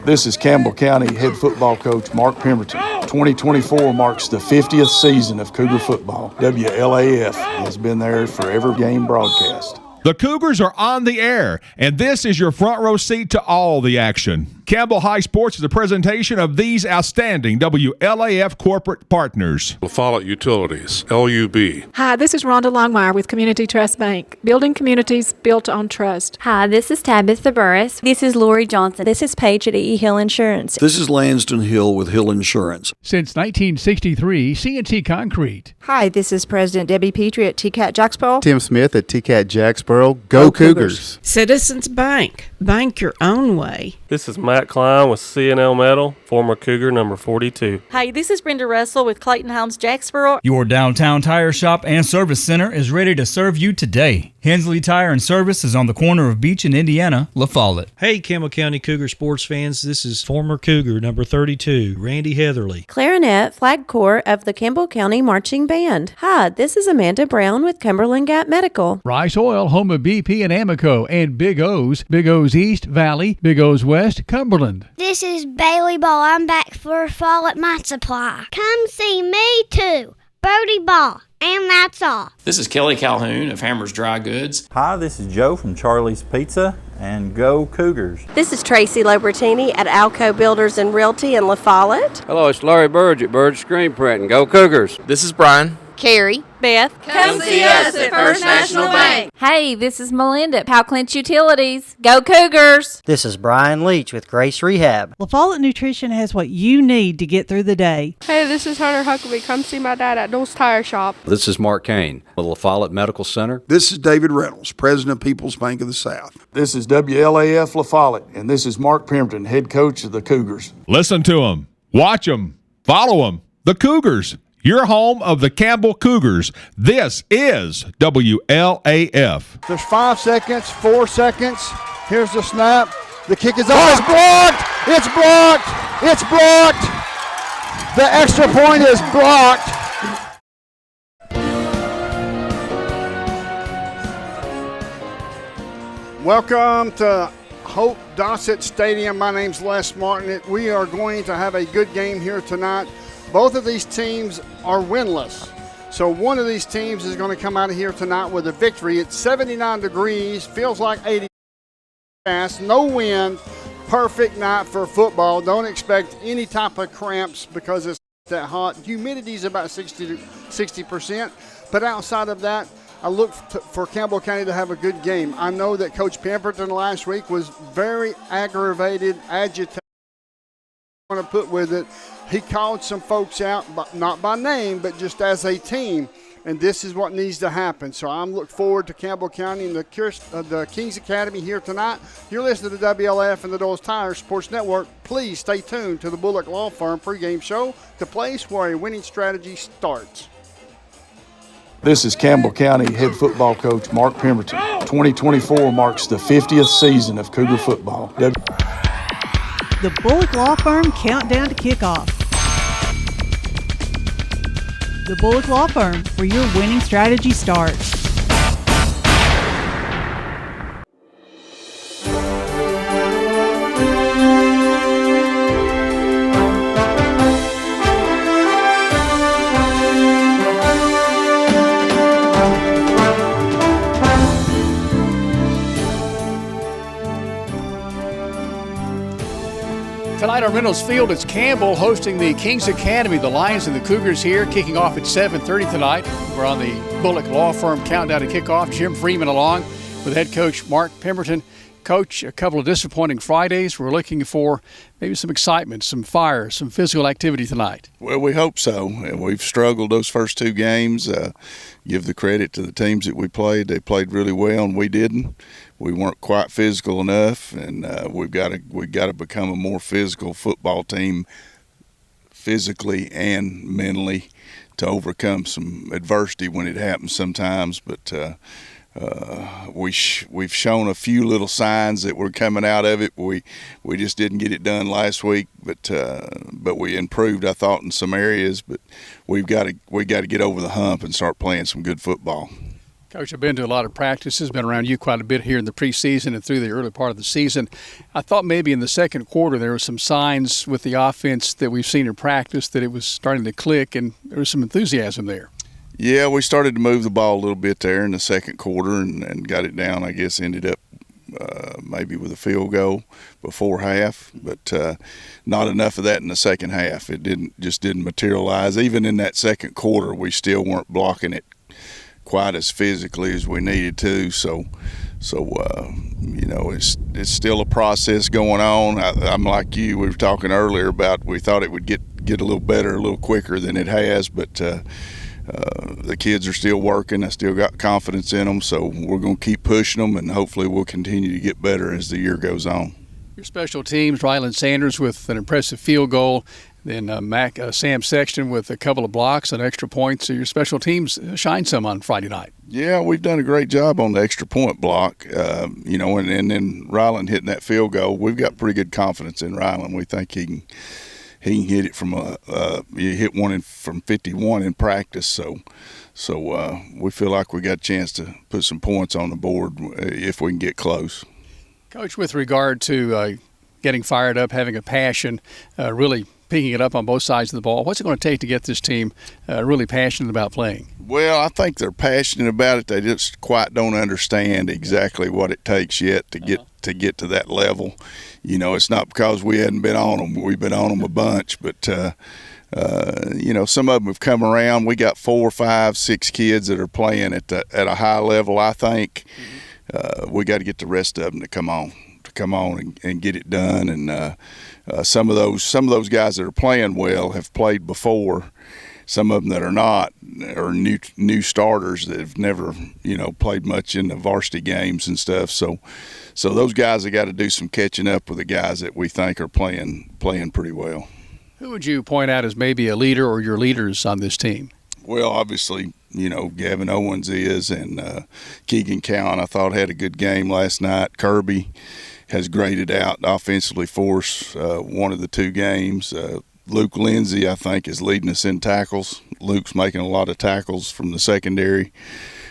This is Campbell County head football coach Mark Pemberton. 2024 marks the 50th season of Cougar football. WLAF has been there for every game broadcast. The Cougars are on the air, and this is your front row seat to all the action. Campbell High Sports is a presentation of these outstanding WLAF corporate partners. La Follette Utilities, LUB. Hi, this is Rhonda Longmire with Community Trust Bank, building communities built on trust. Hi, this is Tabitha Burris. This is Lori Johnson. This is Paige at E. Hill Insurance. This is Lanston Hill with Hill Insurance. Since 1963, C&T Concrete. Hi, this is President Debbie Petrie at TKA Jacksboro. Tim Smith at TKA Jacksboro. Go Cougars. Citizens Bank. Bank your own way. This is Matt Klein with C&L Metal, former Cougar number 42. Hi, this is Brenda Russell with Clayton Homes Jacksboro. Your downtown tire shop and service center is ready to serve you today. Hensley Tire and Service is on the corner of Beach and Indiana, La Follette. Hey, Campbell County Cougar sports fans, this is former Cougar number 32, Randy Heatherly. Clarinet Flag Corps of the Campbell County Marching Band. Hi, this is Amanda Brown with Cumberland Gap Medical. Rice Oil, home of BP and Amoco, and Big O's East Valley, Big O's West, Cumberland. This is Bailey Ball. I'm back for Follette My Supply. Come see me too, Brody Ball. And that's all. This is Kelly Calhoun of Hammer's Dry Goods. Hi, this is Joe from Charlie's Pizza, and go Cougars. This is Tracy Lobertini at Alco Builders and Realty in La Follette. Hello, it's Larry Burge at Burge Screen Print, and go Cougars. This is Brian. Carrie. Beth. Come see us at First National Bank. Hey, this is Melinda at Powell Clinch Utilities. Go Cougars! This is Brian Leach with Grace Rehab. La Follette Nutrition has what you need to get through the day. Hey, this is Hunter Huckabee. Come see my dad at Dole's Tire Shop. This is Mark Kane with La Follette Medical Center. This is David Reynolds, President of People's Bank of the South. This is WLAF La Follette, and this is Mark Pemberton, head coach of the Cougars. Listen to them, watch them, follow them. The Cougars, your home of the Campbell Cougars. This is WLAF. There's 5 seconds, 4 seconds. Here's the snap. The kick is on. It's blocked. It's blocked. It's blocked. The extra point is blocked. Welcome to Hope Dossett Stadium. My name's Les Martin. We are going to have a good game here tonight. Both of these teams are winless. So one of these teams is going to come out of here tonight with a victory. It's 79 degrees, feels like 80 fast, no wind, perfect night for football. Don't expect any type of cramps because it's that hot. Humidity is about 60%. But outside of that, I look for Campbell County to have a good game. I know that Coach Pemberton last week was very aggravated, agitated. I want to put with it. He called some folks out, but not by name, but just as a team, and this is what needs to happen. So I'm looking forward to Campbell County and the Kings Academy here tonight. You're listening to WLF and the Dole's Tire Sports Network. Please stay tuned to the Bullock Law Firm pregame show, the place where a winning strategy starts. This is Campbell County head football coach Mark Pemberton. 2024 marks the 50th season of Cougar football. The Bullock Law Firm countdown to kickoff. The Bullock Law Firm, where your winning strategy starts. Tonight on Reynolds Field, it's Campbell hosting the Kings Academy. The Lions and the Cougars here, kicking off at 7:30 tonight. We're on the Bullock Law Firm countdown to kickoff. Jim Freeman along with head coach Mark Pemberton. Coach, a couple of disappointing Fridays. We're looking for maybe some excitement, some fire, some physical activity tonight. Well, we hope so. We've struggled those first two games. Give the credit to the teams that we played. They played really well, and we didn't. We weren't quite physical enough, and we've got to become a more physical football team, physically and mentally, to overcome some adversity when it happens sometimes. But we've shown a few little signs that we're coming out of it. We just didn't get it done last week, but we improved, I thought, in some areas. But we got to get over the hump and start playing some good football. Coach, I've been to a lot of practices, been around you quite a bit here in the preseason and through the early part of the season. I thought maybe in the second quarter there were some signs with the offense that we've seen in practice that it was starting to click, and there was some enthusiasm there. Yeah, we started to move the ball a little bit there in the second quarter and got it down. I guess ended up maybe with a field goal before half, but not enough of that in the second half. It didn't materialize. Even in that second quarter, we still weren't blocking it quite as physically as we needed to. So you know, it's still a process going on. I'm like you. We were talking earlier about we thought it would get a little better, a little quicker than it has, but the kids are still working. I still got confidence in them, so we're going to keep pushing them, and hopefully we'll continue to get better as the year goes on. Your special teams, Ryland Sanders with an impressive field goal, then Sam Sexton with a couple of blocks and extra points. So your special teams shine some on Friday night. Yeah, we've done a great job on the extra point block, you know, and then Ryland hitting that field goal. We've got pretty good confidence in Ryland. We think he can hit it from he hit one from 51 in practice. So we feel like we got a chance to put some points on the board if we can get close. Coach, with regard to getting fired up, having a passion, really picking it up on both sides of the ball, what's it going to take to get this team really passionate about playing? Well, I think they're passionate about it. They just quite don't understand exactly what it takes yet to get to that level. You know, it's not because we hadn't been on them. We've been on them a bunch, but you know, some of them have come around. We got 4, 5, 6 kids that are playing at a high level. I think we got to get the rest of them to come on and get it done. And some of those guys that are playing well have played before. Some of them that are not are new starters that have never, you know, played much in the varsity games and stuff. So those guys have got to do some catching up with the guys that we think are playing pretty well. Who would you point out as maybe a leader or your leaders on this team? Well, obviously, you know, Gavin Owens is, and Keegan Cowan I thought had a good game last night. Kirby has graded out offensively for us one of the 2 games. Luke Lindsay, I think, is leading us in tackles. Luke's making a lot of tackles from the secondary,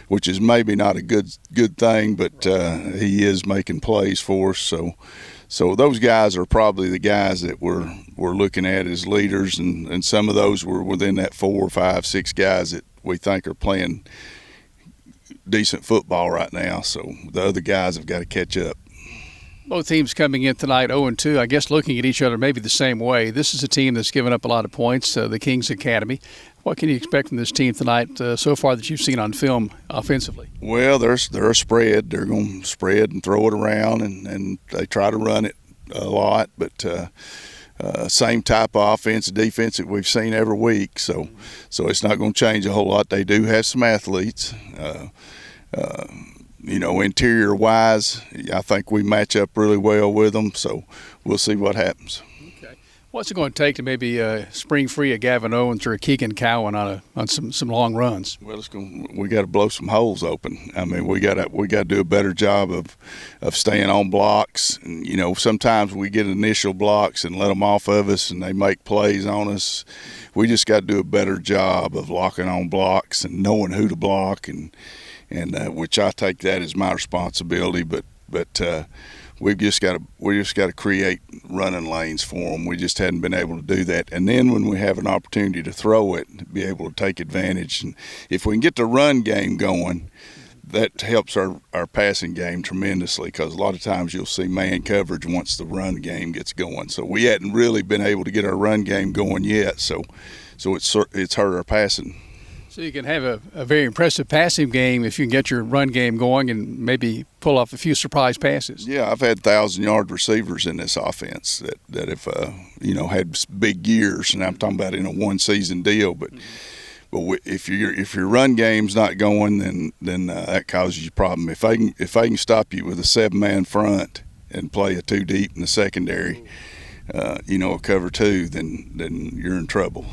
which is maybe not a good thing, but he is making plays for us. So those guys are probably the guys that we're looking at as leaders, and some of those were within that 4, 5, 6 guys that we think are playing decent football right now. So the other guys have got to catch up. Both teams coming in tonight 0-2, I guess looking at each other maybe the same way. This is a team that's given up a lot of points, the Kings Academy. What can you expect from this team tonight so far that you've seen on film offensively? Well, they're a spread. They're going to spread and throw it around, and they try to run it a lot, but same type of offense and defense that we've seen every week. So it's not going to change a whole lot. They do have some athletes. You know, interior-wise, I think we match up really well with them, so we'll see what happens. Okay. What's it going to take to maybe spring free a Gavin Owens or a Keegan Cowan on some long runs? Well, we got to blow some holes open. I mean, we got to do a better job of staying on blocks. And, you know, sometimes we get initial blocks and let them off of us, and they make plays on us. We just got to do a better job of locking on blocks and knowing who to block, and which I take that as my responsibility, but we've just got to create running lanes for them. We just hadn't been able to do that. And then when we have an opportunity to throw it, be able to take advantage. And if we can get the run game going, that helps our passing game tremendously, because a lot of times you'll see man coverage once the run game gets going. So we hadn't really been able to get our run game going yet. So it's hurt our passing. So you can have a very impressive passing game if you can get your run game going and maybe pull off a few surprise passes. Yeah, I've had 1,000-yard receivers in this offense that have you know, had big years, and I'm talking about in a one-season deal. But if your run game's not going, then that causes you a problem. If I can stop you with a 7-man front and play a 2 deep in the secondary, you know, a cover 2, then you're in trouble.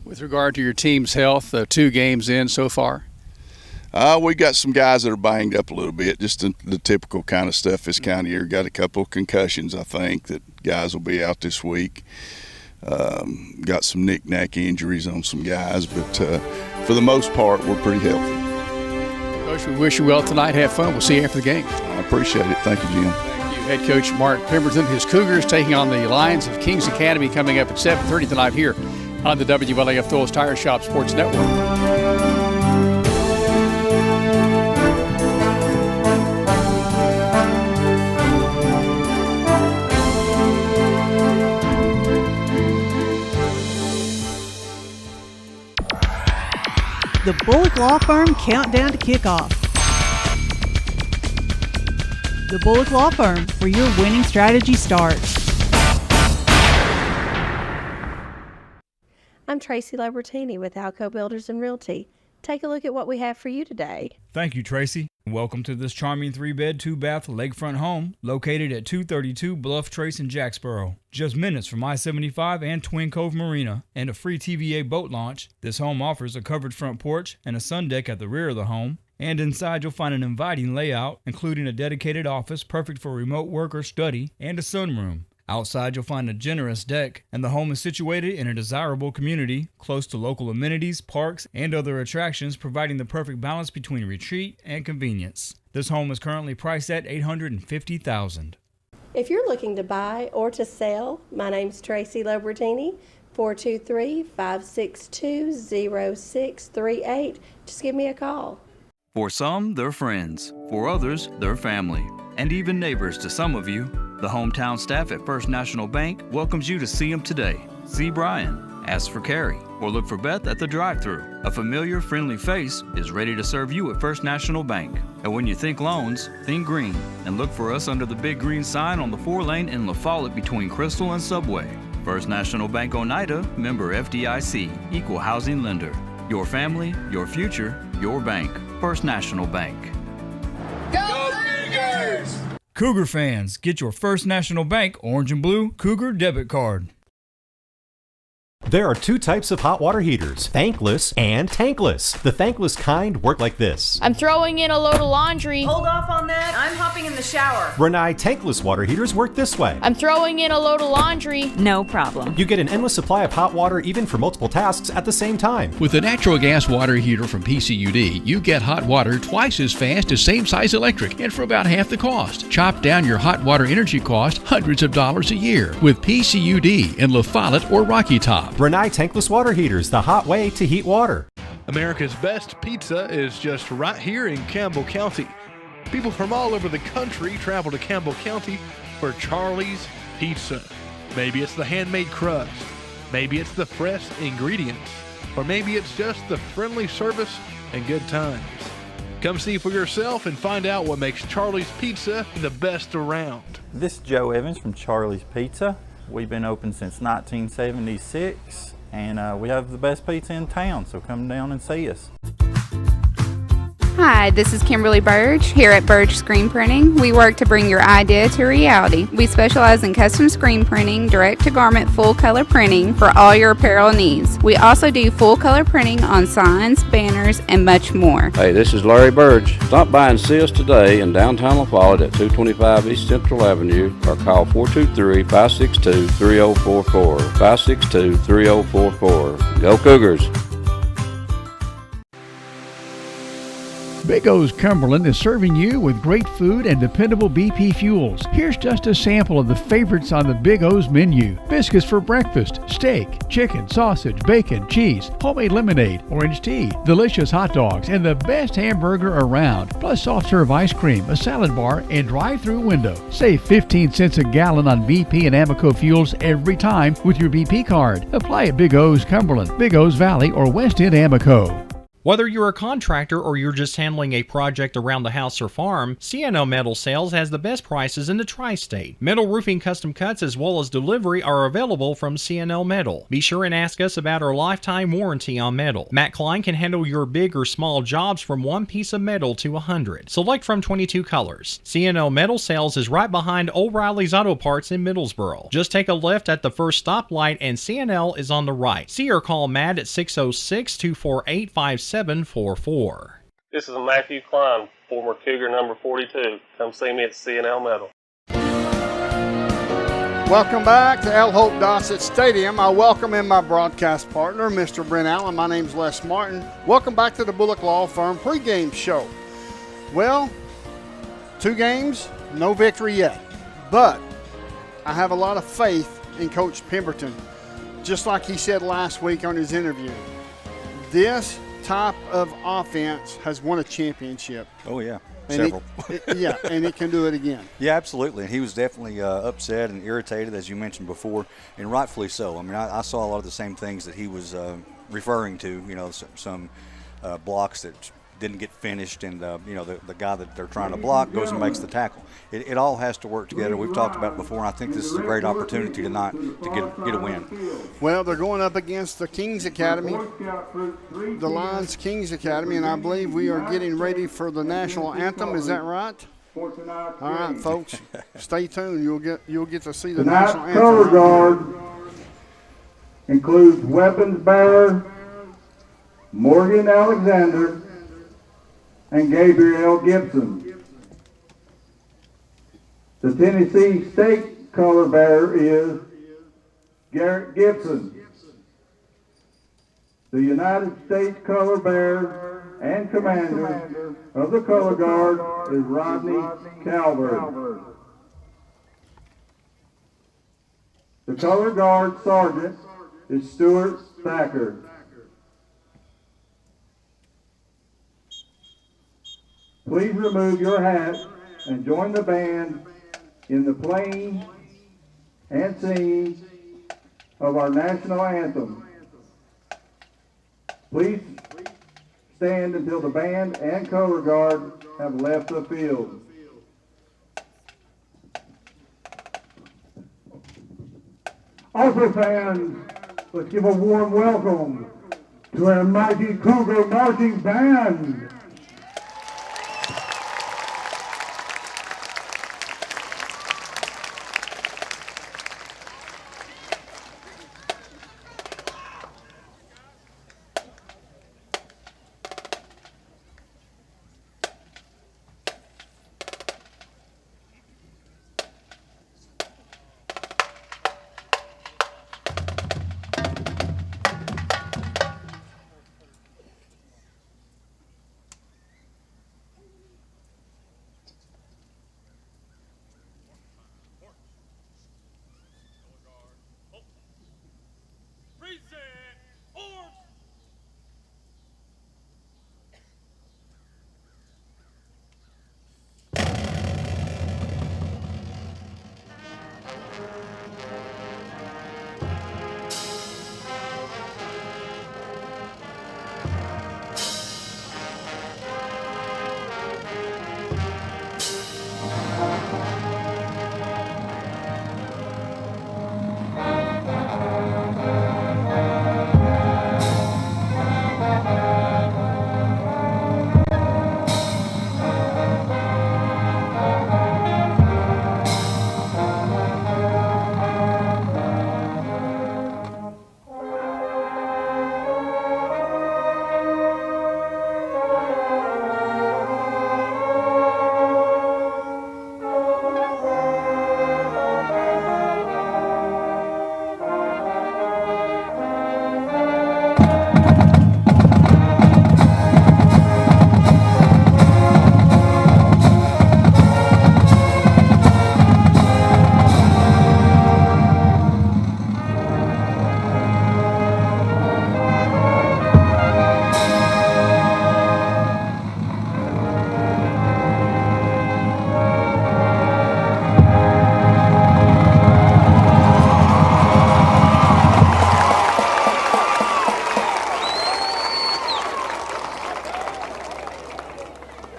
With regard to your team's health, 2 games in so far? We got some guys that are banged up a little bit, just the typical kind of stuff this kind of year. Got a couple of concussions, I think, that guys will be out this week. Got some knick-knack injuries on some guys, but for the most part, we're pretty healthy. Coach, we wish you well tonight. Have fun. We'll see you after the game. I appreciate it. Thank you, Jim. Thank you. Head coach Mark Pemberton. His Cougars taking on the Lions of Kings Academy coming up at 7:30 tonight here on the WLAF Phillips Tire Shop Sports Network. The Bullock Law Firm Countdown to Kickoff. The Bullock Law Firm, where your winning strategy starts. I'm Tracy Libertini with Alco Builders and Realty. Take a look at what we have for you today. Thank you, Tracy. Welcome to this charming 3-bed, 2-bath lakefront home located at 232 Bluff Trace in Jacksboro. Just minutes from I-75 and Twin Cove Marina and a free TVA boat launch, this home offers a covered front porch and a sun deck at the rear of the home. And inside you'll find an inviting layout, including a dedicated office perfect for remote work or study and a sunroom. Outside you'll find a generous deck, and the home is situated in a desirable community, close to local amenities, parks, and other attractions, providing the perfect balance between retreat and convenience. This home is currently priced at $850,000. If you're looking to buy or to sell, my name's Tracy Libertini, 423-562-0638. Just give me a call. For some, they're friends. For others, they're family. And even neighbors to some of you. The hometown staff at First National Bank welcomes you to see them today. See Brian, ask for Carrie, or look for Beth at the drive-thru. A familiar, friendly face is ready to serve you at First National Bank. And when you think loans, think green, and look for us under the big green sign on the 4-lane in La Follette between Crystal and Subway. First National Bank Oneida, member FDIC, equal housing lender. Your family, your future, your bank. First National Bank. Go Cougars! Cougar fans, get your First National Bank Orange and Blue Cougar debit card. There are two types of hot water heaters, thankless and tankless. The thankless kind work like this. I'm throwing in a load of laundry. Hold off on that. I'm hopping in the shower. Renai tankless water heaters work this way. I'm throwing in a load of laundry. No problem. You get an endless supply of hot water even for multiple tasks at the same time. With a natural gas water heater from PCUD, you get hot water twice as fast as same-size electric and for about half the cost. Chop down your hot water energy cost hundreds of dollars a year with PCUD in La Follette or Rocky Top. Renai tankless water heaters, the hot way to heat water. America's best pizza is just right here in Campbell County. People from all over the country travel to Campbell County for Charlie's Pizza. Maybe it's the handmade crust, maybe it's the fresh ingredients, or maybe it's just the friendly service and good times. Come see for yourself and find out what makes Charlie's Pizza the best around. This is Joe Evans from Charlie's Pizza. We've been open since 1976, and we have the best pizza in town, so come down and see us. Hi, this is Kimberly Burge here at Burge Screen Printing. We work to bring your idea to reality. We specialize in custom screen printing, direct-to-garment full-color printing for all your apparel needs. We also do full-color printing on signs, banners, and much more. Hey, this is Larry Burge. Stop by and see us today in downtown La Follette at 225 East Central Avenue or call 423-562-3044. 562-3044. Go Cougars! Big O's Cumberland is serving you with great food and dependable BP fuels. Here's just a sample of the favorites on the Big O's menu. Biscuits for breakfast, steak, chicken, sausage, bacon, cheese, homemade lemonade, orange tea, delicious hot dogs, and the best hamburger around. Plus soft serve ice cream, a salad bar, and drive-through window. Save 15 cents a gallon on BP and Amoco fuels every time with your BP card. Apply at Big O's Cumberland, Big O's Valley, or West End Amoco. Whether you're a contractor or you're just handling a project around the house or farm, C&L Metal Sales has the best prices in the tri-state. Metal roofing custom cuts as well as delivery are available from C&L Metal. Be sure and ask us about our lifetime warranty on metal. Matt Klein can handle your big or small jobs from 1 piece of metal to 100. Select from 22 colors. C&L Metal Sales is right behind O'Reilly's Auto Parts in Middlesboro. Just take a left at the first stoplight and C&L is on the right. See or call Matt at 606-248-5744. This is Matthew Klein, former Cougar number 42. Come see me at C&L Metal. Welcome back to L. Hope Dossett Stadium. I welcome in my broadcast partner, Mr. Brent Allen. My name's Les Martin. Welcome back to the Bullock Law Firm pregame show. Well, 2 games, no victory yet. But I have a lot of faith in Coach Pemberton. Just like he said last week on his interview, this type of offense has won a championship. Oh, yeah. And Several. and it can do it again. Yeah, absolutely. And he was definitely upset and irritated, as you mentioned before, and rightfully so. I mean, I saw a lot of the same things that he was referring to, you know, some blocks that didn't get finished, and, you know, the guy that they're trying to block goes and makes the tackle. It all has to work together. We've talked about it before, and I think this is a great opportunity tonight to get a win. Well, they're going up against the Kings Academy, the Lions Kings Academy, and I believe we are getting ready for the national anthem. Is that right? All right, folks, stay tuned. You'll get to see the national Tonight's color anthem. guard includes weapons bearer Morgan Alexander and Gabriel Gibson. The Tennessee State color bearer is Garrett Gibson. The United States color bearer and commander of the color guard is Rodney Calvert. The color guard sergeant is Stuart Thacker. Please remove your hat and join the band in the playing and singing of our national anthem. Please stand until the band and color guard have left the field. Also, fans, let's give a warm welcome to our mighty Cougar marching band.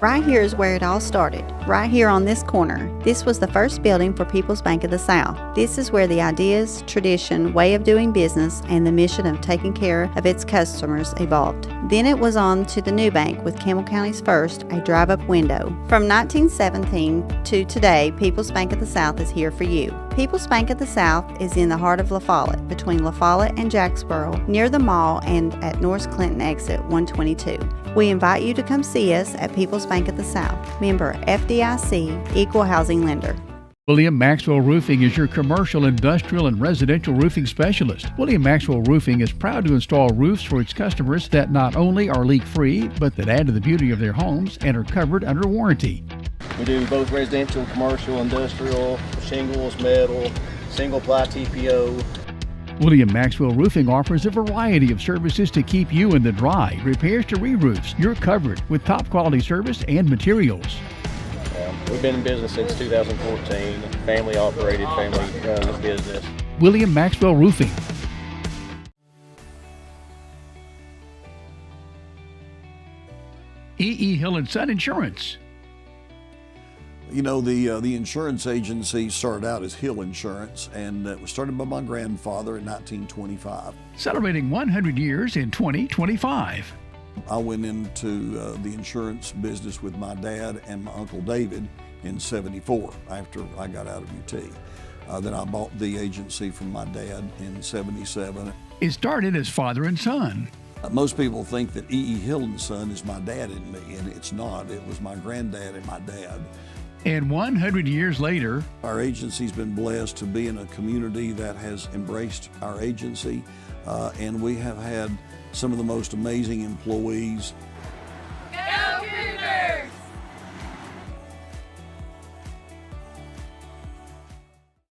Right here is where it all started, right here on this corner. This was the first building for People's Bank of the South. This is where the ideas, tradition, way of doing business, and the mission of taking care of its customers evolved. Then it was on to the new bank with Campbell County's first, a drive-up window. From 1917 to today, People's Bank of the South is here for you. People's Bank of the South is in the heart of La Follette, between La Follette and Jacksboro, near the mall and at North Clinton exit 122. We invite you to come see us at People's Bank of the South, member FDIC, equal housing lender. William Maxwell Roofing is your commercial, industrial, and residential roofing specialist. William Maxwell Roofing is proud to install roofs for its customers that not only are leak-free, but that add to the beauty of their homes and are covered under warranty. We do both residential, commercial, industrial, shingles, metal, single-ply TPO. William Maxwell Roofing offers a variety of services to keep you in the dry. Repairs to re-roofs, you're covered with top-quality service and materials. We've been in business since 2014. Family operated, family run this business. William Maxwell Roofing. E.E. Hill & Son Insurance. You know, the insurance agency started out as Hill Insurance, and it was started by my grandfather in 1925. Celebrating 100 years in 2025. I went into the insurance business with my dad and my Uncle David in '74 after I got out of UT. Then I bought the agency from my dad in '77. It started as father and son. Most people think that E.E. Hill & Son is my dad and me, and it's not. It was my granddad and my dad. And 100 years later, our agency's been blessed to be in a community that has embraced our agency, and we have had some of the most amazing employees. Go Cougars!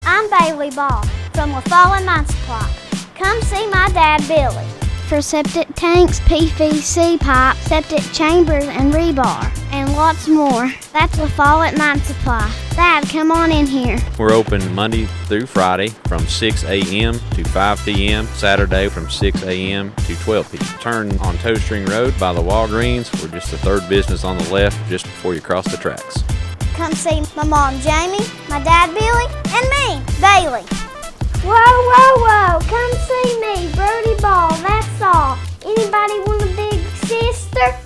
I'm Bailey Ball from LaFallen Mine Supply. Come see my dad, Billy. For septic tanks, PVC pipe, septic chambers, and rebar, and lots more. That's LaFallen Mine Supply. Dad, come on in here. We're open Monday through Friday from 6 a.m. to 5 p.m., Saturday from 6 a.m. to 12 p.m. Turn on Toe String Road by the Walgreens. We're just the third business on the left just before you cross the tracks. Come see my mom, Jamie, my dad, Billy, and me, Bailey. Whoa, whoa, whoa, come see me, Brody Ball, that's all. Anybody want a big sister?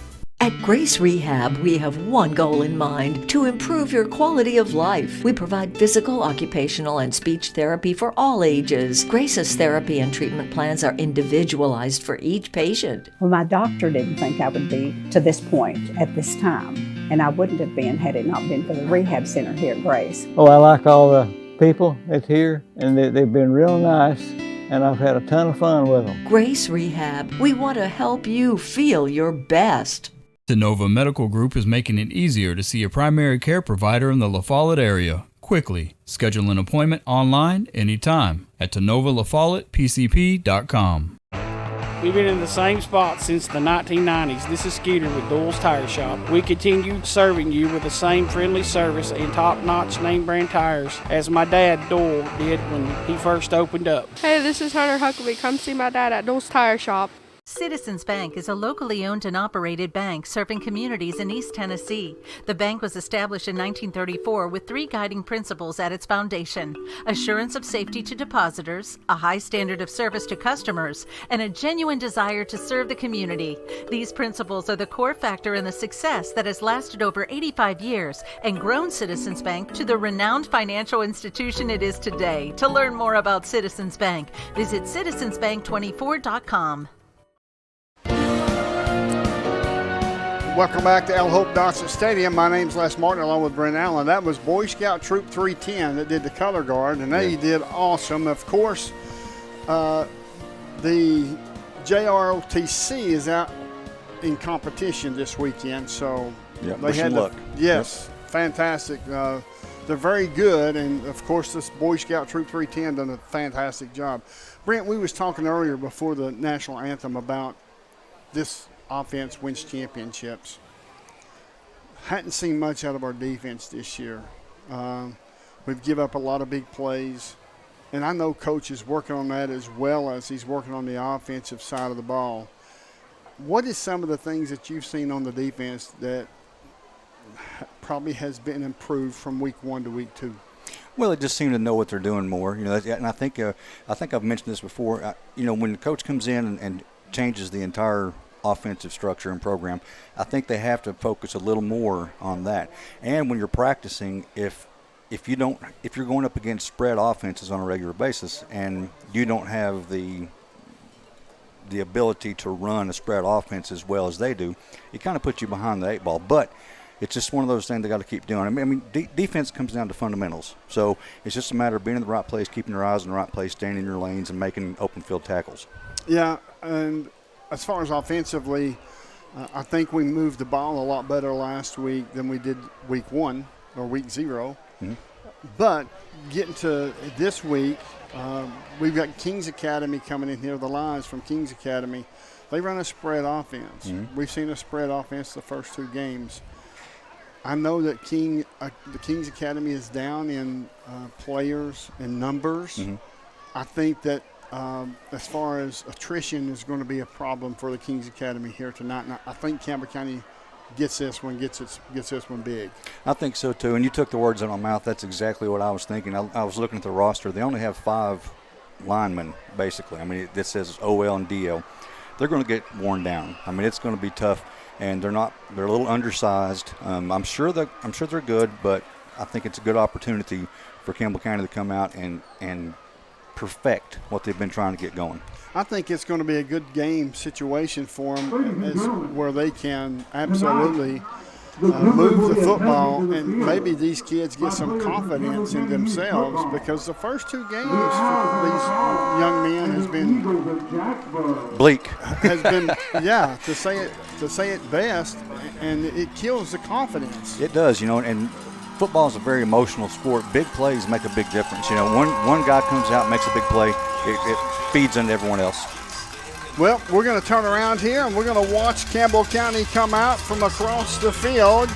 At Grace Rehab, we have one goal in mind: to improve your quality of life. We provide physical, occupational, and speech therapy for all ages. Grace's therapy and treatment plans are individualized for each patient. Well, my doctor didn't think I would be to this point at this time, and I wouldn't have been had it not been for the rehab center here at Grace. Oh, I like all the people that's here, and they've been real nice, and I've had a ton of fun with them. Grace Rehab, we want to help you feel your best. Tenova Medical Group is making it easier to see a primary care provider in the La Follette area quickly. Schedule an appointment online anytime at TenovaLaFollettePCP.com. We've been in the same spot since the 1990s. This is Skeeter with Doyle's Tire Shop. We continue serving you with the same friendly service and top-notch name brand tires as my dad Doyle did when he first opened up. Hey, this is Hunter Huckabee. Come see my dad at Doyle's Tire Shop. Citizens Bank is a locally owned and operated bank serving communities in East Tennessee. The bank was established in 1934 with three guiding principles at its foundation: assurance of safety to depositors, a high standard of service to customers, and a genuine desire to serve the community. These principles are the core factor in the success that has lasted over 85 years and grown Citizens Bank to the renowned financial institution it is today. To learn more about Citizens Bank, visit citizensbank24.com. Welcome back to El Hope Dossett Stadium. My name's Les Martin along with Brent Allen. That was Boy Scout Troop 310 that did the color guard, and they did awesome. Of course, the JROTC is out in competition this weekend, so they had luck. Yes, fantastic. They're very good, and of course, this Boy Scout Troop 310 done a fantastic job. Brent, we was talking earlier before the national anthem about this offense wins championships. Hadn't seen much out of our defense this year. We've given up a lot of big plays, and I know Coach is working on that as well as he's working on the offensive side of the ball. What is some of the things that you've seen on the defense that probably has been improved from week 1 to week 2? Well, they just seem to know what they're doing more, and I think I've mentioned this before. When the coach comes in and changes the entire offensive structure and program, I think they have to focus a little more on that. And when you're practicing, if you're going up against spread offenses on a regular basis and you don't have the ability to run a spread offense as well as they do, it kind of puts you behind the 8 ball. But it's just one of those things they got to keep doing. I mean, defense comes down to fundamentals. So it's just a matter of being in the right place, keeping your eyes in the right place, staying in your lanes, and making open field tackles. Yeah, and as far as offensively, I think we moved the ball a lot better last week than we did week 1 or week 0. Mm-hmm. But getting to this week, we've got Kings Academy coming in here, the Lions from Kings Academy. They run a spread offense. Mm-hmm. We've seen a spread offense the first 2 games. I know that the Kings Academy is down in players and numbers. Mm-hmm. I think that as far as attrition is going to be a problem for the Kings Academy here tonight. And I think Campbell County gets this one big. I think so too. And you took the words out of my mouth. That's exactly what I was thinking. I was looking at the roster. They only have 5 linemen basically. I mean, it says OL and DL. They're going to get worn down. I mean, it's going to be tough, and they're a little undersized. I'm sure they're good, but I think it's a good opportunity for Campbell County to come out and perfect what they've been trying to get going. I think it's going to be a good game situation for them where they can absolutely move the football, and maybe these kids get some confidence in themselves, because the first 2 games for these young men has been bleak. Has been, yeah, to say it best, and it kills the confidence. It does, and football is a very emotional sport. Big plays make a big difference. One guy comes out and makes a big play, it feeds into everyone else. Well, we're going to turn around here, and we're going to watch Campbell County come out from across the field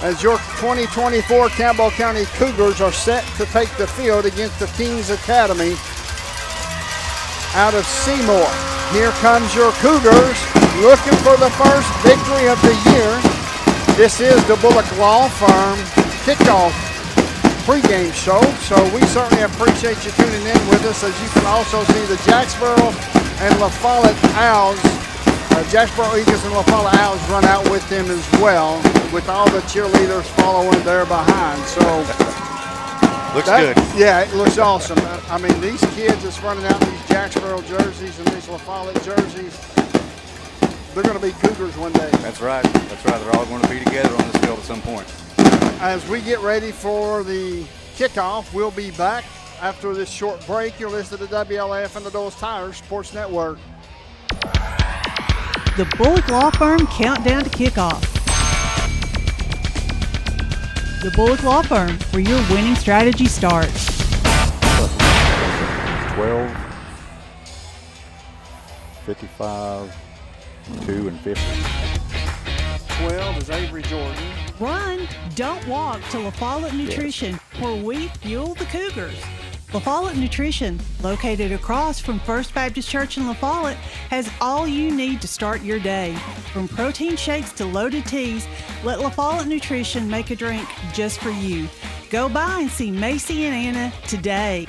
as your 2024 Campbell County Cougars are set to take the field against the Kings Academy out of Seymour. Here comes your Cougars looking for the first victory of the year. This is the Bullock Law Firm kickoff pregame show, so we certainly appreciate you tuning in with us. As you can also see, the Jacksboro and La Follette Owls, Jacksboro Eagles and La Follette Owls run out with them as well, with all the cheerleaders following there behind. So looks good. Yeah, it looks awesome. I mean, these kids that's running out in these Jacksboro jerseys and these La Follette jerseys, they're going to be Cougars one day. That's right. They're all going to be together on this field at some point. As we get ready for the kickoff, we'll be back after this short break. You're listening to WLAF and the Dole's Tires Sports Network. The Bullock Law Firm countdown to kickoff. The Bullock Law Firm, where your winning strategy starts. 12, 55, 2, and 50. 12 is Avery Jordan. Run, don't walk to La Follette Nutrition, where we fuel the Cougars. La Follette Nutrition, located across from First Baptist Church in La Follette, has all you need to start your day. From protein shakes to loaded teas, let La Follette Nutrition make a drink just for you. Go by and see Macy and Anna today.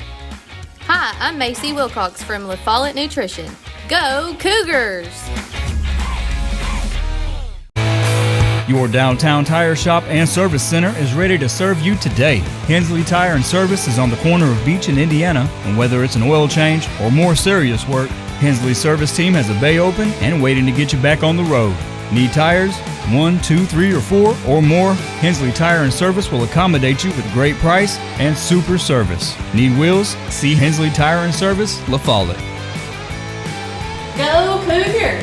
Hi, I'm Macy Wilcox from La Follette Nutrition. Go Cougars! Your downtown tire shop and service center is ready to serve you today. Hensley Tire and Service is on the corner of Beach and Indiana, and whether it's an oil change or more serious work, Hensley's service team has a bay open and waiting to get you back on the road. Need tires? 1, 2, 3, or 4 or more? Hensley Tire and Service will accommodate you with great price and super service. Need wheels? See Hensley Tire and Service, La Follette. Go Cougars!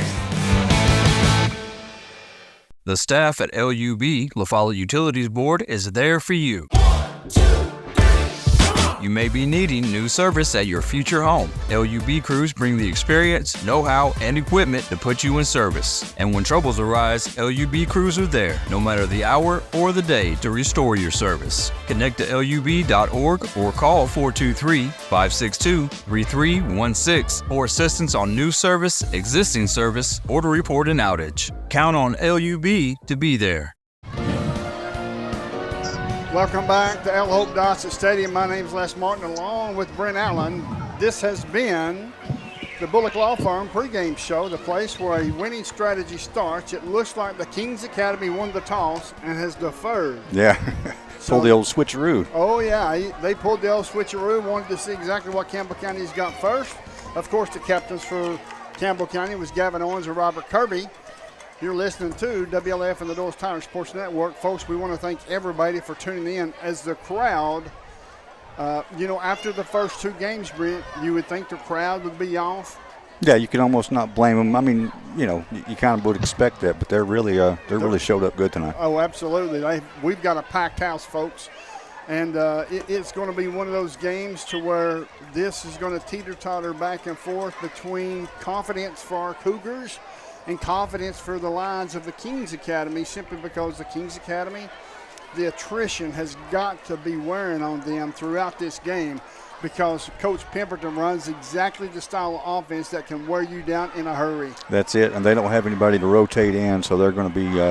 The staff at LUB, La Follette Utilities Board, is there for you. You may be needing new service at your future home. LUB crews bring the experience, know-how, and equipment to put you in service. And when troubles arise, LUB crews are there, no matter the hour or the day, to restore your service. Connect to LUB.org or call 423-562-3316 for assistance on new service, existing service, or to report an outage. Count on LUB to be there. Welcome back to L. Hope Dossett Stadium. My name's Les Martin, along with Brent Allen. This has been the Bullock Law Firm pregame show, the place where a winning strategy starts. It looks like the Kings Academy won the toss and has deferred. Yeah, pulled the old switcheroo. Oh, yeah, they pulled the old switcheroo, wanted to see exactly what Campbell County's got first. Of course, the captains for Campbell County was Gavin Owens and Robert Kirby. You're listening to WLAF and the Doors Tire Sports Network. Folks, we want to thank everybody for tuning in. As the crowd, after the first two games, Brent, you would think the crowd would be off. Yeah, you can almost not blame them. I mean, you kind of would expect that, but they're really showed up good tonight. Oh, absolutely. We've got a packed house, folks. And it's going to be one of those games to where this is going to teeter-totter back and forth between confidence for our Cougars and confidence for the Lions of the Kings Academy, simply because the Kings Academy, the attrition has got to be wearing on them throughout this game, because Coach Pemberton runs exactly the style of offense that can wear you down in a hurry. That's it, and they don't have anybody to rotate in, so they're going to be,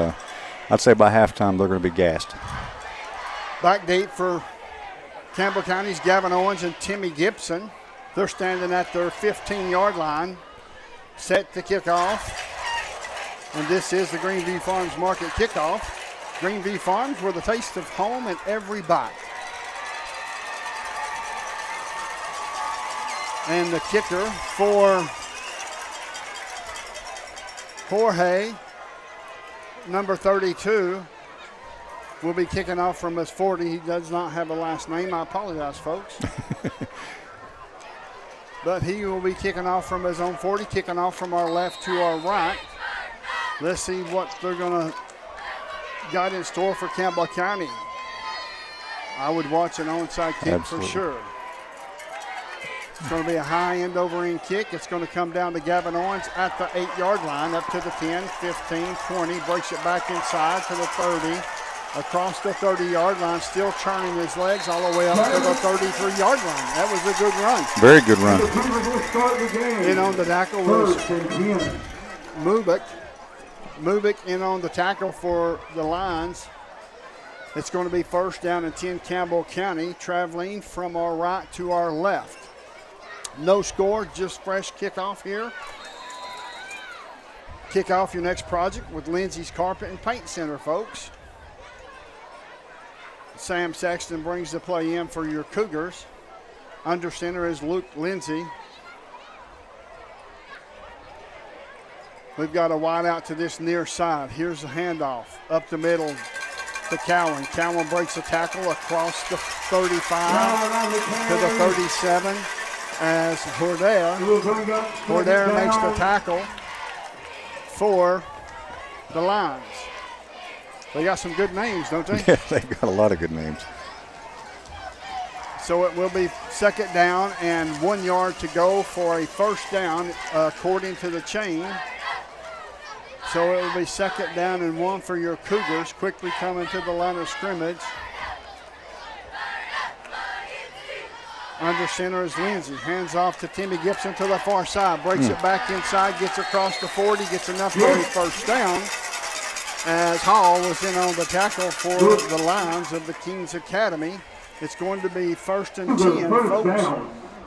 I'd say by halftime, they're going to be gassed. Back deep for Campbell County's Gavin Owens and Timmy Gibson. They're standing at their 15-yard line, set to kick off. And this is the Greenview Farms Market kickoff. Greenview Farms, where the taste of home in every bite. And the kicker for Jorge, number 32, will be kicking off from his 40. He does not have a last name. I apologize, folks. But he will be kicking off from his own 40, kicking off from our left to our right. Let's see what they're going to got in store for Campbell County. I would watch an onside kick Absolutely. For sure. It's going to be a high end over end kick. It's going to come down to Gavin Owens at the 8-yard line, up to the 10, 15, 20, breaks it back inside to the 30, across the 30-yard line, still churning his legs all the way up to the 33-yard line. That was a good run. Very good run. In on the tackle was Mubik in on the tackle for the Lions. It's going to be first down and 10 Campbell County, traveling from our right to our left. No score, just fresh kickoff here. Kick off your next project with Lindsay's Carpet and Paint Center, folks. Sam Sexton brings the play in for your Cougars. Under center is Luke Lindsay. We've got a wide out to this near side. Here's the handoff up the middle to Cowan. Cowan breaks a tackle across the 35 to the 37 as Horder makes the tackle for the Lions. They got some good names, don't they? Yeah, they've got a lot of good names. So it will be second down and 1 yard to go for a first down, according to the chain. So it will be second down and 1 for your Cougars, quickly coming to the line of scrimmage. Under center is Lindsay. Hands off to Timmy Gibson to the far side. Breaks it back inside, gets across the 40, gets enough for a first down. As Hall was in on the tackle for the Lions of the Kings Academy. It's going to be first and 10, folks.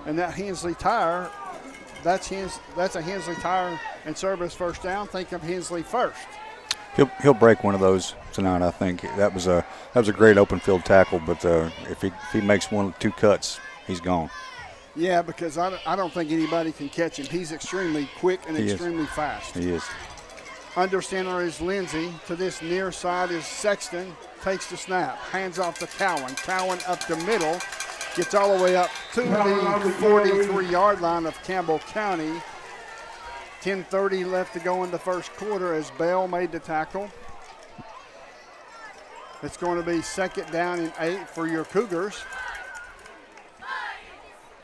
And that Hensley Tire, that's a Hensley Tire and Service first down. Think of Hensley first. He'll break one of those tonight, I think. That was a great open field tackle, but if he makes 1 or 2 cuts, he's gone. Yeah, because I don't think anybody can catch him. He's extremely quick and extremely fast. He is. Under center is Lindsay. To this near side is Sexton. Takes the snap. Hands off to Cowan. Cowan up the middle. Gets all the way up to the 43-yard line of Campbell County. 10:30 left to go in the first quarter as Bell made the tackle. It's going to be second down and 8 for your Cougars.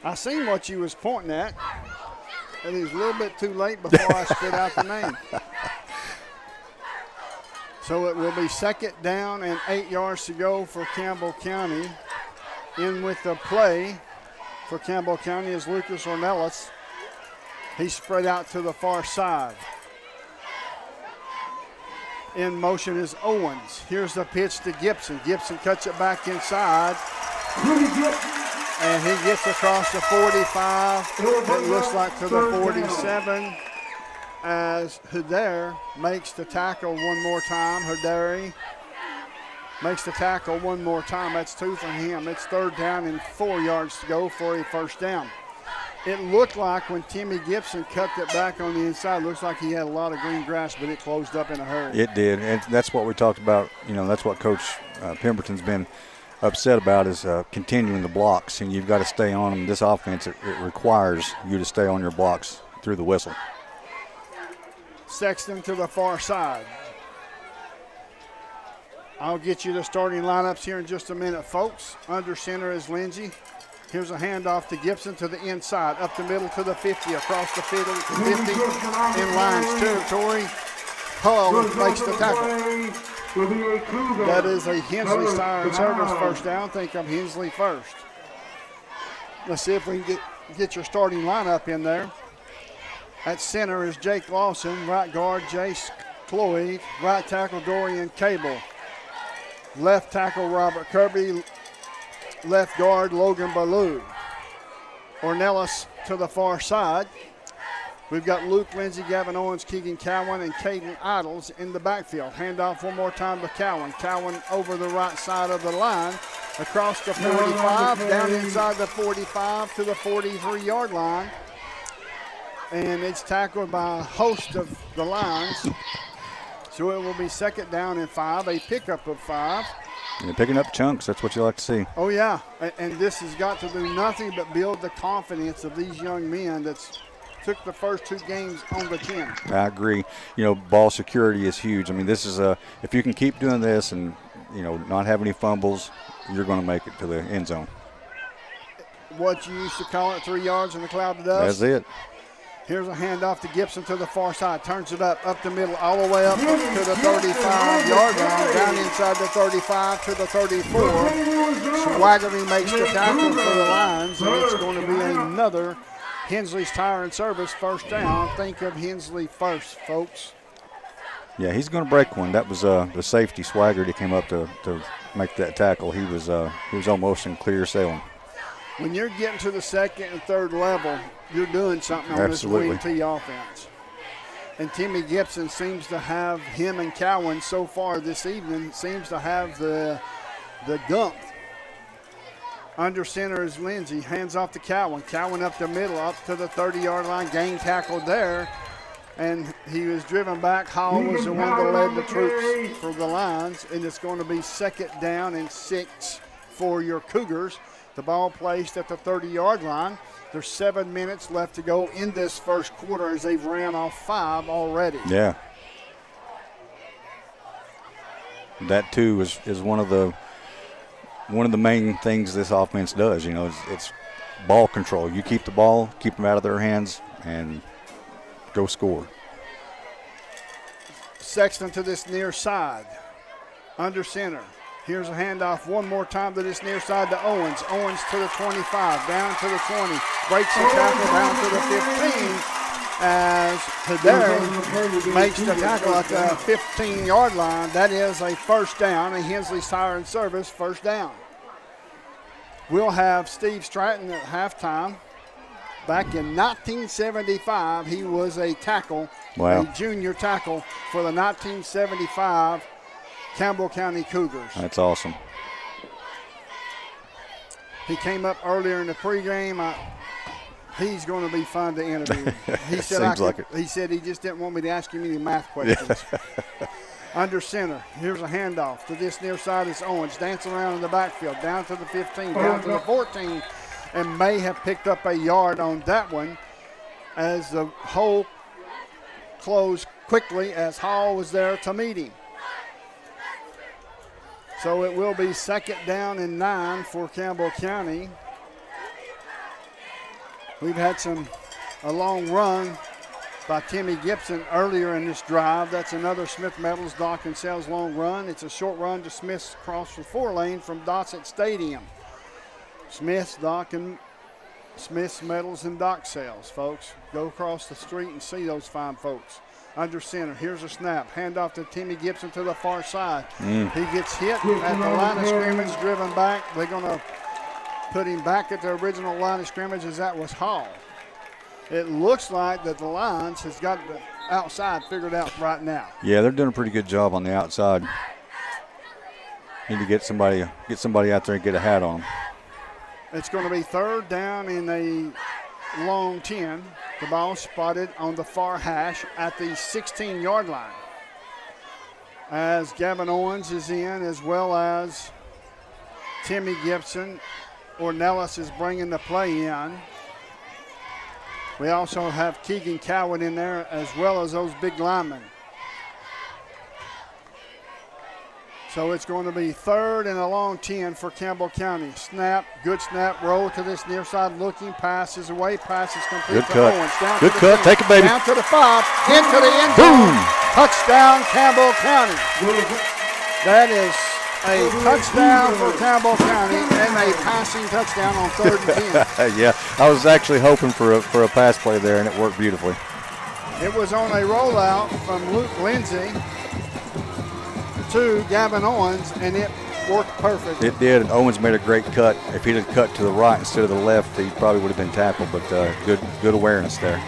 I seen what you was pointing at, and it was a little bit too late before I spit out the name. So it will be second down and 8 yards to go for Campbell County. In with the play for Campbell County is Lucas Ornelas. He's spread out to the far side. In motion is Owens. Here's the pitch to Gibson. Gibson cuts it back inside. And he gets across the 45. It looks like to the 47 as Huder makes the tackle one more time. Huderi makes the tackle one more time. That's 2 for him. It's third down and 4 yards to go for a first down. It looked like when Timmy Gibson cut it back on the inside, looks like he had a lot of green grass, but it closed up in a hurry. It did, and that's what we talked about. That's what Coach Pemberton's been upset about is continuing the blocks, and you've got to stay on them. This offense, it requires you to stay on your blocks through the whistle. Sexton to the far side. I'll get you the starting lineups here in just a minute, folks. Under center is Lindsey. Here's a handoff to Gibson to the inside, up the middle to the 50, across the 50, in lines territory. Hull makes the tackle. That is a Hensley Siren Service first down. Think of Hensley first. Let's see if we can get your starting lineup in there. At center is Jake Lawson, right guard Jace Cloyd, right tackle Dorian Cable, left tackle Robert Kirby, left guard Logan Ballou. Ornelas to the far side. We've got Luke Lindsey, Gavin Owens, Keegan Cowan, and Caden Idles in the backfield. Handoff one more time to Cowan. Cowan over the right side of the line, across the 45, down inside the 45 to the 43-yard line. And it's tackled by a host of the lines. So it will be second down and 5, a pickup of 5. You're picking up chunks. That's what you like to see. Oh, yeah. And this has got to do nothing but build the confidence of these young men that's took the first 2 games on the chin. I agree. Ball security is huge. I mean, this is if you can keep doing this and, not have any fumbles, you're going to make it to the end zone. What you used to call it, 3 yards in the cloud of dust? That's it. Here's a handoff to Gibson to the far side. Turns it up the middle, all the way up to the 35-yard line, down inside the 35 to the 34. Swaggerty makes the tackle for the Lions, and it's going to be another Hensley's Tire and Service first down. Think of Hensley first, folks. Yeah, he's going to break one. That was the safety Swaggerty came up to make that tackle. He was almost in clear sailing. When you're getting to the second and third level, you're doing something on Absolutely. this William T offense. And Timmy Gibson seems to have him and Cowan so far this evening, seems to have the gump. Under center is Lindsey, hands off to Cowan. Cowan up the middle, up to the 30-yard line, gang tackled there. And he was driven back. Hall was the one that led the troops for the Lions. And it's going to be second down and 6 for your Cougars. The ball placed at the 30-yard line. There's 7 minutes left to go in this first quarter as they've ran off 5 already. Yeah. That too is one of the main things this offense does. It's ball control. You keep the ball, keep them out of their hands, and go score. Sexton to this near side. Under center. Here's a handoff one more time to this near side to Owens. Owens to the 25, down to the 20. Breaks the tackle down to the 15 as Hedera makes the tackle at the 15-yard line. That is a first down, a Hensley Siren Service first down. We'll have Steve Stratton at halftime. Back in 1975, he was a tackle, wow, a junior tackle for the 1975 Campbell County Cougars. That's awesome. He came up earlier in the pregame. He's going to be fun to interview. He said He said he just didn't want me to ask him any math questions. Under center, here's a handoff to this near side is Owens. Dancing around in the backfield, down to the 15, down to the 14, and may have picked up a yard on that one as the hole closed quickly as Hall was there to meet him. So it will be second down and 9 for Campbell County. We've had a long run by Timmy Gibson earlier in this drive. That's another Smith Metals Dock and Sales long run. It's a short run to Smith's across the 4-lane from Dossett Stadium. Smith's Metals and Dock Sales, folks. Go across the street and see those fine folks. Under center, here's a snap. Handoff to Timmy Gibson to the far side. He gets hit at the line of scrimmage, driven back. They're going to put him back at the original line of scrimmage as that was Hall. It looks like that the Lions has got the outside figured out right now. Yeah, they're doing a pretty good job on the outside. Need to get somebody out there and get a hat on. It's going to be third down and a long 10. The ball spotted on the far hash at the 16-yard line. As Gavin Owens is in, as well as Timmy Gibson. Ornelas is bringing the play in. We also have Keegan Cowan in there, as well as those big linemen. So it's going to be 3rd and a long 10 for Campbell County. Snap, good snap, roll to this near side, looking, passes away, passes complete Good to cut. Owens. Down Good to cut. the 10, Take it, baby. Down to the 5, into the end zone. Touchdown, Campbell County. That is a touchdown for Campbell County and a passing touchdown on 3rd and 10. Yeah, I was actually hoping for a pass play there, and it worked beautifully. It was on a rollout from Luke Lindsay to Gavin Owens, and it worked perfect. It did, and Owens made a great cut. If he'd have cut to the right instead of the left, he probably would have been tackled, but good awareness there.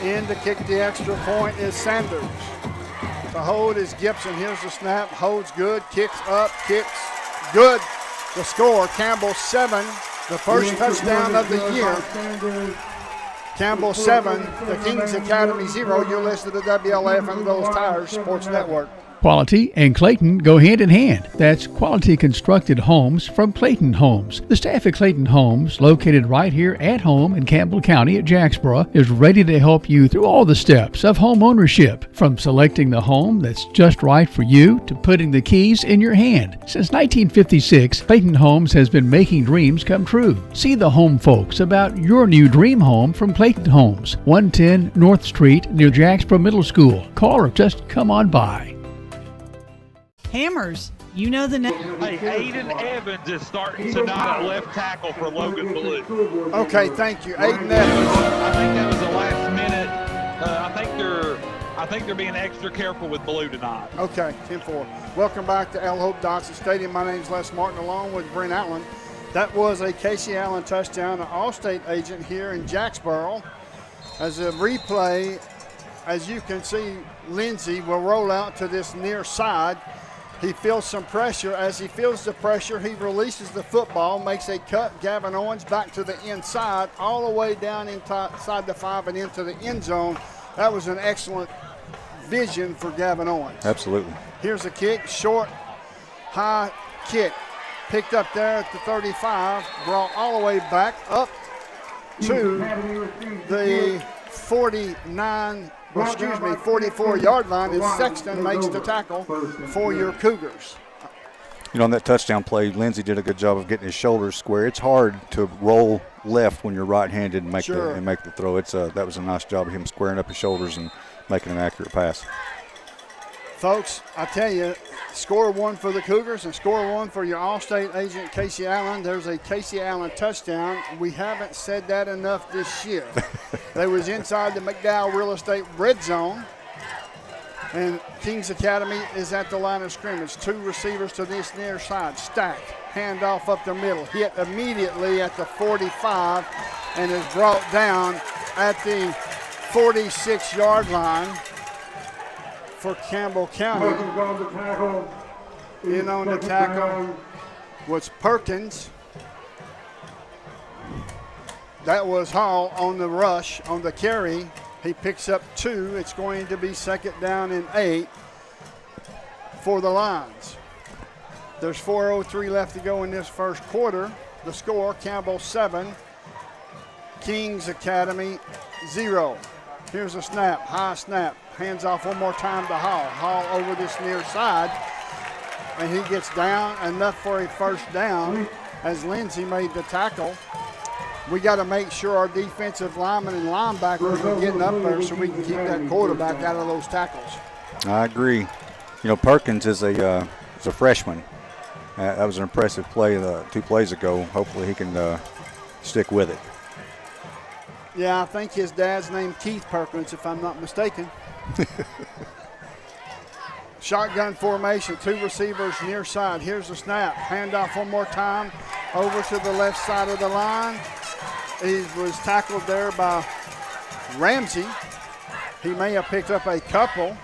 In to kick the extra point is Sanders. The hold is Gibson. Here's the snap. Holds good. Kicks up. Kicks good. The score, Campbell 7, the first touchdown of the year. Campbell 7, the Kings Academy 0. You're listening to WLAF and Those Tires Sports Network. Quality and Clayton go hand in hand. That's quality constructed homes from Clayton Homes. The staff at Clayton Homes, located right here at home in Campbell County at Jacksboro, is ready to help you through all the steps of home ownership, from selecting the home that's just right for you to putting the keys in your hand. Since 1956, Clayton Homes has been making dreams come true. See the home folks about your new dream home from Clayton Homes, 110 North Street near Jacksboro Middle School. Call or just come on by. Hammers, you know the name. Hey, Aiden Evans is starting tonight at left tackle for Logan Blue. Okay, thank you. Aiden Evans. I think that was the last minute. I think they're being extra careful with Blue tonight. Okay, 10-4. Welcome back to El Hope Dodson Stadium. My name's Les Martin, along with Brent Allen. That was a Casey Allen touchdown, an All-State agent here in Jacksboro. As a replay, as you can see, Lindsay will roll out to this near side. He feels some pressure. As he feels the pressure, he releases the football, makes a cut. Gavin Owens back to the inside, all the way down inside the 5 and into the end zone. That was an excellent vision for Gavin Owens. Absolutely. Here's a kick, short, high kick. Picked up there at the 35, brought all the way back up to the 44-yard line, and Sexton makes the tackle for your Cougars. You know, on that touchdown play, Lindsey did a good job of getting his shoulders square. It's hard to roll left when you're right-handed and make the throw. That was a nice job of him squaring up his shoulders and making an accurate pass. Folks, I tell you, score one for the Cougars and score one for your All-State agent, Casey Allen. There's a Casey Allen touchdown. We haven't said that enough this year. They was inside the McDowell Real Estate red zone, and Kings Academy is at the line of scrimmage. 2 receivers to this near side, stacked, handoff up the middle, hit immediately at the 45, and is brought down at the 46-yard line for Campbell County. In on the tackle was Perkins. That was Hall on the rush, on the carry. He picks up 2. It's going to be 2nd down and 8 for the Lions. There's 4:03 left to go in this first quarter. The score, Campbell 7, Kings Academy 0. Here's a snap, high snap. Hands off one more time to Hall. Hall over this near side, and he gets down enough for a first down as Lindsay made the tackle. We got to make sure our defensive linemen and linebackers are getting up there so we can keep that quarterback out of those tackles. I agree. You know, Perkins is a freshman. That was an impressive play 2 plays ago. Hopefully he can stick with it. Yeah, I think his dad's named Keith Perkins, if I'm not mistaken. Shotgun formation, 2 receivers near side. Here's the snap. Handoff one more time over to the left side of the line. He was tackled there by Ramsey. He may have picked up a couple,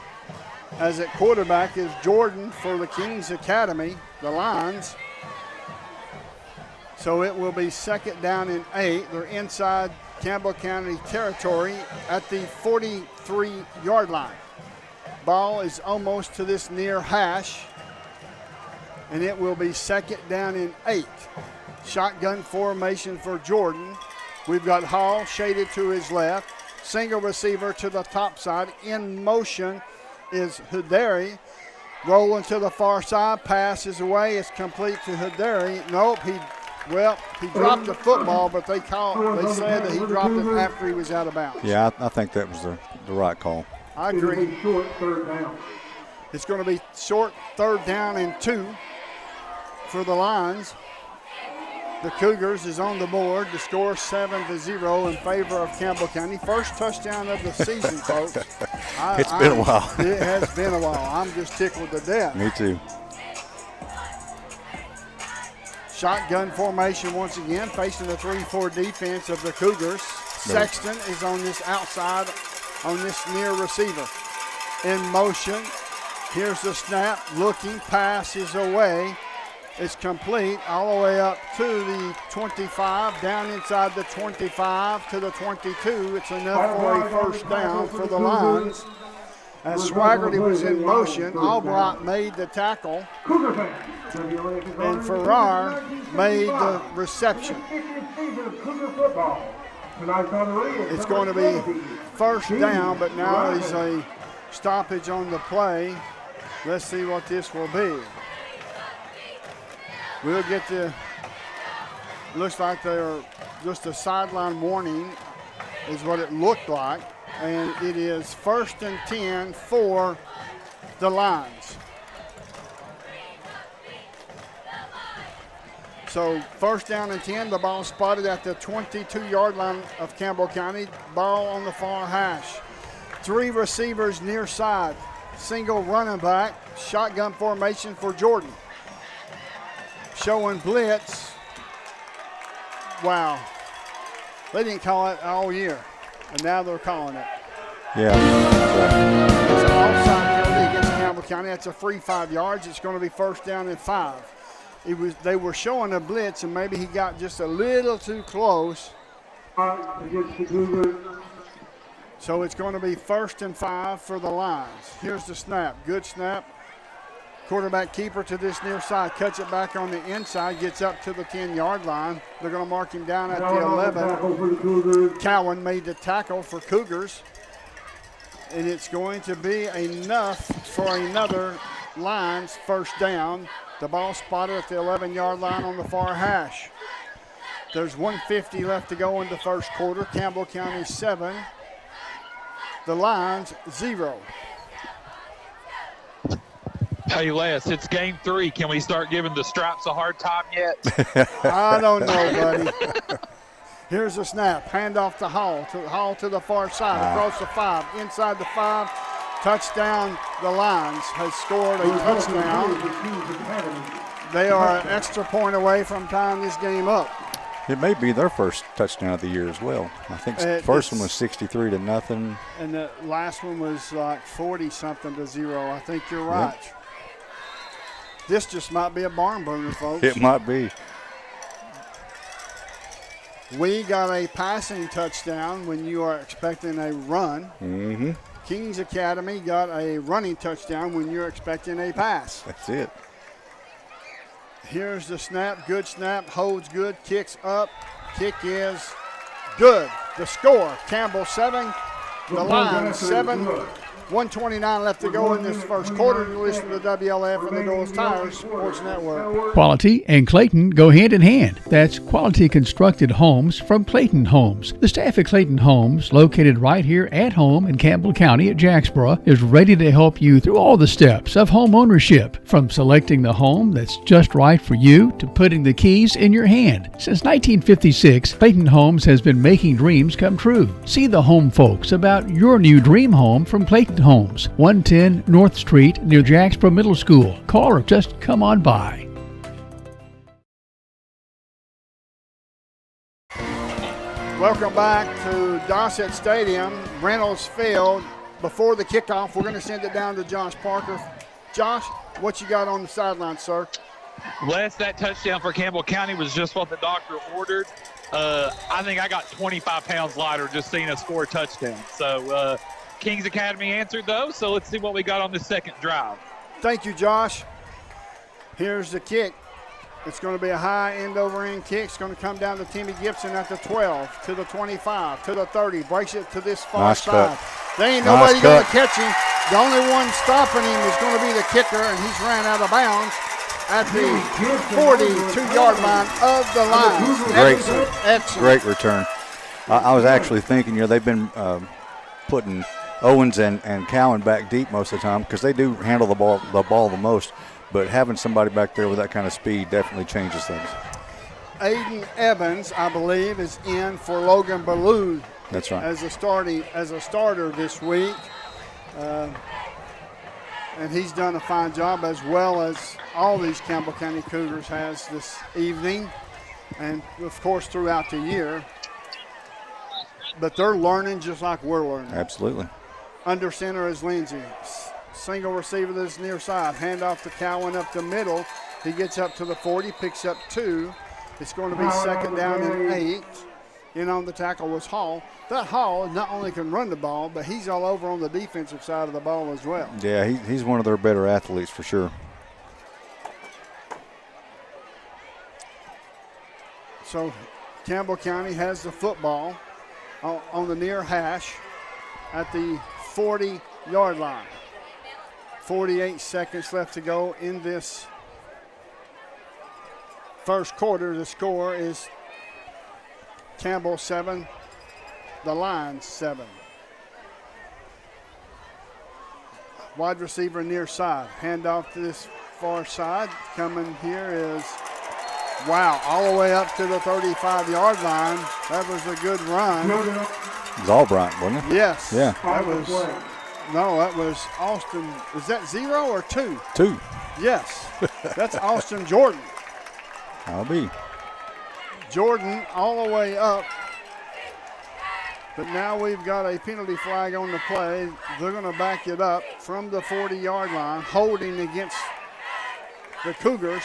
as at quarterback is Jordan for the Kings Academy, the Lions. So it will be second down and 8. They're inside Campbell County territory at the 43-yard line. Ball is almost to this near hash, and it will be second down and 8. Shotgun formation for Jordan. We've got Hall shaded to his left. Single receiver to the top side. In motion is Huderi. Rolling to the far side. Pass is away. It's complete to Huderi. Nope, he dropped the football, but they said that he dropped it after he was out of bounds. Yeah, I think that was the right call. I agree. It's going to be short third down and 2 for the Lions. The Cougars is on the board. The score 7-0 in favor of Campbell County. First touchdown of the season, folks. It's been a while. It has been a while. I'm just tickled to death. Me too. Shotgun formation once again, facing the 3-4 defense of the Cougars. Sexton is on this outside, on this near receiver. In motion. Here's the snap. Looking. Pass is away. It's complete all the way up to the 25, down inside the 25 to the 22. It's enough for a first down for the Lions. As Swaggerty was in motion, Albright made the tackle, and Farrar made the reception. It's going to be first down, but now there's a stoppage on the play. Let's see what this will be. We'll get the, looks like they're just a sideline warning is what it looked like. And it is first and 10 for the Lions. So first down and 10, the ball spotted at the 22-yard line of Campbell County. Ball on the far hash. 3 receivers near side. Single running back. Shotgun formation for Jordan. Showing blitz. Wow. They didn't call it all year, and now they're calling it. Yeah. It's an offside penalty against Campbell County. That's a free 5 yards. It's going to be first down and 5. They were showing a blitz, and maybe he got just a little too close. So it's going to be first and 5 for the Lions. Here's the snap. Good snap. Quarterback keeper to this near side, cuts it back on the inside, gets up to the 10-yard line. They're going to mark him down at the 11. Cowan made the tackle for Cougars. And it's going to be enough for another Lions first down. The ball spotted at the 11-yard line on the far hash. There's 1:50 left to go in the first quarter. Campbell County 7. The Lions 0. Hey, Les, it's game 3. Can we start giving the straps a hard time yet? I don't know, buddy. Here's the snap. Hand off to Hall. To the far side. Across the 5. Inside the 5. Touchdown. The Lions has scored a touchdown. They are an extra point away from tying this game up. It may be their first touchdown of the year as well. I think the first one was 63-0. And the last one was like 40-something to 0. I think you're right. Yep. This just might be a barn burner, folks. It might be. We got a passing touchdown when you are expecting a run. Mm-hmm. Kings Academy got a running touchdown when you're expecting a pass. That's it. Here's the snap. Good snap. Holds good. Kicks up. Kick is good. The score, Campbell 7. The Lions 7. 1:29 left to go in this first quarter. You listen to the WLAF and the Doyle's Tires Sports Network. Quality and Clayton go hand in hand. That's quality constructed homes from Clayton Homes. The staff at Clayton Homes, located right here at home in Campbell County at Jacksboro, is ready to help you through all the steps of home ownership, from selecting the home that's just right for you to putting the keys in your hand. Since 1956, Clayton Homes has been making dreams come true. See the home folks about your new dream home from Clayton Homes, 110 North Street near Jacksboro Middle School. Call or just come on by. Welcome back to Dossett Stadium, Reynolds Field. Before the kickoff, we're going to send it down to Josh Parker. Josh, what you got on the sideline, sir? Les, that touchdown for Campbell County was just what the doctor ordered. I think I got 25 pounds lighter just seeing us score a touchdown. So Kings Academy answered, though, so let's see what we got on the second drive. Thank you, Josh. Here's the kick. It's going to be a high end-over-end kick. It's going to come down to Timmy Gibson at the 12, to the 25, to the 30. Breaks it to this far side. There ain't nobody going to catch him. The only one stopping him is going to be the kicker, and he's ran out of bounds at the 42-yard line of the line. Excellent. Great return. I was actually thinking, they've been putting Owens and Cowan back deep most of the time because they do handle the ball the most. But having somebody back there with that kind of speed definitely changes things. Aiden Evans, I believe, is in for Logan Ballou. That's right. As a starter this week. And he's done a fine job, as well as all these Campbell County Cougars has this evening and, of course, throughout the year. But they're learning just like we're learning. Absolutely. Under center is Lindsey. Single receiver to this near side. Hand off to Cowan up the middle. He gets up to the 40, picks up 2. It's going to be second down and 8. In on the tackle was Hall. That Hall not only can run the ball, but he's all over on the defensive side of the ball as well. Yeah, he's one of their better athletes for sure. So Campbell County has the football on the near hash at the 40-yard line. 48 seconds left to go in this first quarter. The score is Campbell 7, the Lions 7. Wide receiver near side. Hand off to this far side. Coming here is, wow, all the way up to the 35-yard line. That was a good run. It was Albright, wasn't it? Yes. Yeah. That was Austin. Is that 0 or 2? 2. Yes. That's Austin Jordan. I'll be. Jordan all the way up. But now we've got a penalty flag on the play. They're going to back it up from the 40-yard line, holding against the Cougars.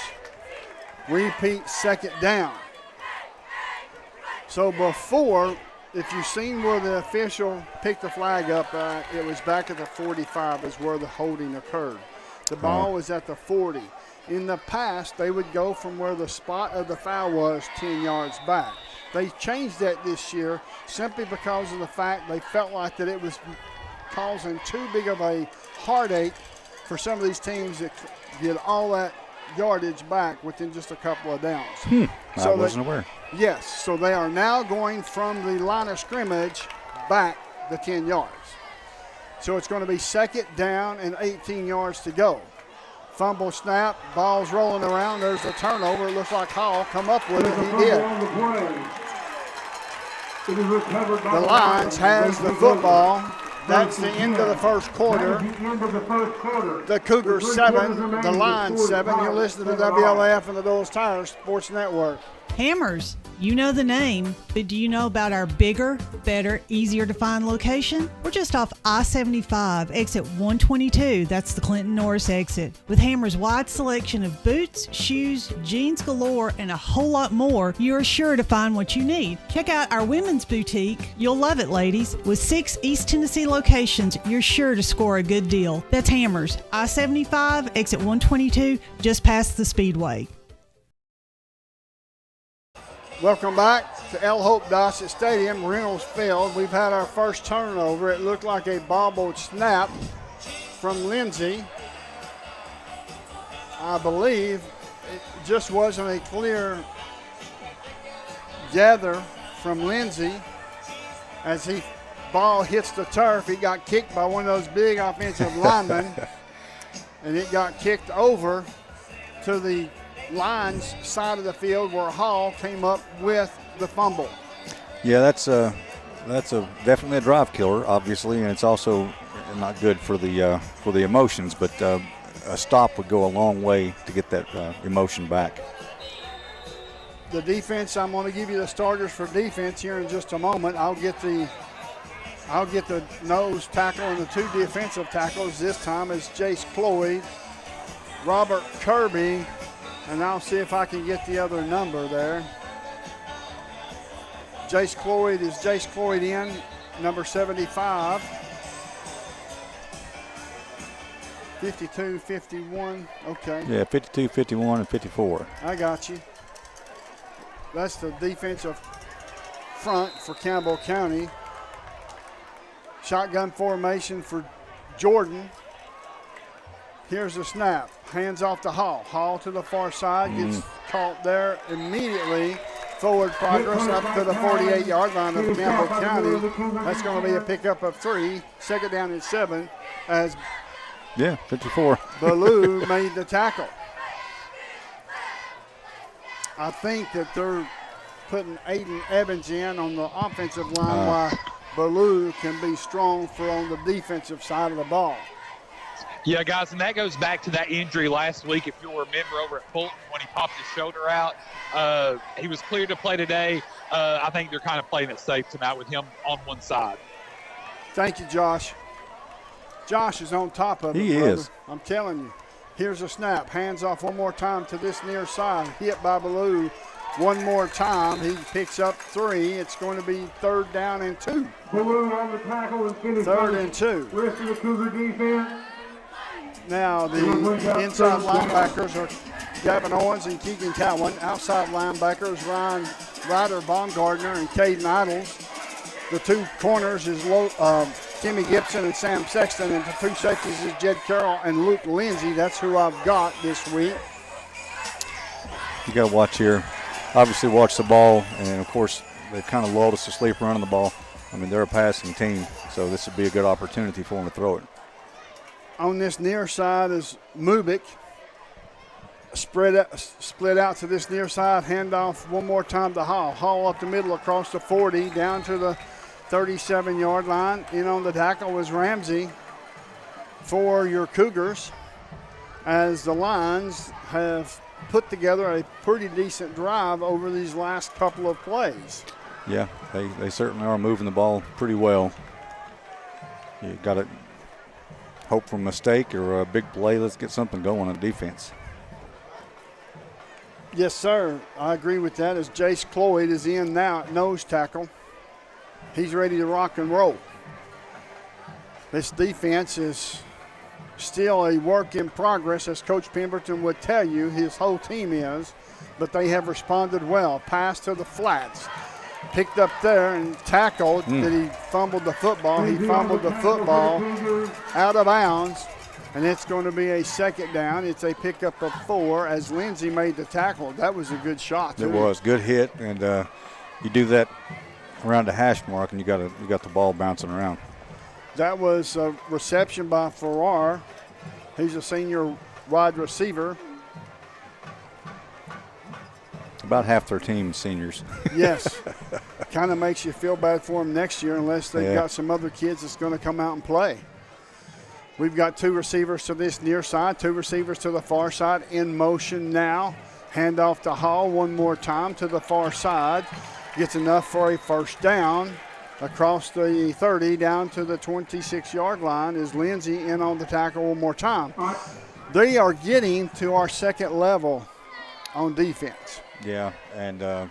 Repeat second down. So before, if you've seen where the official picked the flag up, it was back at the 45 is where the holding occurred. The ball was at the 40. In the past, they would go from where the spot of the foul was 10 yards back. They changed that this year simply because of the fact they felt like that it was causing too big of a heartache for some of these teams that get all that yardage back within just a couple of downs. I wasn't aware. Yes, so they are now going from the line of scrimmage back the 10 yards. So it's going to be second down and 18 yards to go. Fumble snap, ball's rolling around. There's a turnover. It looks like Hall come up with it. He did. The Lions has the football. That's the end of the first quarter. The Cougars 7, the Lions 7. You're listening to WLAF and the Dulles Tire Sports Network. Hammers, you know the name, but do you know about our bigger, better, easier to find location? We're just off I-75, exit 122. That's the Clinton Norris exit. With Hammers' wide selection of boots, shoes, jeans galore, and a whole lot more, you're sure to find what you need. Check out our women's boutique. You'll love it, ladies. With 6 East Tennessee locations, you're sure to score a good deal. That's Hammers, I-75, exit 122, just past the Speedway. Welcome back to L. Hope Dossett Stadium, Reynolds Field. We've had our first turnover. It looked like a bobbled snap from Lindsey. I believe it just wasn't a clear gather from Lindsey. As he ball hits the turf, he got kicked by one of those big offensive linemen, and it got kicked over to the Lions side of the field where Hall came up with the fumble. Yeah, that's definitely a drive killer, obviously, and it's also not good for the emotions. But a stop would go a long way to get that emotion back. The defense, I'm going to give you the starters for defense here in just a moment. I'll get the nose tackle and the 2 defensive tackles. This time is Jace Cloyd, Robert Kirby, And I'll see if I can get the other number there. Jace Cloyd, is Jace Cloyd in, number 75. 52, 51, okay. Yeah, 52, 51, and 54. I got you. That's the defensive front for Campbell County. Shotgun formation for Jordan. Here's the snap. Hands off to Hall. Hall to the far side. Gets caught there immediately. Forward progress up to the 48-yard line of Campbell County. That's going to be a pickup of 3. Second down and 7 as 54. Ballou made the tackle. I think that they're putting Aiden Evans in on the offensive line while Ballou can be strong for on the defensive side of the ball. Yeah, guys, and that goes back to that injury last week, if you'll remember, over at Fulton when he popped his shoulder out. He was cleared to play today. I think they're kind of playing it safe tonight with him on one side. Thank you, Josh. Josh is on top of it, He brother. is. I'm telling you. Here's a snap. Hands off one more time to this near side. Hit by Ballou one more time. He picks up 3. It's going to be 3rd down and 2. Ballou on the tackle and finished. 3rd and 2. Rest of the Cougar defense. Now the inside linebackers are Gavin Owens and Keegan Cowan. Outside linebackers Ryan Ryder, Baumgardner, and Caden Idles. The 2 corners is Timmy Gibson and Sam Sexton, and the 2 safeties is Jed Carroll and Luke Lindsay. That's who I've got this week. You got to watch here. Obviously watch the ball, and, of course, they've kind of lulled us to sleep running the ball. I mean, they're a passing team, so this would be a good opportunity for them to throw it. On this near side is Mubik. Split out to this near side. Handoff one more time to Hall. Hall up the middle across the 40 down to the 37-yard line. In on the tackle was Ramsey for your Cougars, as the Lions have put together a pretty decent drive over these last couple of plays. Yeah, they certainly are moving the ball pretty well. You got to hope for a mistake or a big play. Let's get something going on defense. Yes, sir. I agree with that, as Jace Cloyd is in now at nose tackle. He's ready to rock and roll. This defense is still a work in progress, as Coach Pemberton would tell you his whole team is, but they have responded well. Pass to the flats. Picked up there and tackled. Did he fumbled the football? He fumbled the football out of bounds, and it's going to be a 2nd down. It's a pickup of 4 as Lindsay made the tackle. That was a good shot, too. It was good hit, and you do that around the hash mark, and you got the ball bouncing around. That was a reception by Farrar. He's a senior wide receiver. About half their team is seniors. Yes. Kind of makes you feel bad for them next year unless they've got some other kids that's going to come out and play. We've got 2 receivers to this near side, 2 receivers to the far side in motion now. Handoff to Hall one more time to the far side. Gets enough for a 1st down. Across the 30 down to the 26-yard line is Lindsay in on the tackle one more time. They are getting to our 2nd level on defense. Yeah, and that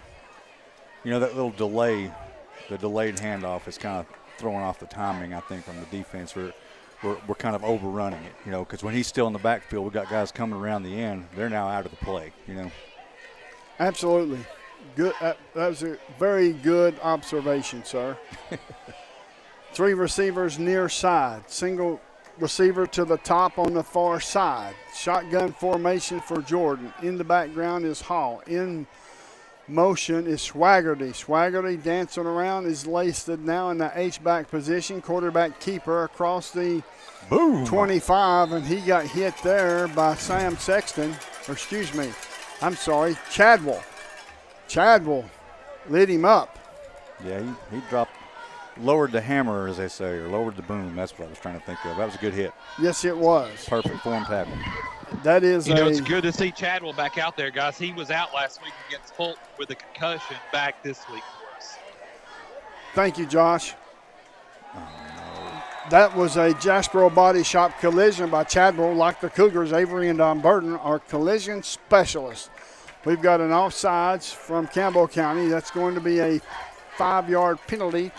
little delay, the delayed handoff is kind of throwing off the timing, I think, from the defense. We're kind of overrunning it, because when he's still in the backfield, we've got guys coming around the end. They're now out of the play, Absolutely. Good. That was a very good observation, sir. 3 receivers near side. Single receiver to the top on the far side. Shotgun formation for Jordan. In the background is Hall. In motion is Swaggerty. Swaggerty dancing around is laced now in the H-back position. Quarterback keeper across the 25, and he got hit there by Sam Sexton. Chadwell. Chadwell lit him up. Yeah, he dropped, lowered the hammer, as they say, or lowered the boom. That's what I was trying to think of. That was a good hit. Yes, it was. Perfect form tackle. That is it's good to see Chadwell back out there, guys. He was out last week against Fulton with a concussion, back this week for us. Thank you, Josh. That was a Jaspero Body Shop collision by Chadwell. Like the Cougars, Avery and Don Burton are collision specialists. We've got an offsides from Campbell County. That's going to be a 5-yard penalty.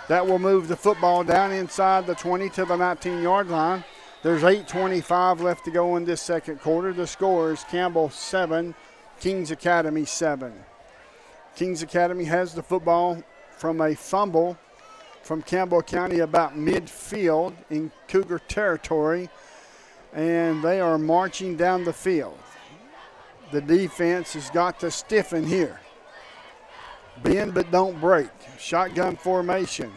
That will move the football down inside the 20 to the 19-yard line. There's 8:25 left to go in this second quarter. The score is Campbell 7, Kings Academy 7. Kings Academy has the football from a fumble from Campbell County about midfield in Cougar territory, and they are marching down the field. The defense has got to stiffen here. Bend but don't break. Shotgun formation.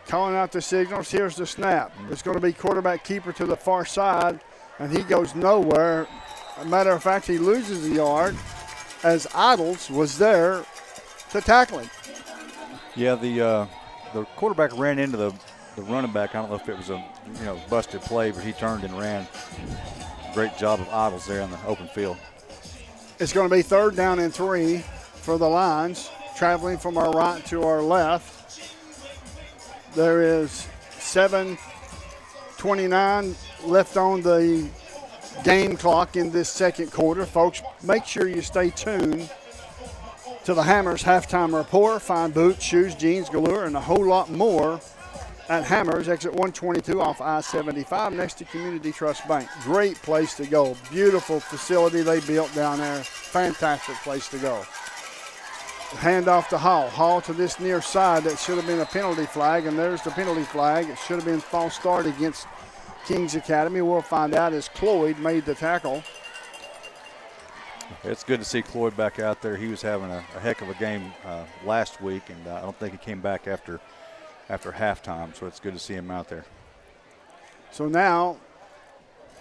Calling out the signals. Here's the snap. It's going to be quarterback keeper to the far side, and he goes nowhere. As a matter of fact, he loses a yard as Idols was there to tackle him. Yeah, the quarterback ran into the running back. I don't know if it was a busted play, but he turned and ran. Great job of Idols there on the open field. It's going to be 3rd down and 3 for the Lions, traveling from our right to our left. There is 7:29 left on the game clock in this second quarter. Folks, make sure you stay tuned to the Hammers halftime report. Find boots, shoes, jeans, galore, and a whole lot more at Hammers, exit 122 off I-75 next to Community Trust Bank. Great place to go. Beautiful facility they built down there. Fantastic place to go. Hand off to Hall. Hall to this near side. That should have been a penalty flag, and there's the penalty flag. It should have been false start against Kings Academy. We'll find out as Cloyd made the tackle. It's good to see Cloyd back out there. He was having a heck of a game last week, and I don't think he came back after halftime, so it's good to see him out there. So now,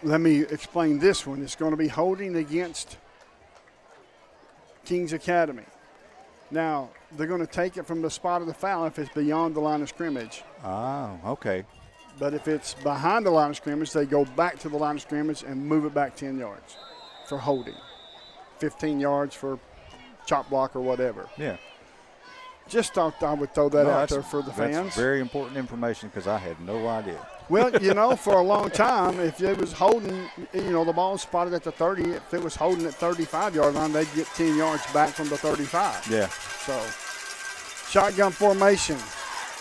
let me explain this one. It's going to be holding against Kings Academy. Now, they're going to take it from the spot of the foul if it's beyond the line of scrimmage. Oh, okay. But if it's behind the line of scrimmage, they go back to the line of scrimmage and move it back 10 yards for holding. 15 yards for chop block or whatever. Yeah. Just thought I would throw that out there for the fans. That's very important information because I had no idea. Well, for a long time, if it was holding, the ball was spotted at the 30. If it was holding at 35-yard line, they'd get 10 yards back from the 35. Yeah. So, shotgun formation.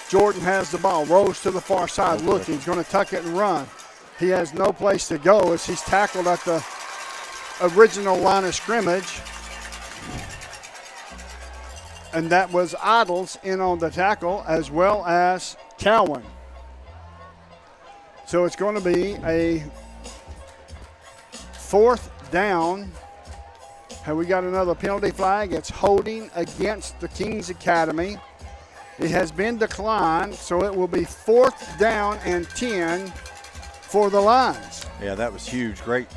Jordan has the ball, rolls to the far side, looking. He's going to tuck it and run. He has no place to go as he's tackled at the original line of scrimmage. And that was Idols in on the tackle, as well as Cowan. So it's going to be a 4th down. Have we got another penalty flag? It's holding against the Kings Academy. It has been declined, so it will be 4th down and 10 for the Lions. Yeah, that was huge. Great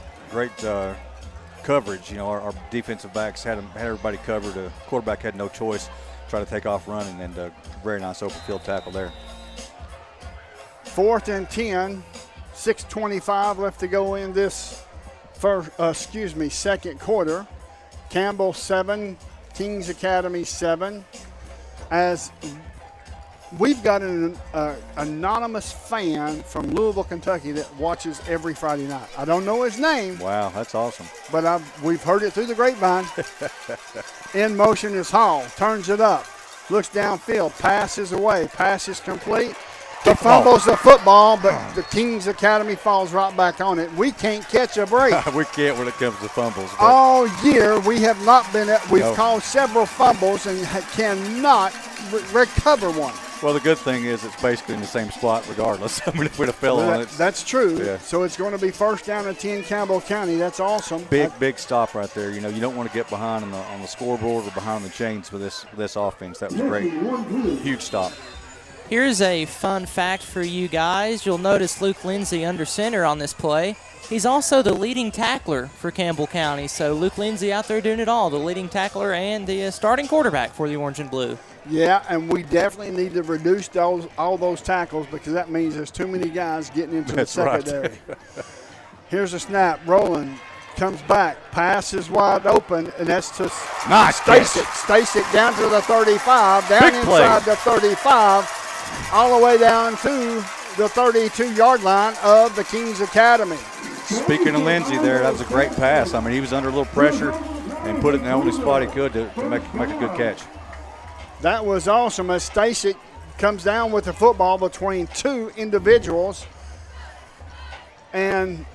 coverage. Our defensive backs had everybody covered. The quarterback had no choice. Try to take off running, and a very nice open field tackle there. 4th and 10, 6:25 left to go in this second quarter. Campbell 7, Kings Academy 7. As we've got an anonymous fan from Louisville, Kentucky that watches every Friday night. I don't know his name. Wow, that's awesome. But we've heard it through the grapevine. In motion is Hall. Turns it up. Looks downfield. Passes away. Pass is complete. The fumbles the football, but the Kings Academy falls right back on it. We can't catch a break. We can't when it comes to fumbles. All year we have not been we've caused several fumbles and cannot recover one. Well, the good thing is it's basically in the same spot regardless. I mean, if we'd have fell on it. That's true. Yeah. So it's going to be 1st down and 10 Campbell County. That's awesome. Big stop right there. You don't want to get behind on the scoreboard or behind the chains with this offense. That was great. Huge stop. Here's a fun fact for you guys. You'll notice Luke Lindsay under center on this play. He's also the leading tackler for Campbell County. So Luke Lindsay out there doing it all, the leading tackler and the starting quarterback for the Orange and Blue. Yeah, and we definitely need to reduce all those tackles because that means there's too many guys getting into the secondary. Right. Here's a snap. Rolling. Comes back. Pass is wide open, and that's to Stasic. Stasic down to the 35. Down inside the 35. All the way down to the 32-yard line of the Kings Academy. Speaking of Lindsey there, that was a great pass. I mean, he was under a little pressure and put it in the only spot he could to make a good catch. That was awesome as Stasic comes down with the football between two individuals and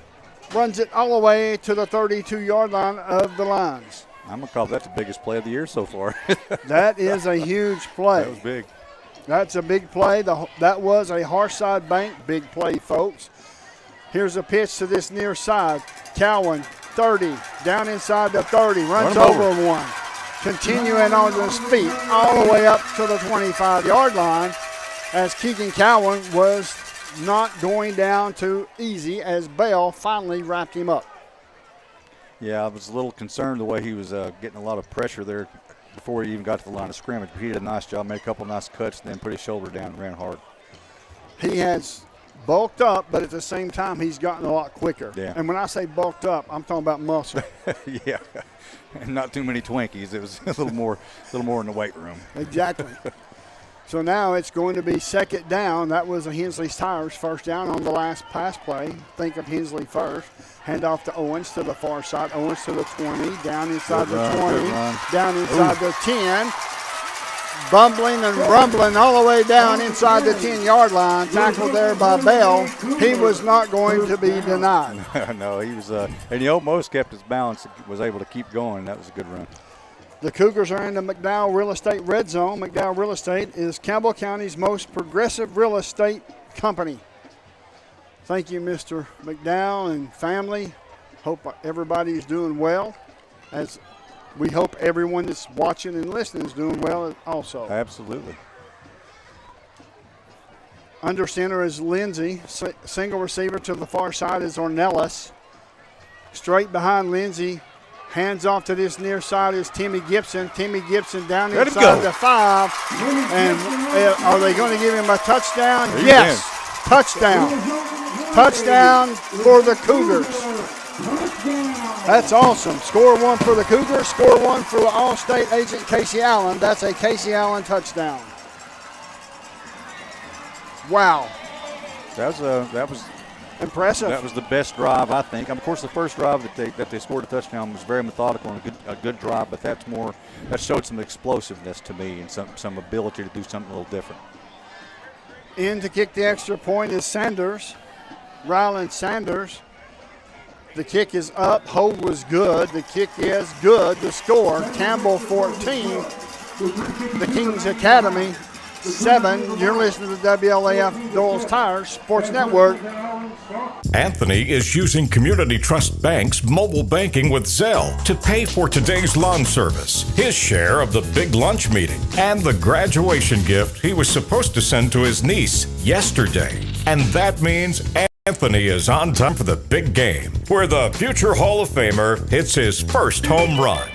runs it all the way to the 32-yard line of the Lions. I'm going to call that the biggest play of the year so far. That is a huge play. That was big. That's a big play. That was a harsh side bank. Big play, folks. Here's a pitch to this near side. Cowan, 30, down inside the 30, runs over one. Continuing on his feet all the way up to the 25-yard line as Keegan Cowan was not going down too easy as Bell finally wrapped him up. Yeah, I was a little concerned the way he was getting a lot of pressure there before he even got to the line of scrimmage. But he did a nice job, made a couple nice cuts, then put his shoulder down and ran hard. He has bulked up, but at the same time, he's gotten a lot quicker. Yeah. And when I say bulked up, I'm talking about muscle. Yeah, and not too many Twinkies. It was a little more in the weight room. Exactly. So now it's going to be second down. That was a Hensley's Tires first down on the last pass play. Think of Hensley first. Hand off to Owens to the far side. Owens to the 20, down inside the 20, down inside the 10. Bumbling and rumbling all the way down inside the 10-yard line. Tackled there by Bell. He was not going to be denied. No, he was, and he almost kept his balance, was able to keep going. That was a good run. The Cougars are in the McDowell Real Estate Red Zone. McDowell Real Estate is Campbell County's most progressive real estate company. Thank you, Mr. McDowell and family. Hope everybody is doing well, as we hope everyone that's watching and listening is doing well also. Absolutely. Under center is Lindsey. Single receiver to the far side is Ornelas. Straight behind Lindsey. Hands off to this near side is Timmy Gibson. Timmy Gibson down inside the 5. And are they going to give him a touchdown? Yes. Touchdown. Touchdown for the Cougars. That's awesome. Score 1 for the Cougars. Score 1 for the All-State agent Casey Allen. That's a Casey Allen touchdown. Wow. That was impressive. That was the best drive, I think. Of course, the first drive that they scored a touchdown was very methodical and a good drive, but that showed some explosiveness to me and some ability to do something a little different. In to kick the extra point is Sanders, Ryland Sanders. The kick is up. Hold was good. The kick is good. The score, Campbell 14, the Kings Academy 7. You're listening to WLAF Doyle's Tires Sports Network. Anthony is using Community Trust Bank's mobile banking with Zelle to pay for today's lawn service, his share of the big lunch meeting, and the graduation gift he was supposed to send to his niece yesterday. And that means Anthony is on time for the big game, where the future Hall of Famer hits his first home run.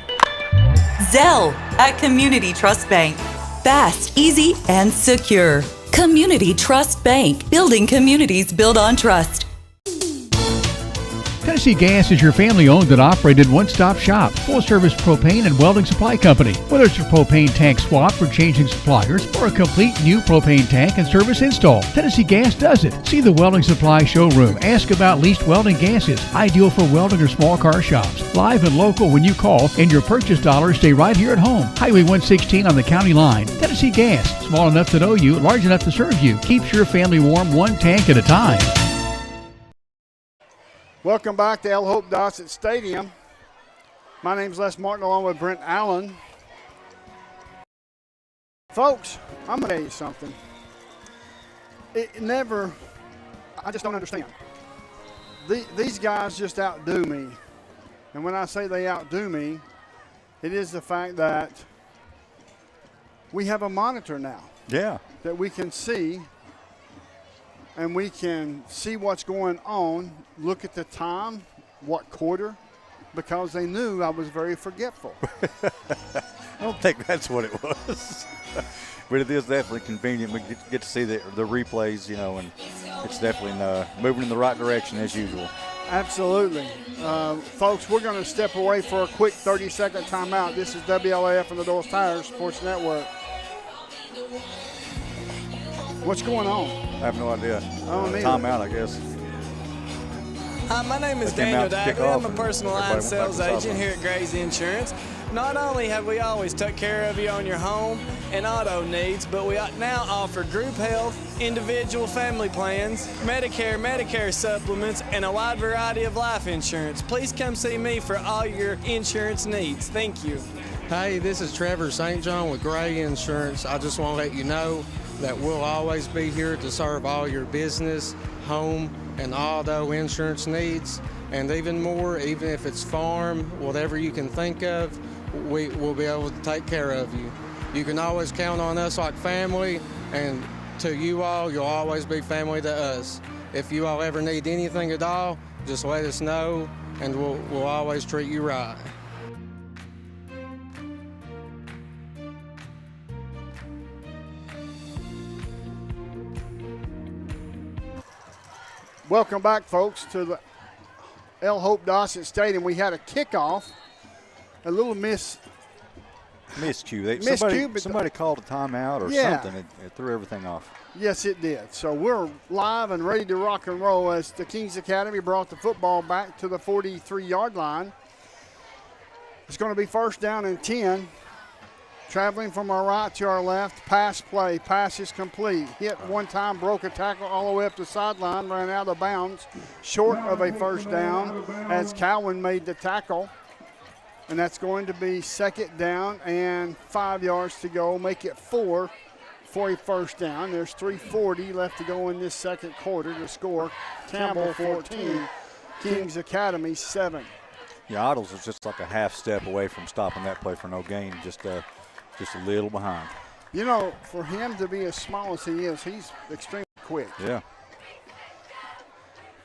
Zelle at Community Trust Bank. Fast, easy, and secure. Community Trust Bank. Building communities built on trust. Tennessee Gas is your family-owned and operated one-stop shop, full-service propane and welding supply company. Whether it's a propane tank swap for changing suppliers or a complete new propane tank and service install, Tennessee Gas does it. See the welding supply showroom. Ask about leased welding gases, ideal for welding or small car shops. Live and local when you call, and your purchase dollars stay right here at home. Highway 116 on the county line. Tennessee Gas, small enough to know you, large enough to serve you. Keeps your family warm one tank at a time. Welcome back to El Hope Dossett Stadium. My name's Les Martin along with Brent Allen. Folks, I'm going to tell you something. I just don't understand. These guys just outdo me. And when I say they outdo me, it is the fact that we have a monitor now. Yeah. That we can see. And we can see what's going on, look at the time, what quarter, because they knew I was very forgetful. I don't think that's what it was. But it is definitely convenient. We get to see the replays, and it's definitely moving in the right direction as usual. Absolutely. Folks, we're going to step away for a quick 30-second timeout. This is WLAF and the Doyle's Tires Sports Network. What's going on? I have no idea. neither. Timeout, I guess. Hi, my name is They came Daniel out to kick Dagley. off I'm a and personal line everybody went back sales to the agent here at Gray's Insurance. Not only have we always took care of you on your home and auto needs, but we now offer group health, individual family plans, Medicare supplements, and a wide variety of life insurance. Please come see me for all your insurance needs. Thank you. Hey, this is Trevor St. John with Gray Insurance. I just want to let you know that we'll always be here to serve all your business, home, and auto insurance needs, and even more, even if it's farm, whatever you can think of, we will be able to take care of you. You can always count on us like family, and to you all, you'll always be family to us. If you all ever need anything at all, just let us know, and we'll always treat you right. Welcome back, folks, to the L. Hope Dossett Stadium. We had a kickoff, a little miscue. Somebody called a timeout or something. It threw everything off. Yes, it did. So we're live and ready to rock and roll as the Kings Academy brought the football back to the 43-yard line. It's going to be first down and 10. Traveling from our right to our left, pass play, pass is complete. Hit one time, broke a tackle all the way up the sideline, ran out of bounds, short of a first down as Cowan made the tackle. And that's going to be second down and 5 yards to go, make it 4 for a first down. There's 3:40 left to go in this second quarter to score. Campbell 14, Kings Academy 7. Yeah, Idols was just like a half step away from stopping that play for no gain, just a little behind. You know, for him to be as small as he is, he's extremely quick. Yeah.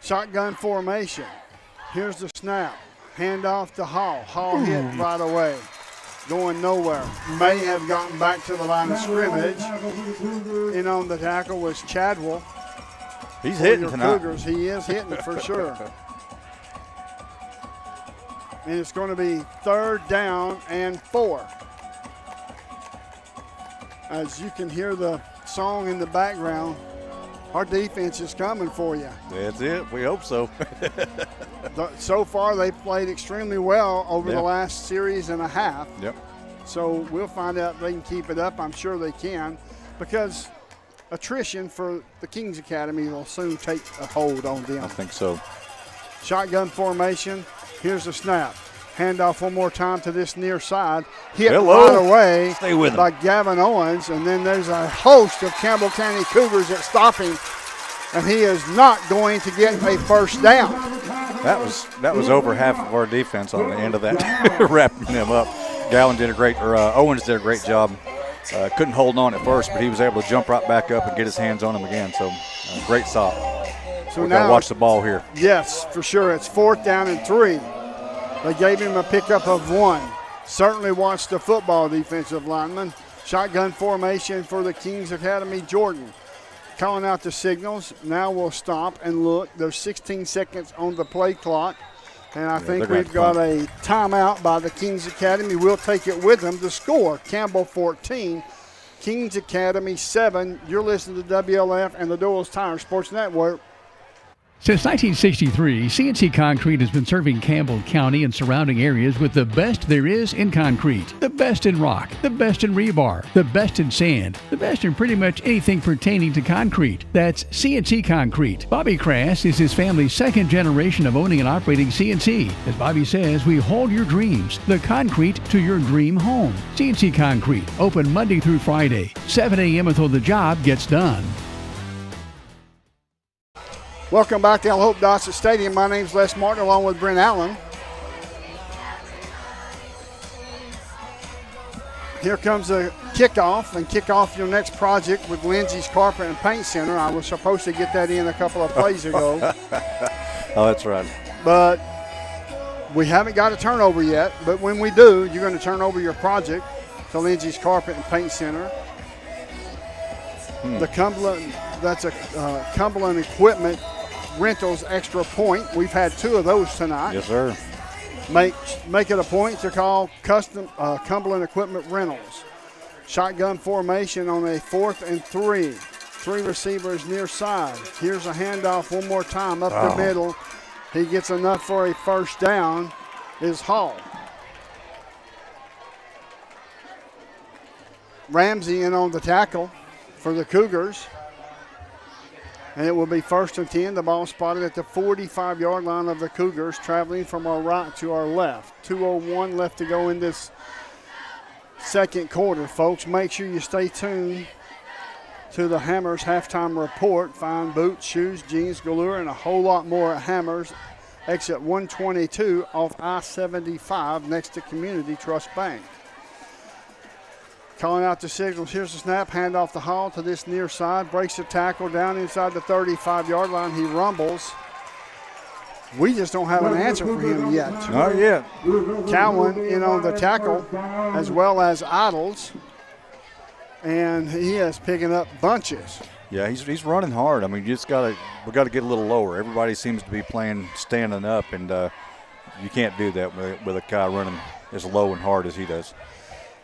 Shotgun formation. Here's the snap. Handoff to Hall. Hall hit right away. Going nowhere. May have gotten back to the line of scrimmage. In on the tackle was Chadwell. He's hitting tonight. Cougars. He is hitting for sure. And it's going to be third down and 4. As you can hear the song in the background, our defense is coming for you. That's it. We hope so. So far, they played extremely well over the last series and a half. Yep. So we'll find out if they can keep it up. I'm sure they can, because attrition for the Kings Academy will soon take a hold on them. I think so. Shotgun formation. Here's the snap. Handoff one more time to this near side. Hit right away by Gavin Owens. And then there's a host of Campbell County Cougars that stop him. And he is not going to get a first down. That was over half of our defense on the end of that, wrapping them up. Owens did a great job. Couldn't hold on at first, but he was able to jump right back up and get his hands on him again. So great stop. So We've now, got to watch the ball here. Yes, for sure. It's 4th down and 3. They gave him a pickup of 1. Certainly watch the football defensive lineman. Shotgun formation for the Kings Academy. Jordan calling out the signals. Now we'll stop and look. There's 16 seconds on the play clock. And I think we've got a timeout by the Kings Academy. We'll take it with them to score. Campbell 14, Kings Academy 7. You're listening to WLAF and the Doyle's Tire Sports Network. Since 1963, CNC Concrete has been serving Campbell County and surrounding areas with the best there is in concrete. The best in rock, the best in rebar, the best in sand, the best in pretty much anything pertaining to concrete. That's CNC Concrete. Bobby Crass is his family's second generation of owning and operating CNC. As Bobby says, we hold your dreams, the concrete to your dream home. CNC Concrete, open Monday through Friday, 7 a.m. until the job gets done. Welcome back to L. Hope Dossett Stadium. My name's Les Martin along with Brent Allen. Here comes a kickoff, and kick off your next project with Lindsay's Carpet and Paint Center. I was supposed to get that in a couple of plays ago. Oh, that's right. But we haven't got a turnover yet. But when we do, you're going to turn over your project to Lindsay's Carpet and Paint Center. The Cumberland, that's a Cumberland Equipment Rentals Extra Point. We've had 2 of those tonight. Yes, sir. Make it a point to call custom Cumberland Equipment Rentals. Shotgun formation on a 4th and 3. Three receivers near side. Here's a handoff one more time up the middle. He gets enough for a first down. Is Hall. Ramsey in on the tackle for the Cougars. And it will be 1st and 10. The ball spotted at the 45-yard line of the Cougars, traveling from our right to our left. 2:01 left to go in this second quarter, folks. Make sure you stay tuned to the Hammers halftime report. Find boots, shoes, jeans, galore, and a whole lot more at Hammers. Exit 122 off I-75 next to Community Trust Bank. Calling out the signals. Here's the snap. Hand off the Hall to this near side. Breaks the tackle down inside the 35-yard line. He rumbles. We just don't have an answer for him yet. Not yet. Cowan in on the tackle as well as Idles. And he is picking up bunches. Yeah, he's running hard. I mean, we got to get a little lower. Everybody seems to be playing standing up, and you can't do that with a guy running as low and hard as he does.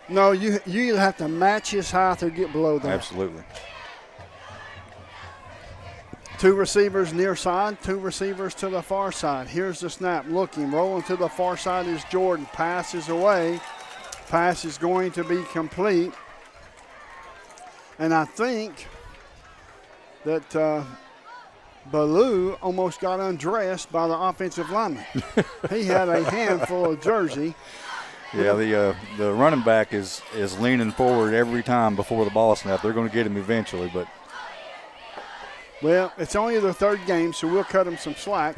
No, you either have to match his height or get below that. Absolutely. Two receivers near side, two receivers to the far side. Here's the snap. Looking, rolling to the far side is Jordan. Passes away. Pass is going to be complete. And I think that Ballou almost got undressed by the offensive lineman. He had a handful of jersey. Yeah, the running back is leaning forward every time before the ball snap. They're going to get him eventually, but. Well, it's only their third game, so we'll cut him some slack.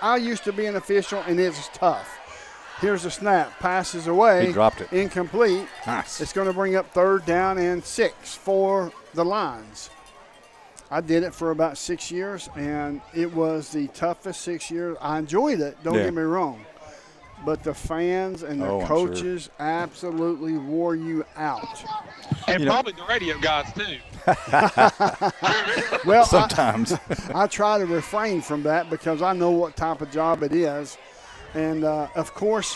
I used to be an official, and it's tough. Here's the snap. Passes away. He dropped it. Incomplete. Nice. It's going to bring up 3rd down and 6 for the Lions. I did it for about 6 years, and it was the toughest 6 years. I enjoyed it, don't get me wrong. But the fans and the coaches absolutely wore you out. And probably the radio guys, too. Well, sometimes. I try to refrain from that because I know what type of job it is. And, of course,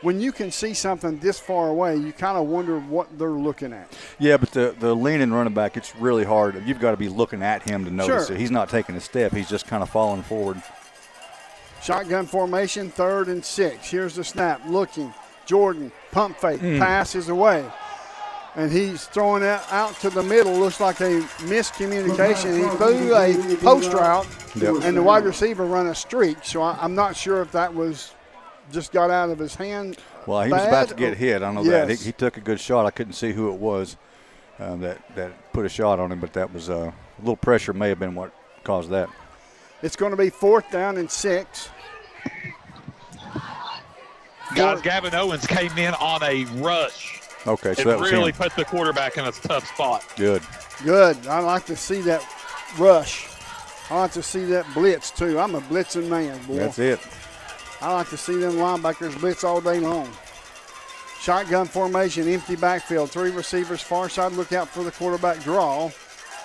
when you can see something this far away, you kind of wonder what they're looking at. Yeah, but the leaning running back, it's really hard. You've got to be looking at him to notice it. He's not taking a step. He's just kind of falling forward. Shotgun formation, 3rd and 6. Here's the snap. Looking. Jordan, pump fake, passes away. And he's throwing it out to the middle. Looks like a miscommunication. He threw a post route, and the wide receiver run a streak. So I'm not sure if that was just got out of his hand. Well, he was about to get hit. I know that. He took a good shot. I couldn't see who it was that put a shot on him, but that was a little pressure may have been what caused that. It's going to be 4th down and 6. Guys, Gavin Owens came in on a rush. Okay, so it that was really him. put the quarterback in a tough spot. Good. I like to see that rush. I like to see that blitz, too. I'm a blitzing man, boy. That's it. I like to see them linebackers blitz all day long. Shotgun formation, empty backfield. 3 receivers, far side. Look out for the quarterback draw.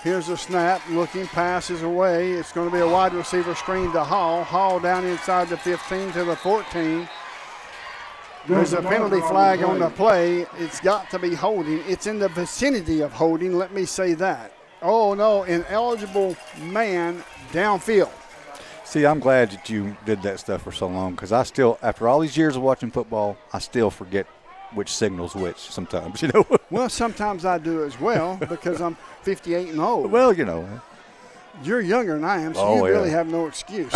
Here's a snap. Looking, passes away. It's going to be a wide receiver screen to Hall. Hall down inside the 15 to the 14. There's a penalty flag on the play. It's got to be holding. It's in the vicinity of holding, let me say that. Oh, no, ineligible man downfield. See, I'm glad that you did that stuff for so long because I still, after all these years of watching football, I still forget which signal's which sometimes, you know. Well, sometimes I do as well because I'm 58 and old. Well, you know. You're younger than I am, so you really have no excuse.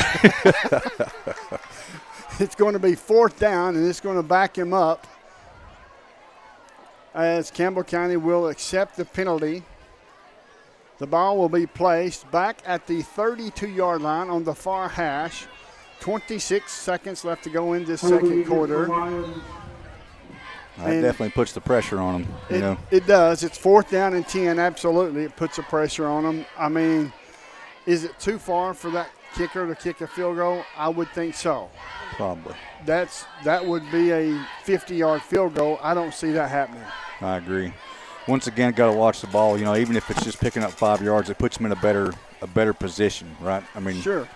It's going to be 4th down, and it's going to back him up as Campbell County will accept the penalty. The ball will be placed back at the 32-yard line on the far hash. 26 seconds left to go in this second quarter. That definitely puts the pressure on them. It does. It's 4th down and 10. Absolutely, it puts the pressure on them. I mean, is it too far for that kicker to kick a field goal? I would think so. Probably. That would be a 50-yard field goal. I don't see that happening. I agree. Once again, got to watch the ball. You know, even if it's just picking up 5 yards, it puts them in a better position, right? I mean, sure.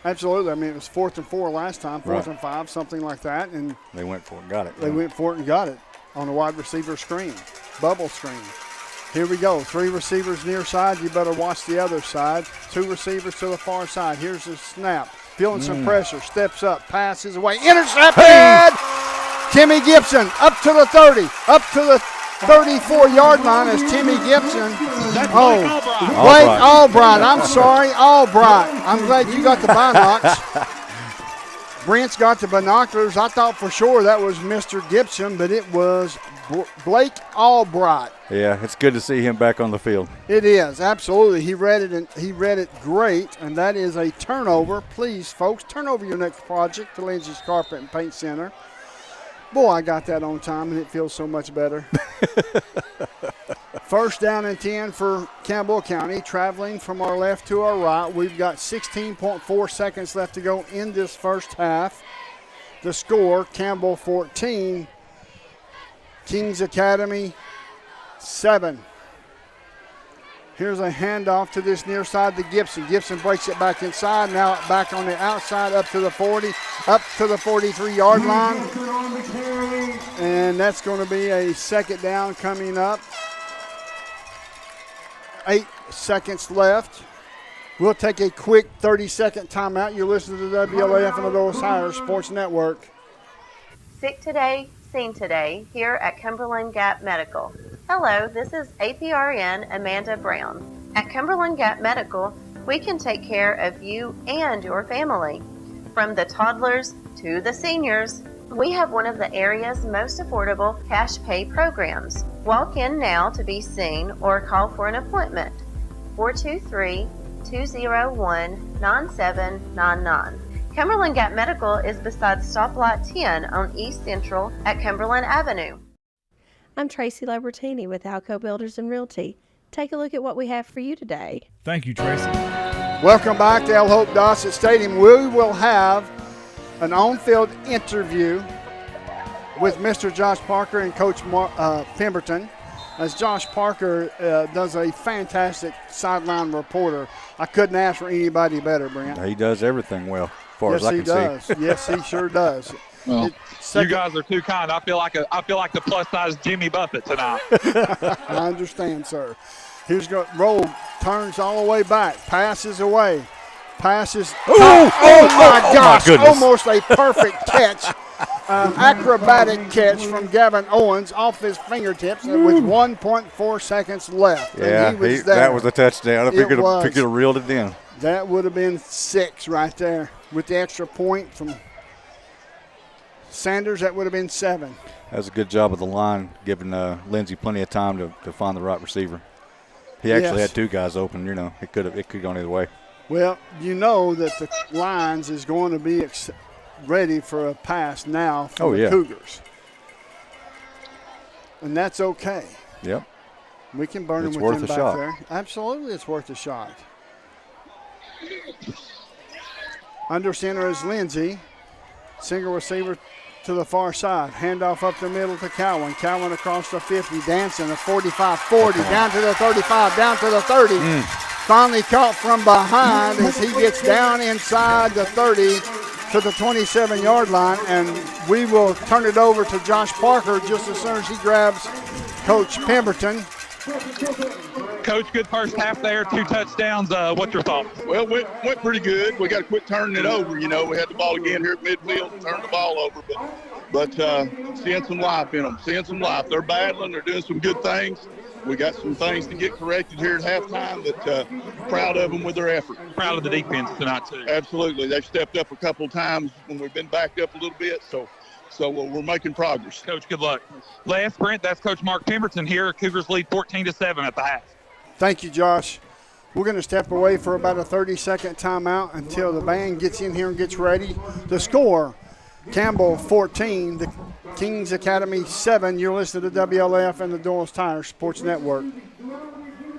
Absolutely. I mean, it was 4th and 4 last time, 4th and 5, something like that, and they went for it and got it. They went for it and got it on a wide receiver screen, bubble screen. Here we go. 3 receivers near side. You better watch the other side. 2 receivers to the far side. Here's the snap. Feeling some pressure. Steps up. Passes away. Intercepted! Hey! Timmy Gibson up to the 30. Up to the 34-yard line is Timmy Gibson. Blake Albright. I'm sorry, Albright. I'm glad you got the binocs. Brent's got the binoculars. I thought for sure that was Mr. Gibson, but it was Blake Albright. Yeah, it's good to see him back on the field. It is, absolutely. He read it, and he read it great, and that is a turnover. Please, folks, turn over your next project to Lindsay's Carpet and Paint Center. Boy, I got that on time, and it feels so much better. First down and 10 for Campbell County, traveling from our left to our right. We've got 16.4 seconds left to go in this first half. The score, Campbell 14, Kings Academy 7. Here's a handoff to this near side to Gibson. Gibson breaks it back inside. Now back on the outside up to the 40, up to the 43-yard line. And that's going to be a second down coming up. 8 seconds left. We'll take a quick 30-second timeout. You're listening to the WLAF and the Dulles Tire Sports Network. Sick today, seen today, here at Cumberland Gap Medical. Hello, this is APRN Amanda Brown. At Cumberland Gap Medical, we can take care of you and your family. From the toddlers to the seniors, we have one of the area's most affordable cash pay programs. Walk in now to be seen or call for an appointment. 423-201-9799. Cumberland Gap Medical is beside Stoplight 10 on East Central at Cumberland Avenue. I'm Tracy Labertini with Alco Builders and Realty. Take a look at what we have for you today. Thank you, Tracy. Welcome back to El Hope Dossett Stadium. We will have an on-field interview with Mr. Josh Parker and Coach Pemberton, as Josh Parker does a fantastic sideline reporter. I couldn't ask for anybody better, Brent. He does everything well, as far as I can see. Yes, he sure does. Well, you guys are too kind. I feel like the plus-size Jimmy Buffett tonight. I understand, sir. Here's roll, turns all the way back, passes away. Passes. Oh my gosh. Almost a perfect catch. Acrobatic catch from Gavin Owens off his fingertips with 1.4 seconds left. Yeah, and he was there. That was a touchdown. If he could have reeled it in. That would have been 6 right there. With the extra point from Sanders, that would have been 7. That was a good job of the line, giving Lindsey plenty of time to find the right receiver. He actually had 2 guys open. It could have gone either way. Well, you know that the Lions is going to be ready for a pass now for the Cougars. And that's okay. Yep. We can burn them with them back there. Absolutely, it's worth a shot. Under center is Lindsey. Single receiver to the far side. Handoff up the middle to Cowan. Cowan across the 50. Dancing a 45-40. Down to the 35. Down to the 30. Finally caught from behind as he gets down inside the 30 to the 27-yard line, and we will turn it over to Josh Parker just as soon as he grabs Coach Pemberton. Coach, good first half there, 2 touchdowns. What's your thoughts? Well, went pretty good. We got to quit turning it over. We had the ball again here at midfield and turned the ball over, but seeing some life in them, They're battling. They're doing some good things. We got some things to get corrected here at halftime, but proud of them with their effort. Proud of the defense tonight, too. Absolutely. They've stepped up a couple of times when we've been backed up a little bit, so we're making progress. Coach, good luck. Last sprint, that's Coach Mark Pemberton here. Cougars lead 14-7 at the half. Thank you, Josh. We're going to step away for about a 30-second timeout until the band gets in here and gets ready. The score, Campbell 14, the Kings Academy 7. You're listening to WLAF and the Dulles Tire Sports Network.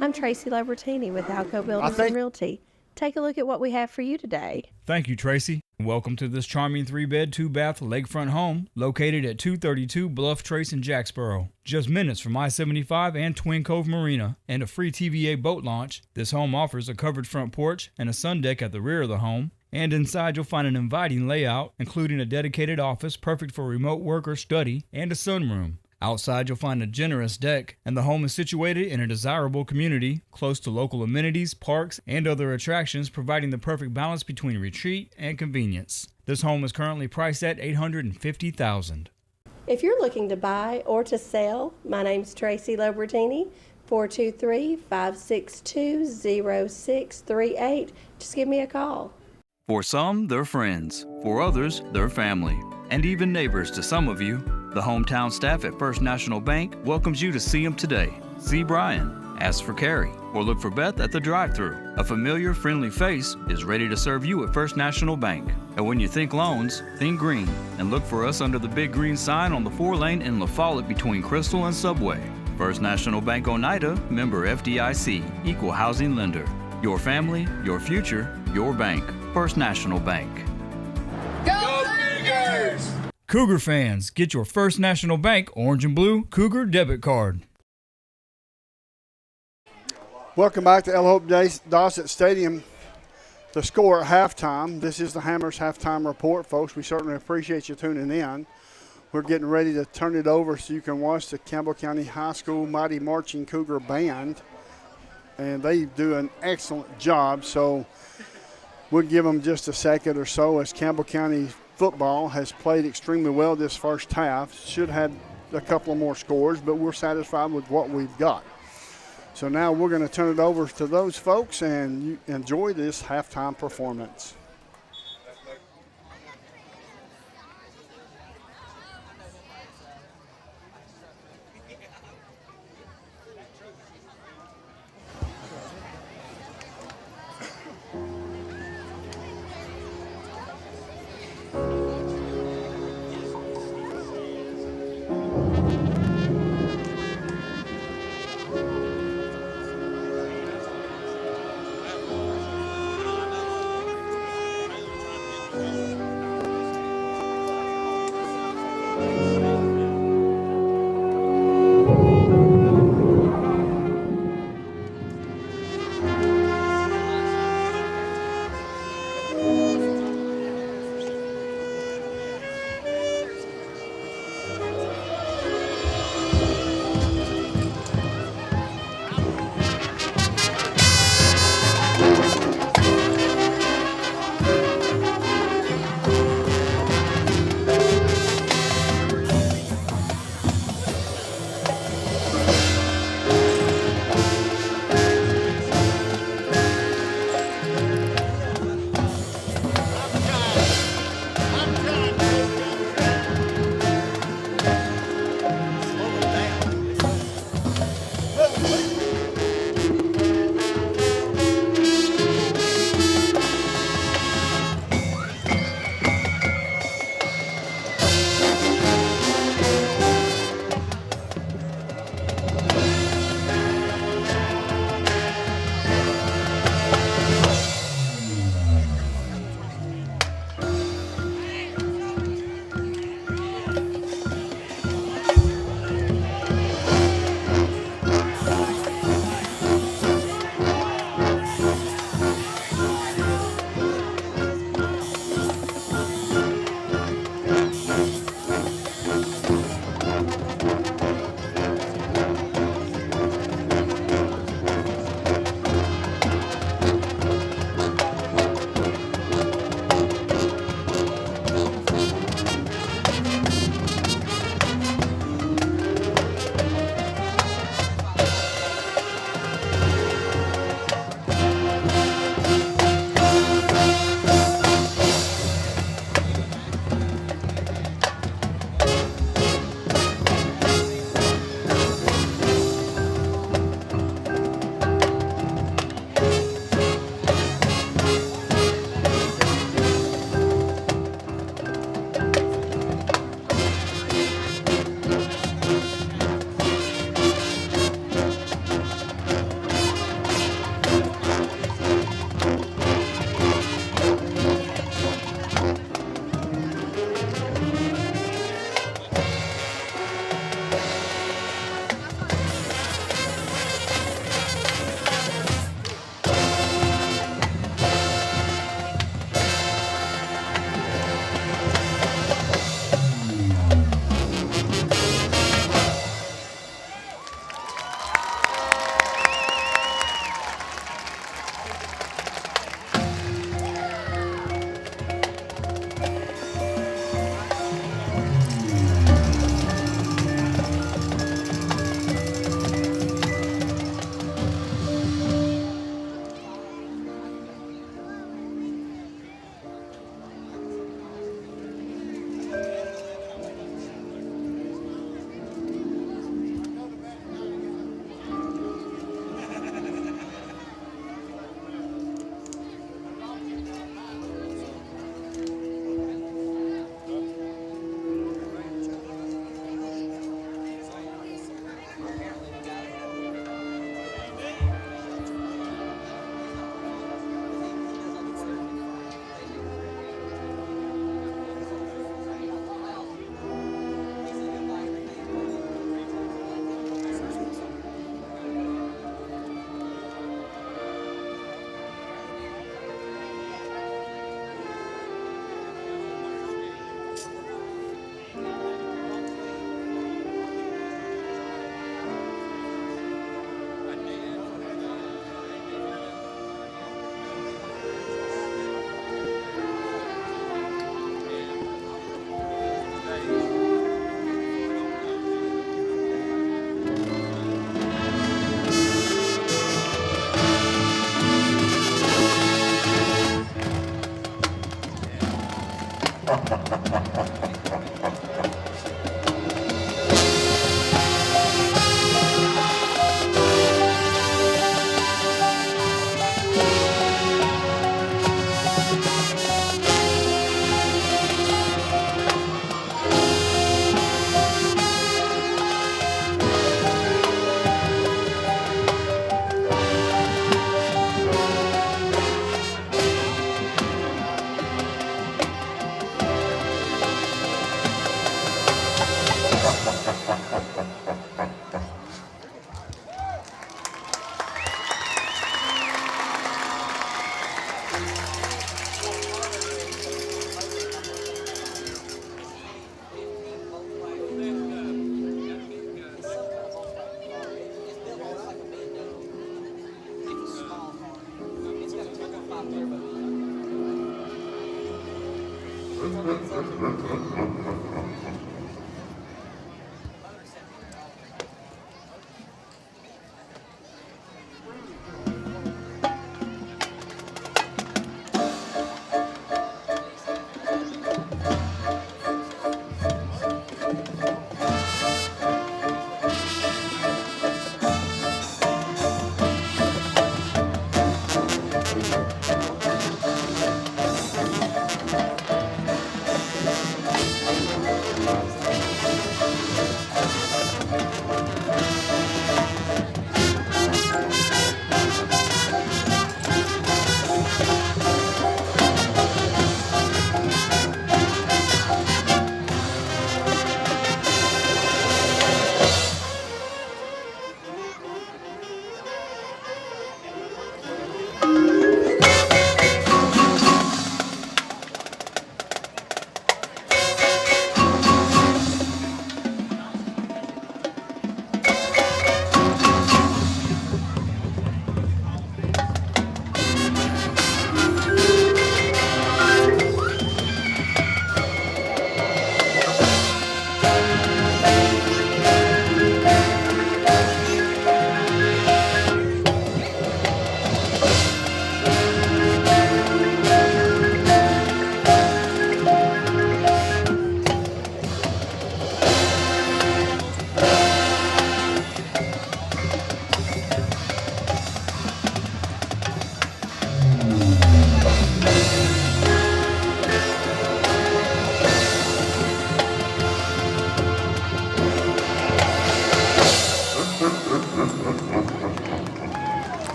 I'm Tracy Labertini with Alco Builders and Realty. Take a look at what we have for you today. Thank you, Tracy. Welcome to this charming 3-bed, 2-bath lakefront home located at 232 Bluff Trace in Jacksboro. Just minutes from I-75 and Twin Cove Marina and a free TVA boat launch. This home offers a covered front porch and a sun deck at the rear of the home. And inside you'll find an inviting layout, including a dedicated office perfect for remote work or study, and a sunroom. Outside, you'll find a generous deck, and the home is situated in a desirable community, close to local amenities, parks, and other attractions, providing the perfect balance between retreat and convenience. This home is currently priced at $850,000. If you're looking to buy or to sell, my name's Tracy Lobertini, 423-562-0638. Just give me a call. For some, they're friends. For others, they're family. And even neighbors to some of you. The hometown staff at First National Bank welcomes you to see them today. See Brian, ask for Carrie, or look for Beth at the drive-thru. A familiar, friendly face is ready to serve you at First National Bank. And when you think loans, think green, and look for us under the big green sign on the 4-lane in La Follette between Crystal and Subway. First National Bank Oneida, member FDIC, equal housing lender. Your family, your future, your bank. First National Bank. Go Cougars! Cougar fans, get your First National Bank orange and blue Cougar debit card. Welcome back to El Hope Dossett Stadium. The score at halftime. This is the Hammers halftime report, folks. We certainly appreciate you tuning in. We're getting ready to turn it over so you can watch the Campbell County High School Mighty Marching Cougar Band. And they do an excellent job, so we'll give them just a second or so as Campbell County football has played extremely well this first half. Should have had a couple of more scores, but we're satisfied with what we've got. So now we're going to turn it over to those folks and you enjoy this halftime performance.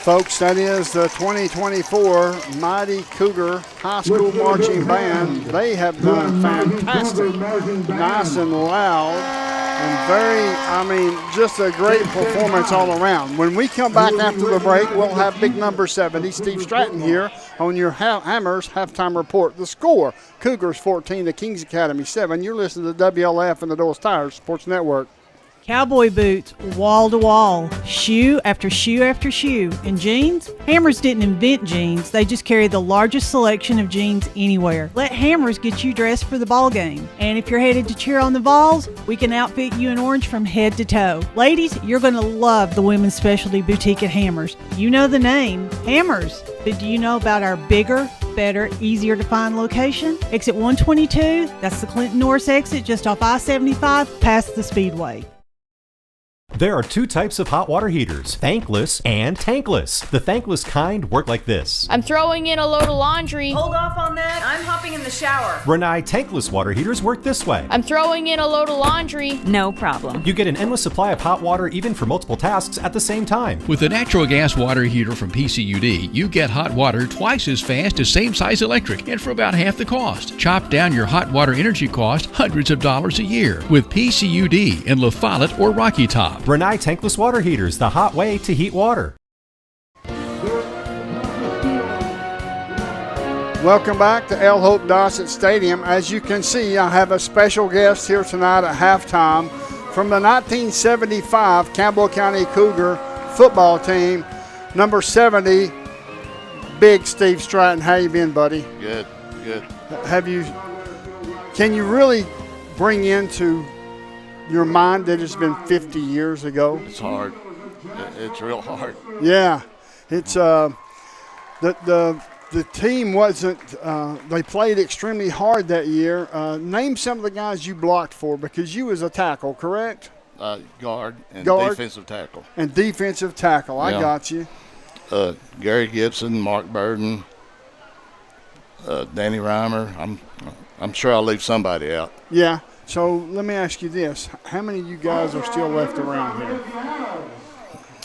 Folks, that is the 2024 Mighty Cougar High School Marching Band. They have done fantastic, nice and loud, and just a great performance all around. When we come back after the break, we'll have big number 70, Steve Stratton, here on your Hammers halftime report. The score, Cougars 14, the Kings Academy 7. You're listening to WLAF and the Doyle's Tires Sports Network. Cowboy boots, wall to wall, shoe after shoe after shoe. And jeans? Hammers didn't invent jeans. They just carry the largest selection of jeans anywhere. Let Hammers get you dressed for the ball game. And if you're headed to cheer on the Vols, we can outfit you in orange from head to toe. Ladies, you're going to love the women's specialty boutique at Hammers. You know the name, Hammers. But do you know about our bigger, better, easier to find location? Exit 122, that's the Clinton Norris exit just off I-75 past the Speedway. There are two types of hot water heaters, thankless and tankless. The thankless kind work like this. I'm throwing in a load of laundry. Hold off on that. I'm hopping in the shower. Rinnai tankless water heaters work this way. I'm throwing in a load of laundry. No problem. You get an endless supply of hot water even for multiple tasks at the same time. With the natural gas water heater from PCUD, you get hot water twice as fast as same size electric and for about half the cost. Chop down your hot water energy cost hundreds of dollars a year with PCUD in La Follette or Rocky Top. Rinnai tankless water heaters, the hot way to heat water. Welcome back to L. Hope Dossett Stadium. As you can see, I have a special guest here tonight at halftime from the 1975 Campbell County Cougar football team, number 70, Big Steve Stratton. How you been, buddy? Good. Can you really bring into your mind that it's been 50 years ago? It's hard. It's real hard. Yeah, it's the team wasn't. They played extremely hard that year. Name some of the guys you blocked for, because you was a tackle, correct? Guard and Guard defensive tackle. And defensive tackle. I got you. Gary Gibson, Mark Burden, Danny Reimer. I'm sure I'll leave somebody out. Yeah. So let me ask you this: how many of you guys are still left around here?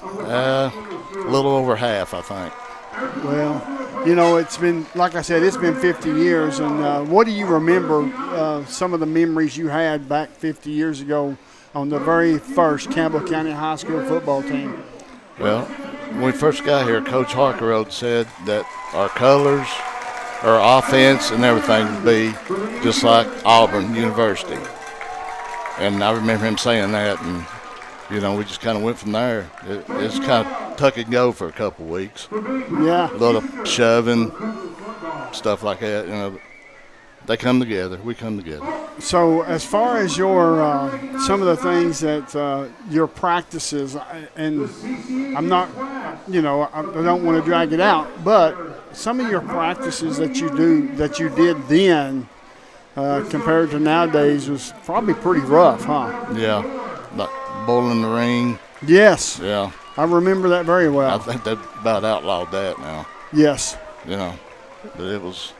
A little over half, I think. Well, you know, it's been, like I said, it's been 50 years. And what do you remember some of the memories you had back 50 years ago on the very first Campbell County High School football team? Well, when we first got here, Coach Harkerode said that our colors, our offense, and everything would be just like Auburn University. And I remember him saying that, and, you know, we just kind of went from there. It's kind of tuck and go for a couple weeks. Yeah. A lot of shoving, stuff like that. You know, they come together. We come together. So as far as your some of the things that your practices, and I'm not, you know, I don't want to drag it out, but some of your practices that you did then compared to nowadays was probably pretty rough, huh? Yeah, like bowling the ring. Yes. Yeah. I remember that very well. I think they've about outlawed that now. Yes. You know, but it was.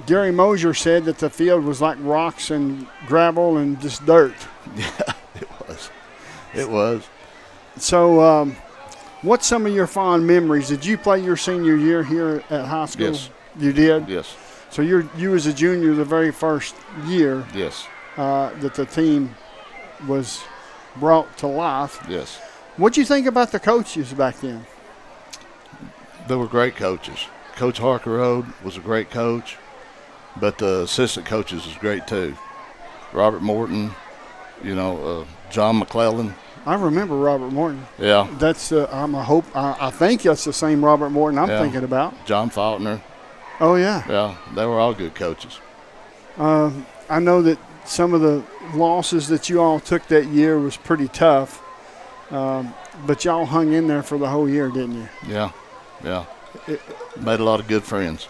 Gary Mosier said that the field was like rocks and gravel and just dirt. Yeah, it was. It was. So, what's some of your fond memories? Did you play your senior year here at high school? Yes. You did? Yes. So you was a junior the very first year. Yes. That the team was brought to life. Yes. What'd you think about the coaches back then? They were great coaches. Coach Harkerode was a great coach, but the assistant coaches was great too. Robert Morton, you know, John McClellan. I remember Robert Morton. Yeah. That's I think that's the same Robert Morton I'm thinking about. John Faulkner. Oh yeah. Yeah, they were all good coaches. I know that some of the losses that you all took that year was pretty tough, but y'all hung in there for the whole year, didn't you? Yeah, yeah. Made a lot of good friends.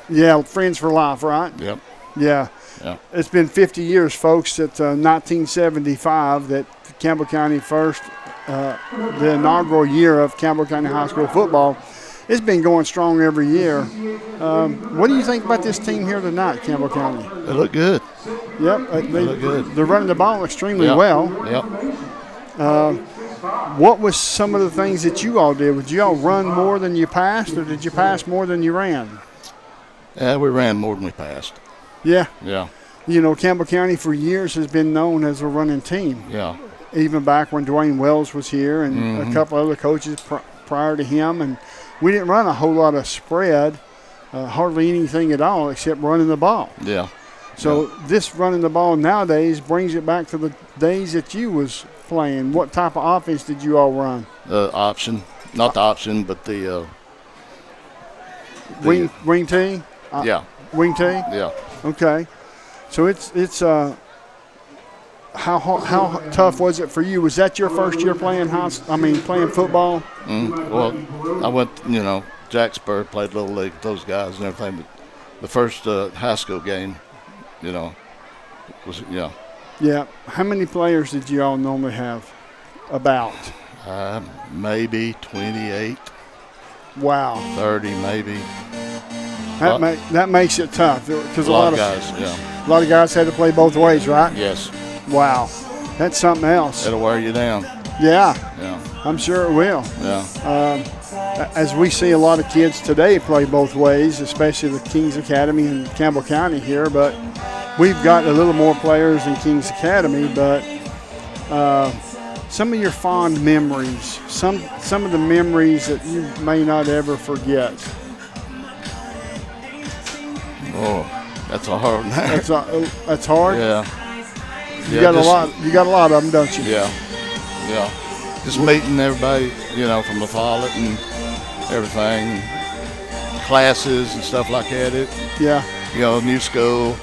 Yeah, friends for life, right? Yep. Yeah. Yeah. It's been 50 years, folks, at 1975 that Campbell County first, the inaugural year of Campbell County High School football. It's been going strong every year. What do you think about this team here tonight, Campbell County? They look good. Yep. They look good. They're running the ball extremely well. Yep. What was some of the things that you all did? Would you all run more than you passed, or did you pass more than you ran? Yeah, we ran more than we passed. Yeah. Yeah. You know, Campbell County for years has been known as a running team. Yeah. Even back when Dwayne Wells was here and a couple other coaches prior to him. And we didn't run a whole lot of spread, hardly anything at all except running the ball. Yeah. So this running the ball nowadays brings it back to the days that you was playing. What type of offense did you all run? Option. Not the option, but the wing tee? Yeah. Wing tee? Yeah. Okay. So it's how tough was it for you? Was that your first year playing playing football? Well, I went, you know, Jacksboro, played Little League with those guys and everything, but the first high school game, you know, was, yeah. Yeah. How many players did you all normally have? About? Maybe 28. Wow. 30 maybe. That makes it tough because a lot of guys, yeah. A lot of guys had to play both ways, right? Yes. Wow. That's something else. It'll wear you down. Yeah. Yeah. I'm sure it will. Yeah. As we see a lot of kids today play both ways, especially the Kings Academy in Campbell County here, but we've got a little more players in Kings Academy, but some of your fond memories, some of the memories that you may not ever forget. Oh, that's a hard one. That's hard? Yeah. You got a lot of them, don't you? Yeah. Yeah. Just meeting everybody, you know, from the Follett and everything, classes and stuff like that. Yeah. You know, new school.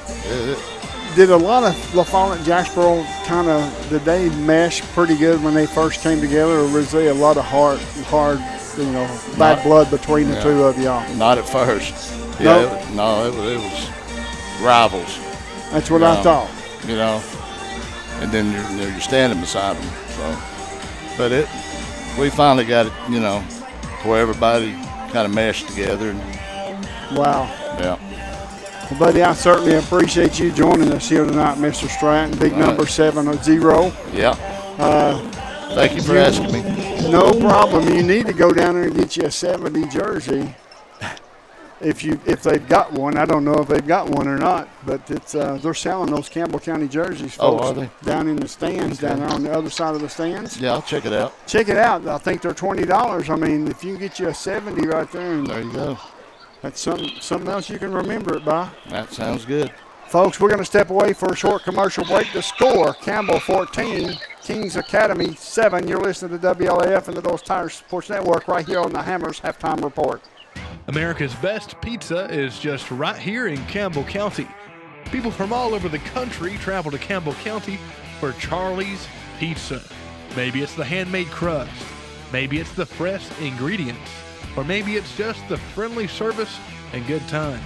did a lot of La Follette, Jacksboro did they mesh pretty good when they first came together, or was there a lot of hard, bad blood between the two of y'all? Not at first. Yeah, it was rivals. That's what I thought. And then you're standing beside them. So, but we finally got it, where everybody kind of meshed together. Wow. Yeah. Well, buddy, I certainly appreciate you joining us here tonight, Mr. Stratton. Big number 70. Yeah. Thank you for asking me. No problem. You need to go down there and get you a 70 jersey. If they've got one. I don't know if they've got one or not, but they're selling those Campbell County jerseys, folks. Oh, are they? Down in the stands, down there on the other side of the stands. Yeah, I'll check it out. Check it out. I think they're $20. I mean, if you can get you a 70 right there. There you go. That's something else you can remember it by. That sounds good. Folks, we're going to step away for a short commercial break. The score, Campbell 14, Kings Academy 7. You're listening to WLAF and the Those Tires Sports Network right here on the Hammers Halftime Report. America's best pizza is just right here in Campbell County. People from all over the country travel to Campbell County for Charlie's Pizza. Maybe it's the handmade crust, maybe it's the fresh ingredients, or maybe it's just the friendly service and good times.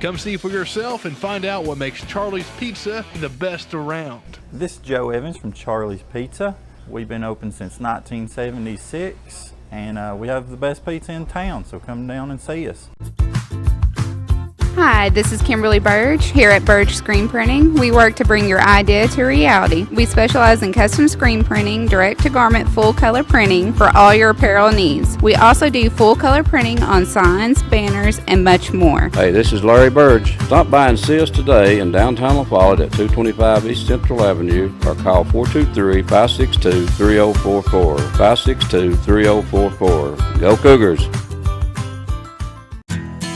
Come see for yourself and find out what makes Charlie's Pizza the best around. This is Joe Evans from Charlie's Pizza. We've been open since 1976. And we have the best pizza in town, so come down and see us. Hi, this is Kimberly Burge here at Burge Screen Printing. We work to bring your idea to reality. We specialize in custom screen printing, direct-to-garment full-color printing for all your apparel needs. We also do full-color printing on signs, banners, and much more. Hey, this is Larry Burge. Stop by and see us today in downtown La Follette at 225 East Central Avenue or call 423-562-3044. 562-3044. Go Cougars!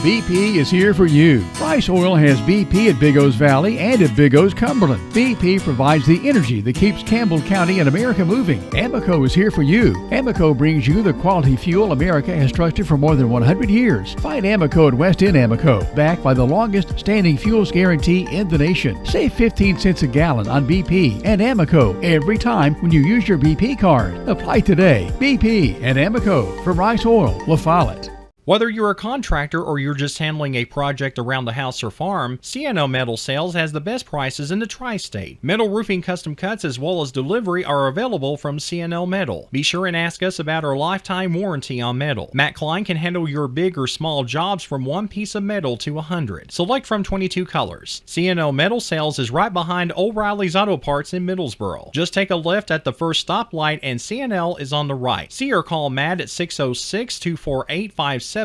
BP is here for you. Rice Oil has BP at Big O's Valley and at Big O's Cumberland. BP provides the energy that keeps Campbell County and America moving. Amoco is here for you. Amoco brings you the quality fuel America has trusted for more than 100 years. Find Amoco at West End Amoco, backed by the longest standing fuels guarantee in the nation. Save 15 cents a gallon on BP and Amoco every time when you use your BP card. Apply today. BP and Amoco from Rice Oil, La Follette. Whether you're a contractor or you're just handling a project around the house or farm, CNO Metal Sales has the best prices in the tri-state. Metal roofing custom cuts as well as delivery are available from CNO Metal. Be sure and ask us about our lifetime warranty on metal. Matt Klein can handle your big or small jobs from one piece of metal to 100. Select from 22 colors. CNO Metal Sales is right behind O'Reilly's Auto Parts in Middlesboro. Just take a left at the first stoplight and CNL is on the right. See or call Matt at 606-248-5744.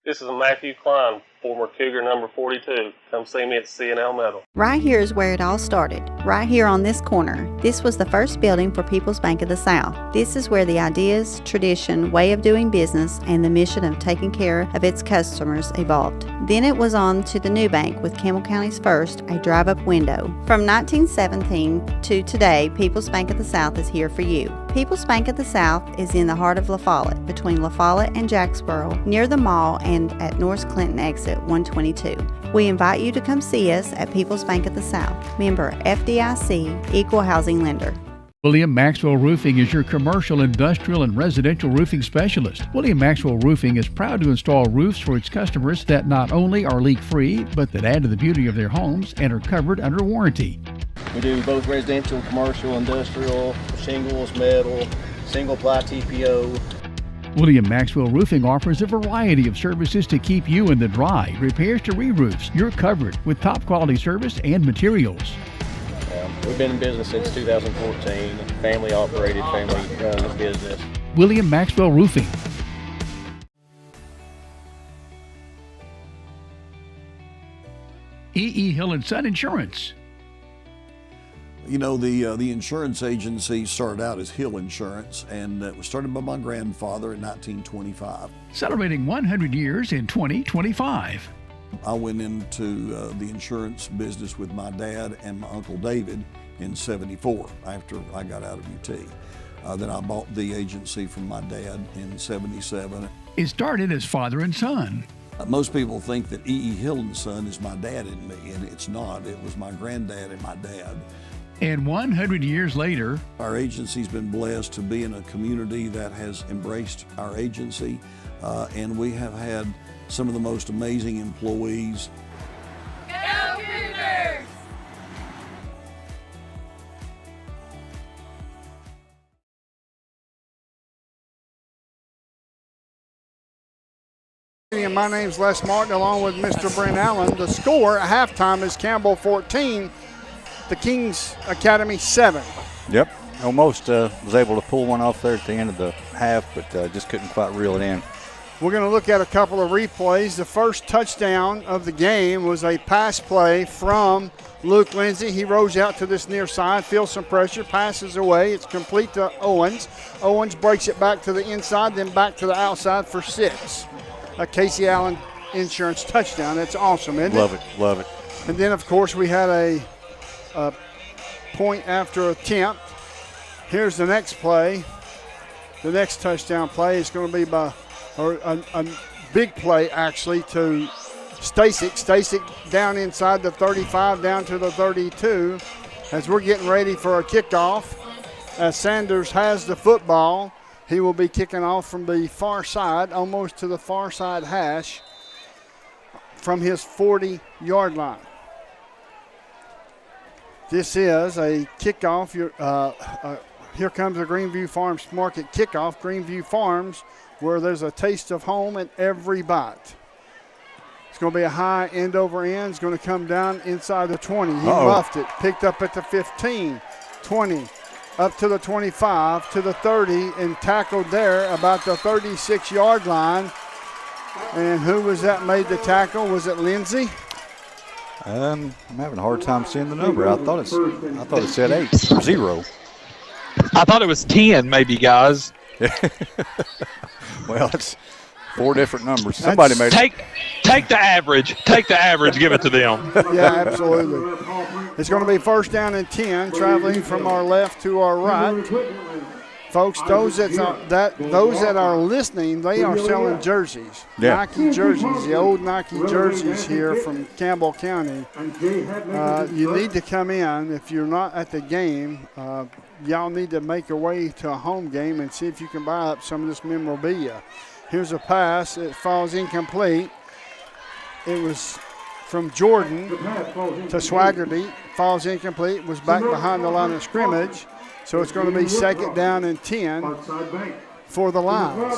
This is Matthew Klein, former Cougar number 42. Come see me at CNL Metal. Right here is where it all started, right here on this corner. This was the first building for People's Bank of the South. This is where the ideas, tradition, way of doing business, and the mission of taking care of its customers evolved. Then it was on to the new bank with Campbell County's first, a drive-up window. From 1917 to today, People's Bank of the South is here for you. People's Bank of the South is in the heart of La Follette, between La Follette and Jacksboro, near the mall and at North Clinton exit 122. We invite you to come see us at People's Bank of the South, member FDIC, equal housing lender. William Maxwell Roofing is your commercial, industrial, and residential roofing specialist. William Maxwell Roofing is proud to install roofs for its customers that not only are leak-free, but that add to the beauty of their homes and are covered under warranty. We do both residential, commercial, industrial, shingles, metal, single-ply TPO. William Maxwell Roofing offers a variety of services to keep you in the dry. Repairs to re-roofs, you're covered with top quality service and materials. We've been in business since 2014. Family operated, family run business. William Maxwell Roofing. E.E. Hill & Son Insurance. You know, the insurance agency started out as Hill Insurance, and it was started by my grandfather in 1925. Celebrating 100 years in 2025. I went into the insurance business with my dad and my Uncle David in '74 after I got out of UT. Then I bought the agency from my dad in '77. It started as father and son. Most people think that E.E. Hilton's son is my dad and me, and it's not. It was my granddad and my dad. And 100 years later, our agency's been blessed to be in a community that has embraced our agency, and we have had some of the most amazing employees. Go Cougars! My name's Les Martin, along with Mr. Brent Allen. The score at halftime is Campbell 14, the Kings Academy 7. Yep, almost was able to pull one off there at the end of the half, but just couldn't quite reel it in. We're going to look at a couple of replays. The first touchdown of the game was a pass play from Luke Lindsay. He rolls out to this near side, feels some pressure, passes away. It's complete to Owens. Owens breaks it back to the inside, then back to the outside for 6. A Casey Allen Insurance touchdown. That's awesome, isn't it? Love it, love it. And then, of course, we had a point after attempt. Here's the next play. The next touchdown play is going to be by a big play, actually, to Stasic. Stasic down inside the 35, down to the 32, as we're getting ready for a kickoff. As Sanders has the football, he will be kicking off from the far side, almost to the far side hash, from his 40-yard line. This is a kickoff. Here comes the Greenview Farms Market kickoff. Greenview Farms, where there's a taste of home at every bite. It's going to be a high end over end. It's going to come down inside the 20. He muffed it. Picked up at the 15, 20, up to the 25, to the 30, and tackled there about the 36-yard line. And who was that made the tackle? Was it Lindsay? I'm having a hard time seeing the number. I thought it said 8 or 0. I thought it was 10, maybe, guys. Well, it's 4 different numbers. Somebody made it. Take the average. Take the average. Give it to them. Yeah, absolutely. It's going to be first down and 10, traveling from our left to our right. Folks, those that are listening, they are selling jerseys, Nike jerseys, the old Nike jerseys here from Campbell County. You need to come in. If you're not at the game, y'all need to make your way to a home game and see if you can buy up some of this memorabilia. Here's a pass. It falls incomplete. It was from Jordan to Swaggerty. Falls incomplete. Was back behind the line of scrimmage. So it's going to be second down and 10 for the Lions.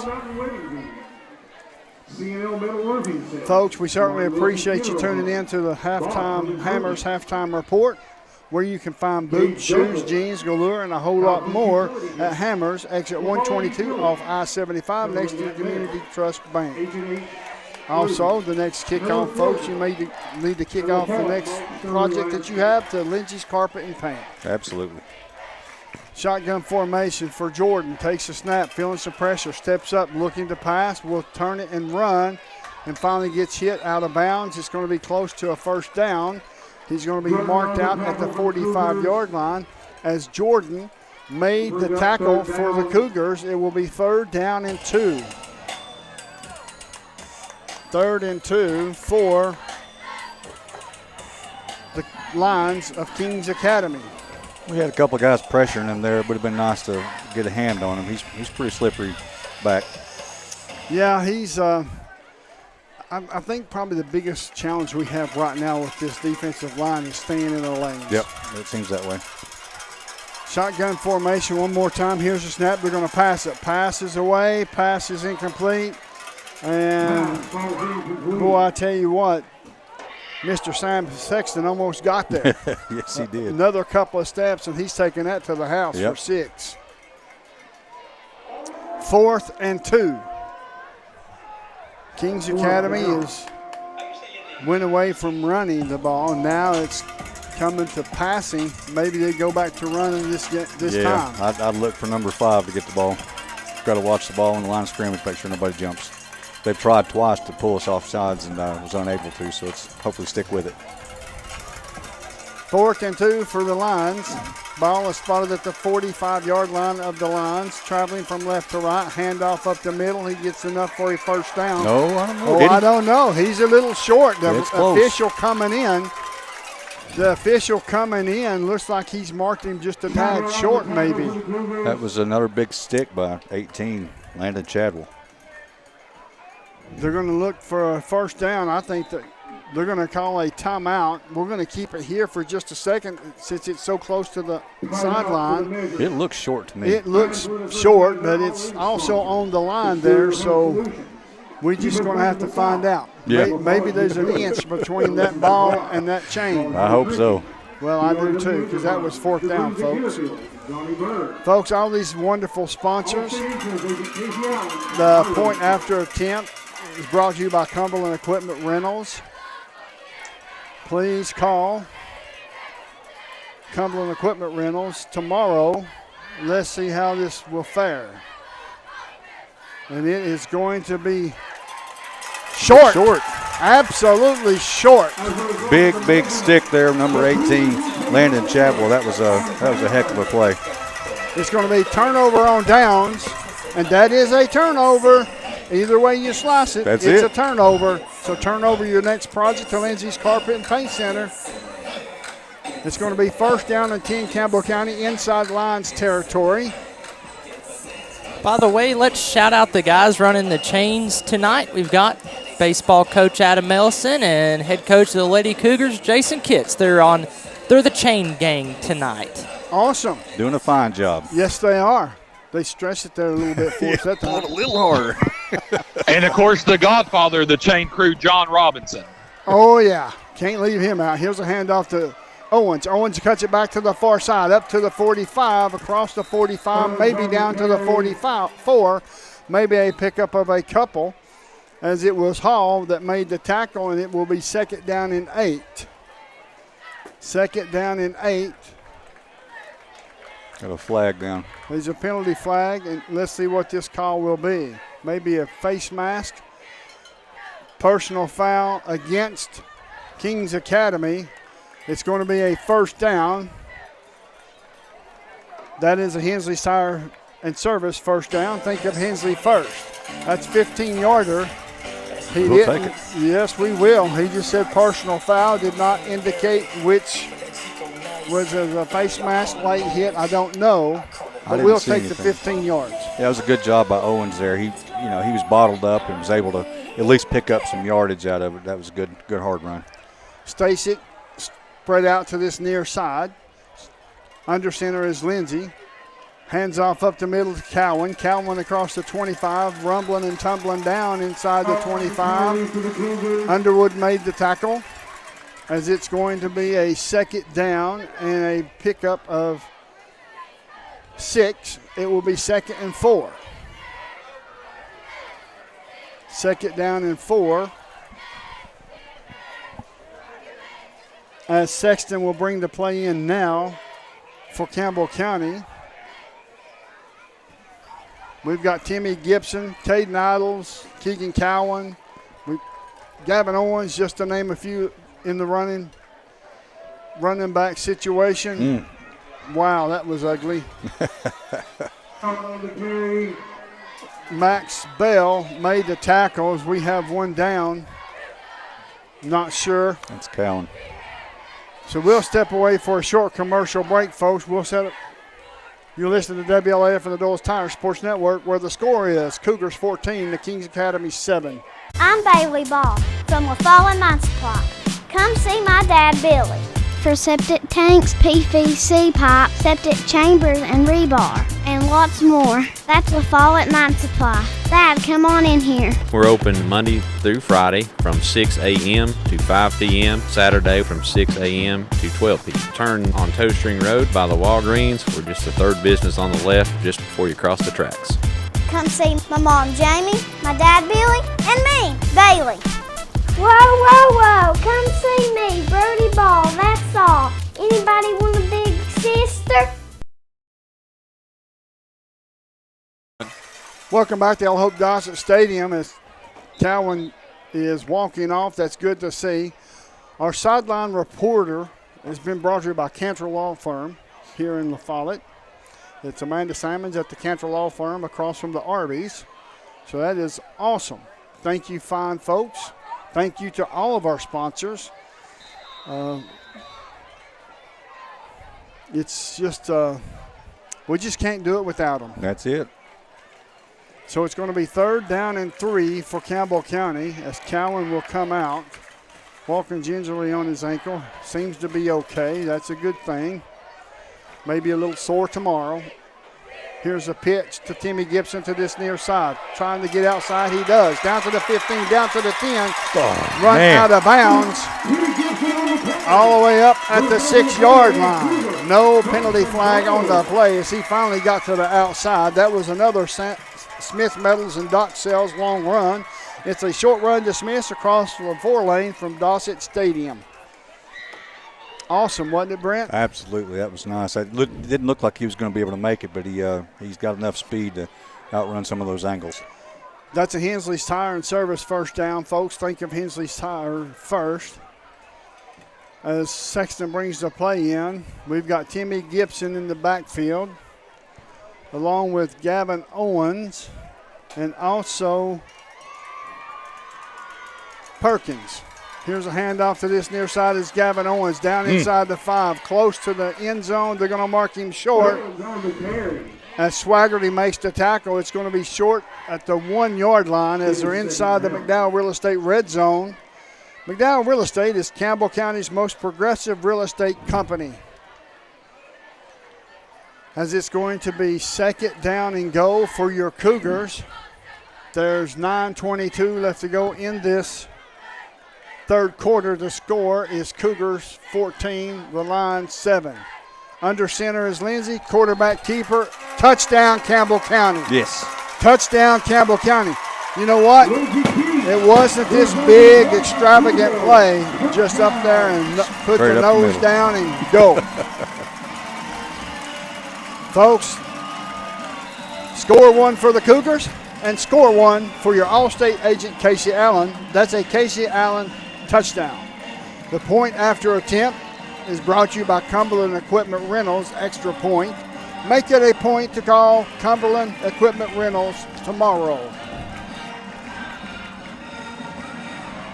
Folks, we certainly appreciate you tuning in to the Hammers Halftime Report, where you can find boots, shoes, jeans, galore, and a whole lot more at Hammers, exit 122 off I-75 next to the Community Trust Bank. Also, the next kickoff, folks, you may need to kick off the next project that you have to Lindsay's Carpet and Paint. Absolutely. Shotgun formation for Jordan. Takes a snap, feeling some pressure, steps up, looking to pass, will turn it and run, and finally gets hit out of bounds. It's going to be close to a first down. He's going to be marked out at the 45-yard line. As Jordan made the tackle for the Cougars, it will be third down and 2. Third and 2 for the Lions of Kings Academy. We had a couple of guys pressuring him there. It would have been nice to get a hand on him. He's pretty slippery back. Yeah, he's I think probably the biggest challenge we have right now with this defensive line is staying in the lanes. Yep, it seems that way. Shotgun formation one more time. Here's the snap. They're going to pass it. Passes away. Pass is incomplete. And, boy, I tell you what, Mr. Sam Sexton almost got there. Yes, he did. Another couple of steps, and he's taking that to the house for 6. 4th and 2. Kings Academy went away from running the ball. Now it's coming to passing. Maybe they go back to running this time. I'd look for number 5 to get the ball. Got to watch the ball on the line of scrimmage, make sure nobody jumps. They've tried twice to pull us off sides and was unable to, so let's hopefully stick with it. 4th and 2 for the Lions. Ball is spotted at the 45-yard line of the Lions. Traveling from left to right. Handoff up the middle. He gets enough for a first down. No, I don't know. Oh, I don't know. He's a little short. The It's close. official coming in. The official coming in looks like he's marked him just a tad short, maybe. That was another big stick by 18, Landon Chadwell. They're going to look for a first down. I think that they're going to call a timeout. We're going to keep it here for just a second since it's so close to the sideline. It looks short to me. It looks short, but it's also on the line there, so we're just going to have to find out. Yeah. Maybe there's an inch between that ball and that chain. I hope so. Well, I do too, because that was 4th down, folks. Folks, all these wonderful sponsors. The point after attempt is brought to you by Cumberland Equipment Rentals. Please call Cumberland Equipment Rentals tomorrow. Let's see how this will fare. And it is going to be short. Short. Absolutely short. Big stick there, number 18, Landon Chadwell. That was a heck of a play. It's going to be turnover on downs, and that is a turnover. Either way you slice it, it's a turnover. So turn over your next project to Lindsay's Carpet and Paint Center. It's going to be first down and 10, Campbell County, inside Lions territory. By the way, let's shout out the guys running the chains tonight. We've got baseball coach Adam Mellison and head coach of the Lady Cougars, Jason Kitts. They're the chain gang tonight. Awesome. Doing a fine job. Yes, they are. They stretched it there a little bit for us that time. A little harder. And, of course, the godfather of the chain crew, John Robinson. Oh, yeah. Can't leave him out. Here's a handoff to Owens. Owens cuts it back to the far side, up to the 45, across the 45, maybe down to the 44, maybe a pickup of a couple, as it was Hall that made the tackle, and it will be 2nd down and 8. 2nd down and 8. Got a flag down. There's a penalty flag, and let's see what this call will be. Maybe a face mask. Personal foul against Kings Academy. It's going to be a first down. That is a Hensley Tire and Service first down. Think of Hensley first. That's 15-yarder. We'll take it. Yes, we will. He just said personal foul. Did not indicate which was a face mask late hit. I don't know. But we'll take the 15 yards. Yeah, it was a good job by Owens there. He was bottled up and was able to at least pick up some yardage out of it. That was a good hard run. Stacy spread out to this near side. Under center is Lindsay. Hands off up the middle to Cowan. Cowan across the 25, rumbling and tumbling down inside the 25. Underwood made the tackle, as it's going to be a 2nd down and a pickup of 6. It will be 2nd and 4. 2nd down and 4. As Sexton will bring the play in now for Campbell County. We've got Timmy Gibson, Caden Idles, Keegan Cowan, Gavin Owens, just to name a few in the running back situation. Wow, that was ugly. Max Bell made the tackles. We have one down. Not sure. That's Cowan. So we'll step away for a short commercial break, folks. We'll set up. You're listening to WLAF and the Doyle's Tire Sports Network, where the score is Cougars 14, the Kings Academy 7. I'm Bailey Ball from LaFallen Mine Supply. Come see my dad, Billy, for septic tanks, PVC pipe, septic chambers, and rebar, and lots more. That's LaFallen Mine Supply. Dad, come on in here. We're open Monday through Friday from 6 a.m. to 5 p.m., Saturday from 6 a.m. to 12 p.m. Turn on Toe String Road by the Walgreens. We're just the third business on the left just before you cross the tracks. Come see my mom, Jamie, my dad, Billy, and me, Bailey. Whoa, whoa, whoa, come see me, Brody Ball, that's all. Anybody want a big sister? Welcome back to El Hope Dossett Stadium as Cowan is walking off. That's good to see. Our sideline reporter It's been brought to you by Cantor Law Firm here in La Follette. It's Amanda Simons at the Cantor Law Firm across from the Arby's. So that is awesome. Thank you, fine folks. Thank you to all of our sponsors. It's just, we just can't do it without them. That's it. So it's going to be 3rd down and 3 for Campbell County as Cowan will come out. Walking gingerly on his ankle. Seems to be okay. That's a good thing. Maybe a little sore tomorrow. Here's a pitch to Timmy Gibson to this near side. Trying to get outside. He does. Down to the 15, down to the 10. Run out of bounds. All the way up at the 6-yard line. No penalty flag on the play as he finally got to the outside. That was another Smith Metals and Doc Sells long run. It's a short run dismiss across the 4-lane from Dossett Stadium. Awesome, wasn't it, Brent? Absolutely, that was nice. It didn't look like he was going to be able to make it, but he's got enough speed to outrun some of those angles. That's a Hensley's Tire and Service first down, folks. Think of Hensley's Tire first. As Sexton brings the play in, we've got Timmy Gibson in the backfield, along with Gavin Owens and also Perkins. Here's a handoff to this near side is Gavin Owens down inside the 5, close to the end zone. They're going to mark him short. As Swaggerty makes the tackle, it's going to be short at the 1-yard line as they're inside the McDowell Real Estate red zone. McDowell Real Estate is Campbell County's most progressive real estate company. As it's going to be 2nd down and goal for your Cougars. There's 9:22 left to go in this 3rd quarter. The score is Cougars 14, the Lions 7. Under center is Lindsay, quarterback keeper. Touchdown, Campbell County. Yes. Touchdown, Campbell County. You know what? It wasn't this big, extravagant play. Just up there and put Straight the up the nose middle. down and go. Folks, score 1 for the Cougars and score 1 for your All-State agent, Casey Allen. That's a Casey Allen touchdown. The point after attempt is brought to you by Cumberland Equipment Rentals, extra point. Make it a point to call Cumberland Equipment Rentals tomorrow.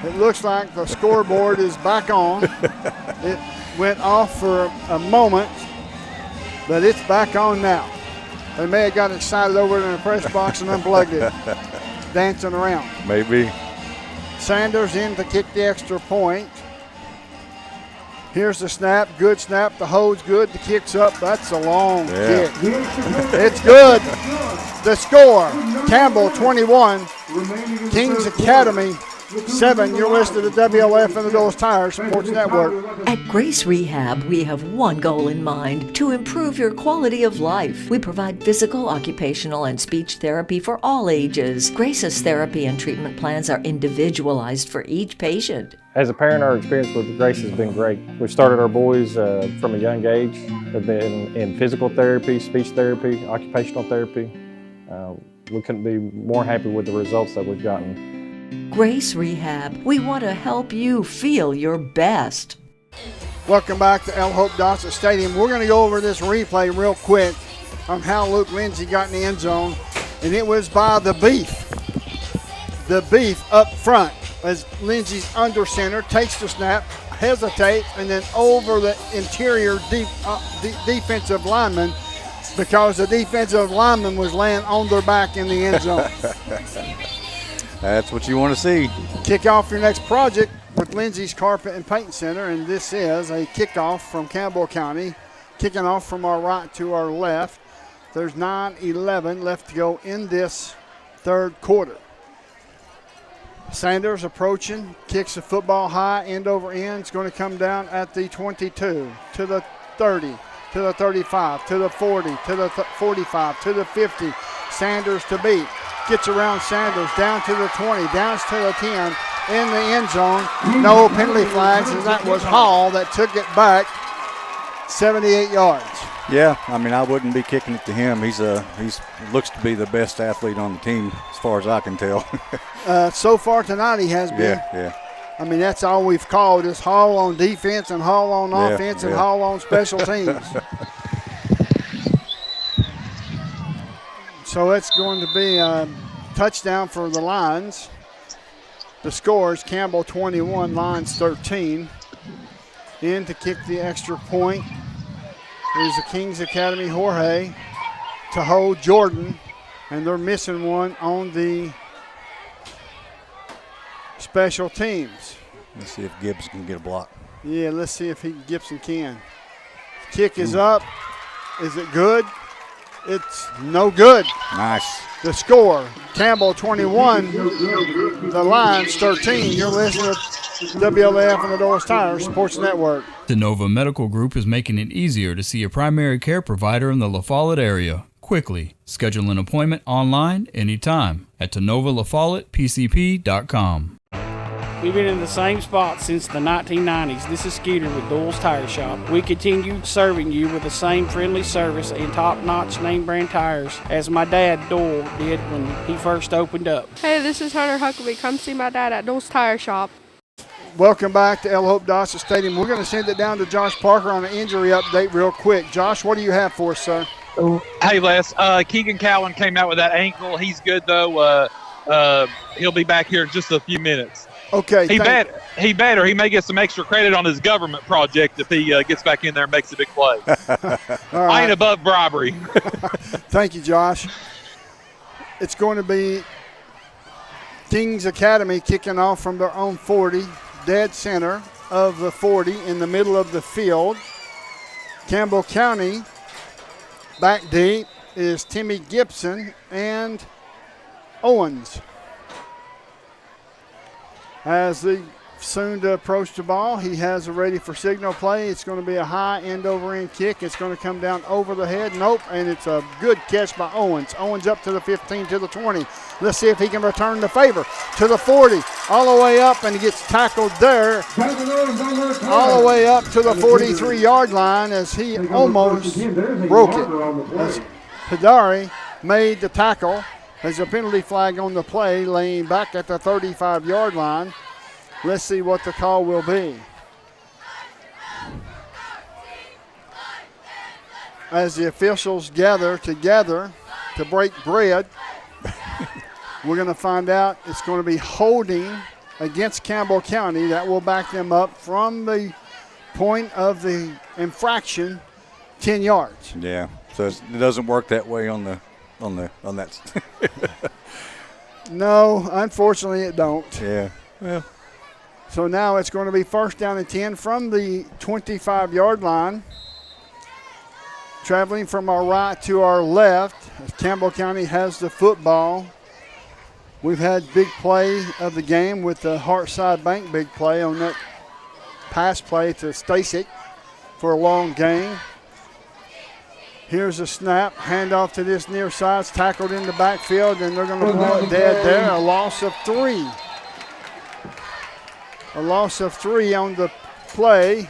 It looks like the scoreboard is back on. It went off for a moment, but it's back on now. They may have got excited over it in the press box and unplugged it, dancing around. Maybe. Sanders in to kick the extra point. Here's the snap, good snap. The hold's good, the kick's up. That's a long kick. It's good. The score, Campbell 21, Kings Academy 7. You're listening to WLAF and the Doles Tire Sports Network. At Grace Rehab, we have one goal in mind: to improve your quality of life. We provide physical, occupational, and speech therapy for all ages. Grace's therapy and treatment plans are individualized for each patient. As a parent, our experience with Grace has been great. We've started our boys from a young age. They've been in physical therapy, speech therapy, occupational therapy. We couldn't be more happy with the results that we've gotten. Grace Rehab, we want to help you feel your best. Welcome back to El Hope Dossett Stadium. We're going to go over this replay real quick on how Luke Lindsay got in the end zone, and it was by the beef. The beef up front as Lindsay's under center, takes the snap, hesitates, and then over the interior defensive lineman, because the defensive lineman was laying on their back in the end zone. That's what you want to see. Kick off your next project with Lindsay's Carpet and Paint Center, and this is a kickoff from Campbell County, kicking off from our right to our left. There's 9:11 left to go in this 3rd quarter. Sanders approaching, kicks the football high, end over end. It's going to come down at the 22, to the 30, to the 35, to the 40, to the 45, to the 50. Sanders to beat. Gets around Sanders, down to the 20, down to the 10, in the end zone. No penalty flags, as that was Hall that took it back 78 yards. Yeah, I mean, I wouldn't be kicking it to him. He's looks to be the best athlete on the team as far as I can tell. So far tonight he has been. Yeah. I mean, that's all we've called is haul on defense and haul on offense and haul on special teams. So it's going to be a touchdown for the Lions. The scores, Campbell 21, Lions 13. In to kick the extra point is the Kings Academy Jorge to hold Jordan, and they're missing one on the special teams. Let's see if Gibbs can get a block. Yeah, let's see if Gibson can. Kick is up. Is it good? It's no good. Nice. The score, Campbell 21, the Lions 13. You're listening to WLAF and the Doors Tire Sports Network. The Nova Medical Group is making it easier to see a primary care provider in the La Follette area quickly. Schedule an appointment online anytime at TenovaLaFollettePCP.com. We've been in the same spot since the 1990s. This is Skeeter with Doyle's Tire Shop. We continue serving you with the same friendly service and top-notch name-brand tires as my dad, Doyle, did when he first opened up. Hey, this is Hunter Huckabee. Come see my dad at Doyle's Tire Shop. Welcome back to El Hope Dossett Stadium. We're going to send it down to Josh Parker on an injury update real quick. Josh, what do you have for us, sir? Hey, Les. Keegan Cowan came out with that ankle. He's good, though. He'll be back here in just a few minutes. Okay. He better. He may get some extra credit on his government project if he gets back in there and makes a big play. I ain't above bribery. Thank you, Josh. It's going to be Kings Academy kicking off from their own 40, dead center of the 40 in the middle of the field. Campbell County back deep is Timmy Gibson and Owens. As they soon to approach the ball, he has it ready for signal play. It's going to be a high end-over-end kick. It's going to come down over the head. Nope, and it's a good catch by Owens. Owens up to the 15, to the 20. Let's see if he can return the favor to the 40, all the way up, and he gets tackled there, all the way up to the 43-yard line as he almost broke it. As Hidari made the tackle. There's a penalty flag on the play, laying back at the 35-yard line. Let's see what the call will be. As the officials gather together to break bread, we're going to find out it's going to be holding against Campbell County. That will back them up from the point of the infraction, 10 yards. Yeah, so it doesn't work that way on that. No, unfortunately it don't. Yeah. Well. So now it's going to be first down and 10 from the 25-yard line. Traveling from our right to our left, Campbell County has the football. We've had big play of the game with the Hartside Bank big play on that pass play to Stasic for a long gain. Here's a snap, handoff to this near side, it's tackled in the backfield, and they're going to blow it dead there. A loss of 3. A loss of 3 on the play.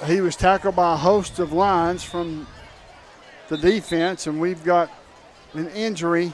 He was tackled by a host of Lions from the defense, and we've got an injury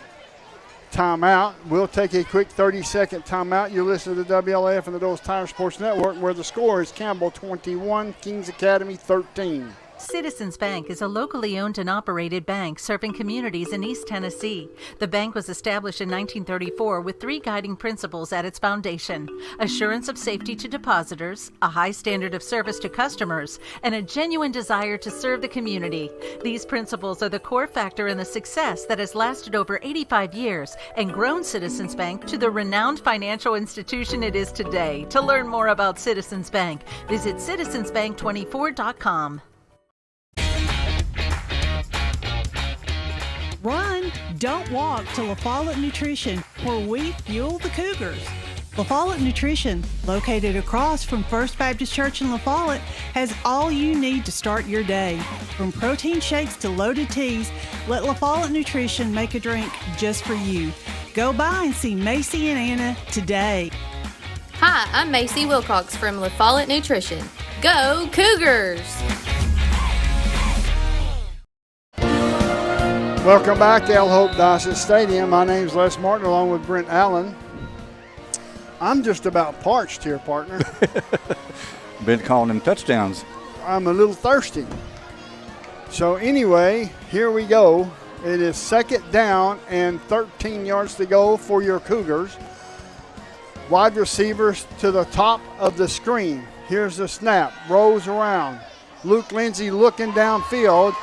timeout. We'll take a quick 30-second timeout. You listen to the WLAF and the Doyle's Tire Sports Network, where the score is Campbell 21, Kings Academy 13. Citizens Bank is a locally owned and operated bank serving communities in East Tennessee. The bank was established in 1934 with 3 guiding principles at its foundation: assurance of safety to depositors, a high standard of service to customers, and a genuine desire to serve the community. These principles are the core factor in the success that has lasted over 85 years and grown Citizens Bank to the renowned financial institution it is today. To learn more about Citizens Bank, visit citizensbank24.com. Run, don't walk to La Follette Nutrition, where we fuel the Cougars. La Follette Nutrition, located across from First Baptist Church in La Follette, has all you need to start your day. From protein shakes to loaded teas, let La Follette Nutrition make a drink just for you. Go by and see Macy and Anna today. Hi, I'm Macy Wilcox from La Follette Nutrition. Go Cougars! Welcome back to El Hope Dossett Stadium. My name's Les Martin along with Brent Allen. I'm just about parched here, partner. Been calling them touchdowns. I'm a little thirsty. So anyway, here we go. It is 2nd down and 13 yards to go for your Cougars. Wide receivers to the top of the screen. Here's the snap. Rolls around. Luke Lindsay looking downfield.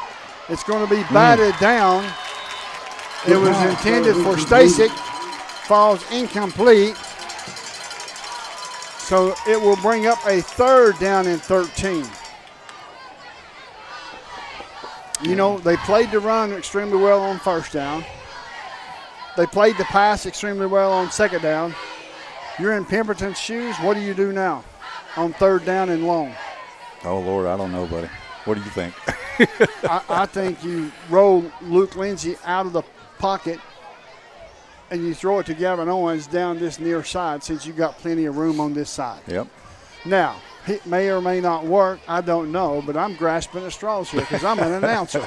It's going to be batted down. It was intended for Stasic. Falls incomplete. So it will bring up a 3rd down and 13. You know, they played the run extremely well on 1st down. They played the pass extremely well on 2nd down. You're in Pemberton's shoes. What do you do now on 3rd down and long? Oh, Lord, I don't know, buddy. What do you think? I think you roll Luke Lindsay out of the pocket and you throw it to Gavin Owens down this near side since you got plenty of room on this side. Yep. Now, it may or may not work. I don't know, but I'm grasping at straws here because I'm an announcer.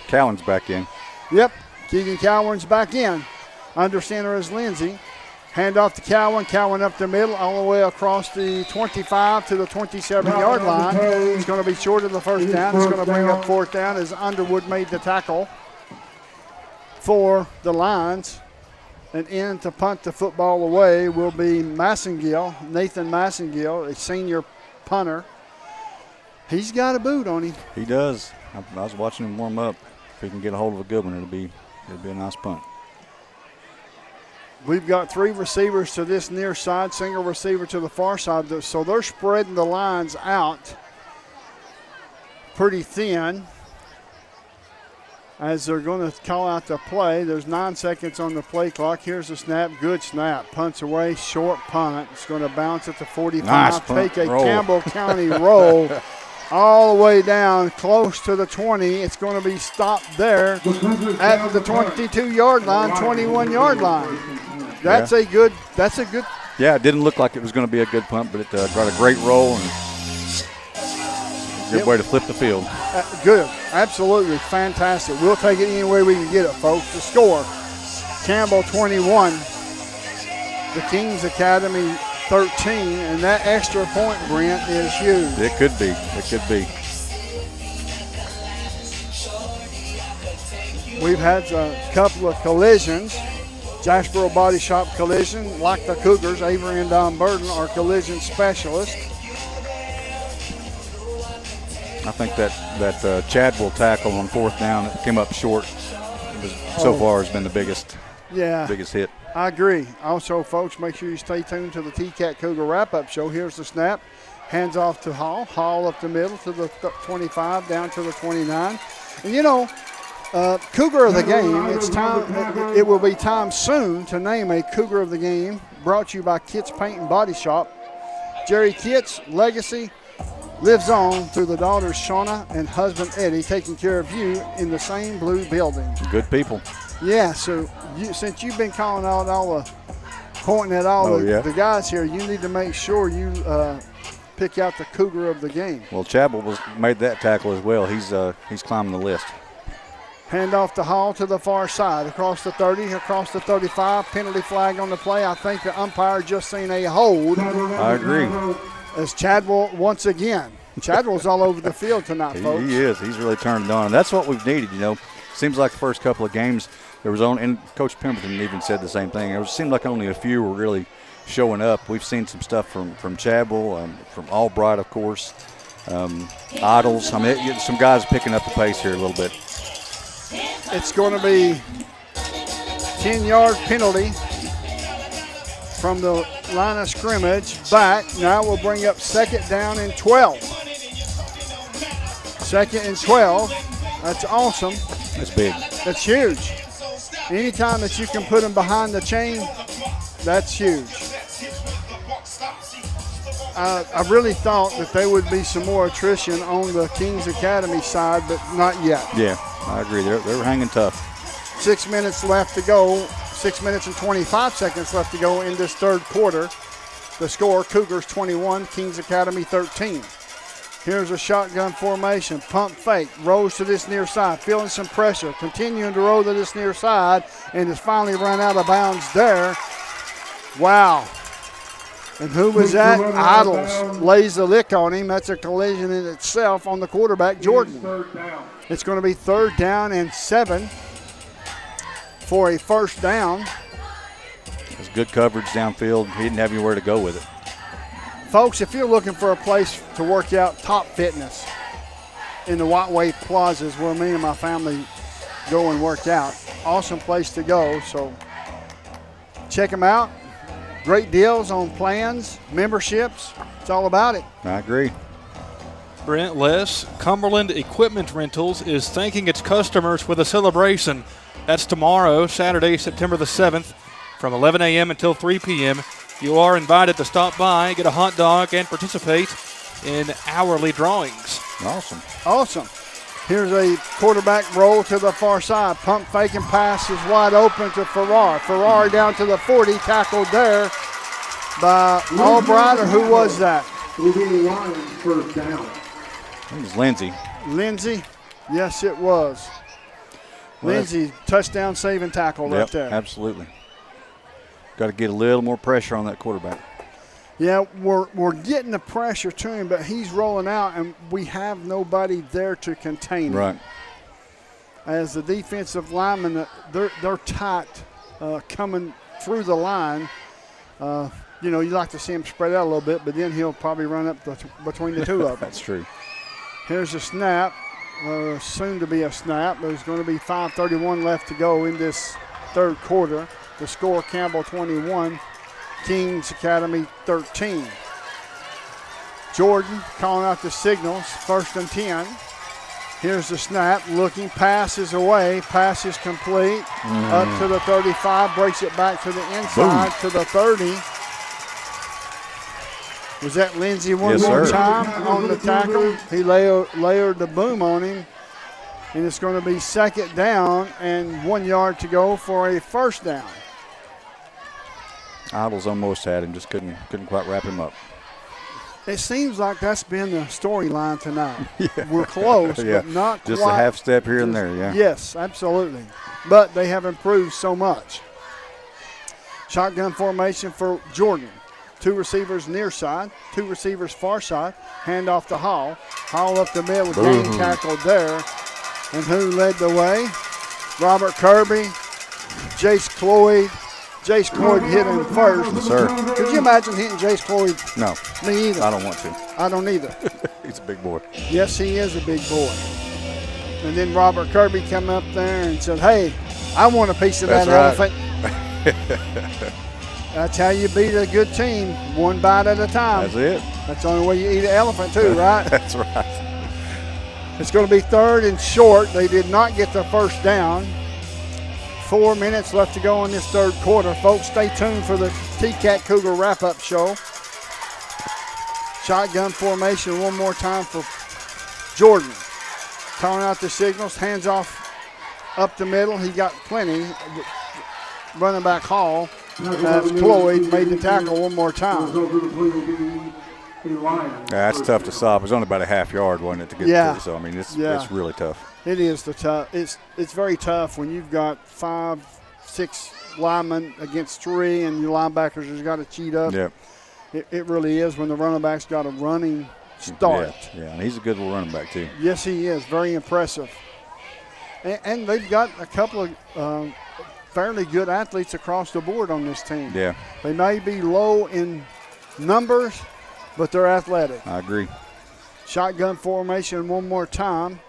Cowan's back in. Yep, Keegan Cowan's back in. Under center is Lindsay. Hand off to Cowan. Cowan up the middle, all the way across the 25 to the 27-yard line. It's going to be short of the 1st down. It's going to bring up 4th down as Underwood made the tackle for the Lions. And in to punt the football away will be Massengill, Nathan Massengill, a senior punter. He's got a boot on him. He does. I was watching him warm up. If he can get a hold of a good one, it'll be a nice punt. We've got 3 receivers to this near side, single receiver to the far side. So they're spreading the lines out pretty thin as they're going to call out the play. There's 9 seconds on the play clock. Here's the snap. Good snap. Punts away. Short punt. It's going to bounce at the 45. Nice Take a roll. Campbell County roll all the way down close to the 20. It's going to be stopped there at the 22-yard line, 21-yard line. That's a good. Yeah, it didn't look like it was going to be a good punt, but it got a great roll and good way to flip the field. Good. Absolutely fantastic. We'll take it any way we can get it, folks. The score, Campbell 21, the Kings Academy 13, and that extra point, Brent, is huge. It could be. It could be. We've had a couple of collisions. Jacksboro Body Shop collision, like the Cougars, Avery and Don Burden are collision specialists. I think that Chadwell tackle on 4th down that came up short so far has been the biggest hit. I agree. Also, folks, make sure you stay tuned to the TCAT Cougar wrap-up show. Here's the snap. Hands off to Hall. Hall up the middle to the 25, down to the 29. And, you know, Cougar of the game, it's time. It will be time soon to name a Cougar of the game, brought to you by Kitts Paint and Body Shop. Jerry Kitts' legacy lives on through the daughters Shauna and husband Eddie, taking care of you in the same blue building. Good people. Yeah, so since you've been calling out pointing at all the guys here, you need to make sure you pick out the Cougar of the game. Well, Chadwell made that tackle as well. He's climbing the list. Hand off to Hall to the far side, across the 30, across the 35. Penalty flag on the play. I think the umpire just seen a hold. I agree. As Chadwell once again. Chadwell's all over the field tonight, folks. He is. He's really turned it on. And that's what we've needed, you know. Seems like the first couple of games there was and Coach Pemberton even said the same thing. It seemed like only a few were really showing up. We've seen some stuff from Chadwell, from Albright, of course, Idols. I mean, some guys picking up the pace here a little bit. It's going to be 10-yard penalty from the line of scrimmage back. Now we'll bring up 2nd down and 12. 2nd and 12. That's awesome. That's big. That's huge. Anytime that you can put them behind the chain, that's huge. I really thought that there would be some more attrition on the Kings Academy side, but not yet. Yeah, I agree. They're hanging tough. 6 minutes left to go. 6 minutes and 25 seconds left to go in this third quarter. The score, Cougars 21, Kings Academy 13. Here's a shotgun formation, pump fake, rolls to this near side, feeling some pressure, continuing to roll to this near side, and has finally run out of bounds there. Wow. And who was that? Idols lays the lick on him. That's a collision in itself on the quarterback, Jordan. It's going to be 3rd down and 7 for a first down. It was good coverage downfield. He didn't have anywhere to go with it. Folks, if you're looking for a place to work out, Top Fitness in the White Wave Plaza is where me and my family go and work out. Awesome place to go, so check them out. Great deals on plans, memberships. It's all about it. I agree. Brent Les, Cumberland Equipment Rentals is thanking its customers with a celebration. That's tomorrow, Saturday, September the 7th, from 11 a.m. until 3 p.m. You are invited to stop by, get a hot dog, and participate in hourly drawings. Awesome. Awesome. Here's a quarterback roll to the far side. Pump fake and pass is wide open to Farrar. Farrar down to the 40, tackled there by Albright, or who was that? First down. It was Lindsey. Lindsey? Yes, it was. Lindsey, touchdown saving tackle right there. Absolutely. Got to get a little more pressure on that quarterback. Yeah, we're getting the pressure to him, but he's rolling out, and we have nobody there to contain him. Right. As the defensive linemen, they're tight coming through the line. You like to see him spread out a little bit, but then he'll probably run up between the two of them. That's true. Here's a snap, soon to be a snap. There's going to be 5:31 left to go in this third quarter. The score, Campbell 21. Kings Academy 13. Jordan calling out the signals, 1st and 10. Here's the snap, looking, passes away, pass is complete, up to the 35, breaks it back to the inside, to the 30. Was that Lindsey one more time on the tackle? He layered the boom on him, and it's going to be 2nd down and 1 yard to go for a first down. Idols almost had him, just couldn't quite wrap him up. It seems like that's been the storyline tonight. We're close, but not just quite. a half step here and there, yeah. Yes, absolutely. But they have improved so much. Shotgun formation for Jordan. 2 receivers near side, 2 receivers far side. Hand off to Hall. Hall up the middle, game tackled there. And who led the way? Robert Kirby, Jace Cloyd. Jace Cloyd hit him first. Yes, sir. Could you imagine hitting Jace Cloyd? No. Me either. I don't want to. I don't either. He's a big boy. Yes, he is a big boy. And then Robert Kirby come up there and said, hey, I want a piece of that elephant. That's how you beat a good team, one bite at a time. That's it. That's the only way you eat an elephant too, right? That's right. It's going to be 3rd and short. They did not get the first down. 4 minutes left to go in this third quarter. Folks, stay tuned for the TKA Cougar wrap-up show. Shotgun formation one more time for Jordan. Calling out the signals, hands off up the middle. He got plenty. Running back Hall. Cloyd made the tackle one more time. That's tough to stop. It was only about a half yard, wasn't it, to get to? So, I mean, it's really tough. It is tough. It's very tough when you've got 5, 6 linemen against 3 and your linebackers has got to cheat up. Yeah. It really is when the running back's got a running start. Yeah, and he's a good little running back too. Yes, he is. Very impressive. And they've got a couple of fairly good athletes across the board on this team. Yeah. They may be low in numbers, but they're athletic. I agree. Shotgun formation one more time.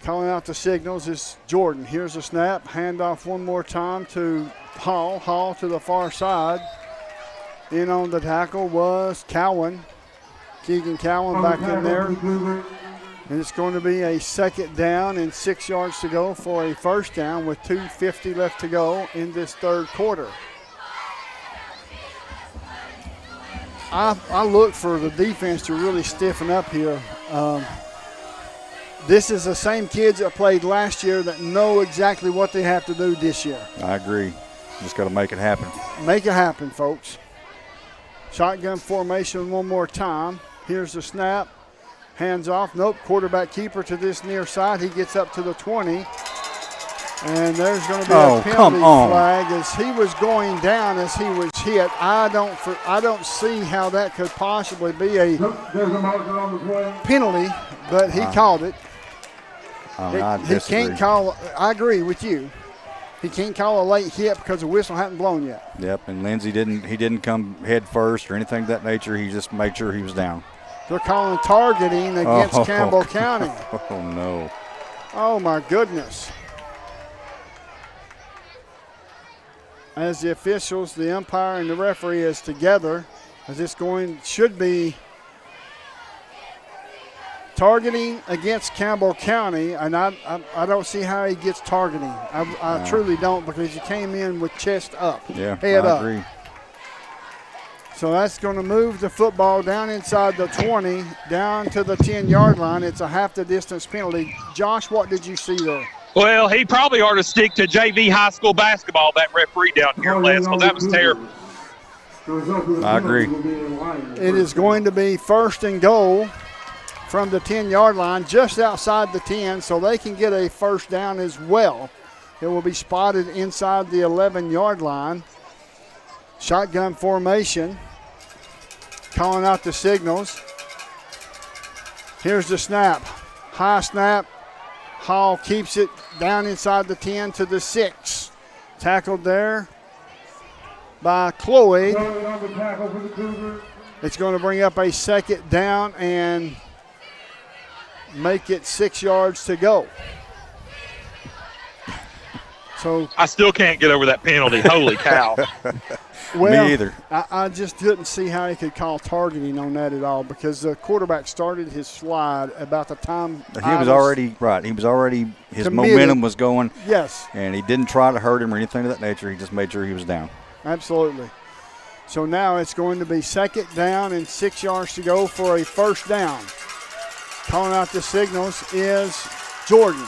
Calling out the signals is Jordan. Here's a snap. Handoff one more time to Hall. Hall to the far side. In on the tackle was Cowan. Keegan Cowan back in there. And it's going to be a 2nd down and 6 yards to go for a first down with 2:50 left to go in this third quarter. I look for the defense to really stiffen up here. This is the same kids that played last year that know exactly what they have to do this year. I agree. Just got to make it happen. Make it happen, folks. Shotgun formation one more time. Here's the snap. Hands off. Nope. Quarterback keeper to this near side. He gets up to the 20. And there's going to be a penalty flag as he was going down as he was hit. I don't see how that could possibly be a penalty, but he called it. He can't call. I agree with you. He can't call a late hit because the whistle hadn't blown yet. Yep, and Lindsey didn't come head first or anything of that nature. He just made sure he was down. They're calling targeting against Campbell County. Oh, no. Oh, my goodness. As the officials, the umpire, and the referee is together, as this should be targeting against Campbell County, and I don't see how he gets targeting. I truly don't, because he came in with chest up, head up. Agree. So that's going to move the football down inside the 20, down to the 10-yard line. It's a half the distance penalty. Josh, what did you see there? Well, he probably ought to stick to JV high school basketball, that referee down here, Les, because that was terrible. I agree. It is going to be 1st and goal from the 10-yard line, just outside the 10, so they can get a first down as well. It will be spotted inside the 11-yard line. Shotgun formation, calling out the signals. Here's the snap. High snap. Hall keeps it down inside the 10 to the 6. Tackled there by Cloyd. It's going to bring up a 2nd down and make it 6 yards to go. So I still can't get over that penalty. Holy cow. Well, me either. I just didn't see how he could call targeting on that at all, because the quarterback started his slide about the time he was already right. He was already his committed. Momentum was going. Yes. And he didn't try to hurt him or anything of that nature. He just made sure he was down. Absolutely. So now it's going to be 2nd down and 6 yards to go for a first down. Calling out the signals is Jordan.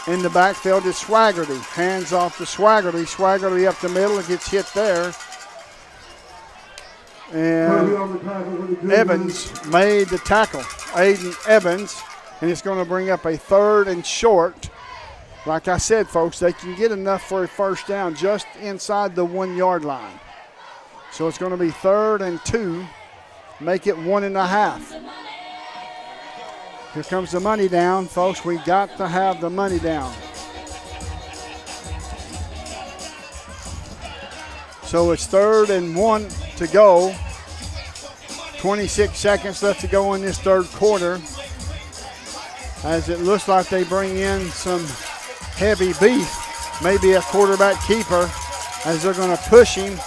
In the backfield is Swaggerty. Hands off to Swaggerty. Swaggerty up the middle and gets hit there. And Evans made the tackle. Aiden Evans. And it's going to bring up a 3rd and short. Like I said, folks, they can get enough for a first down just inside the 1-yard line. So it's going to be 3rd and 2. Make it 1.5. Here comes the money down, folks. We got to have the money down. So it's 3rd and 1 to go. 26 seconds left to go in this 3rd quarter. As it looks like they bring in some heavy beef, maybe a quarterback keeper, as they're going to push him.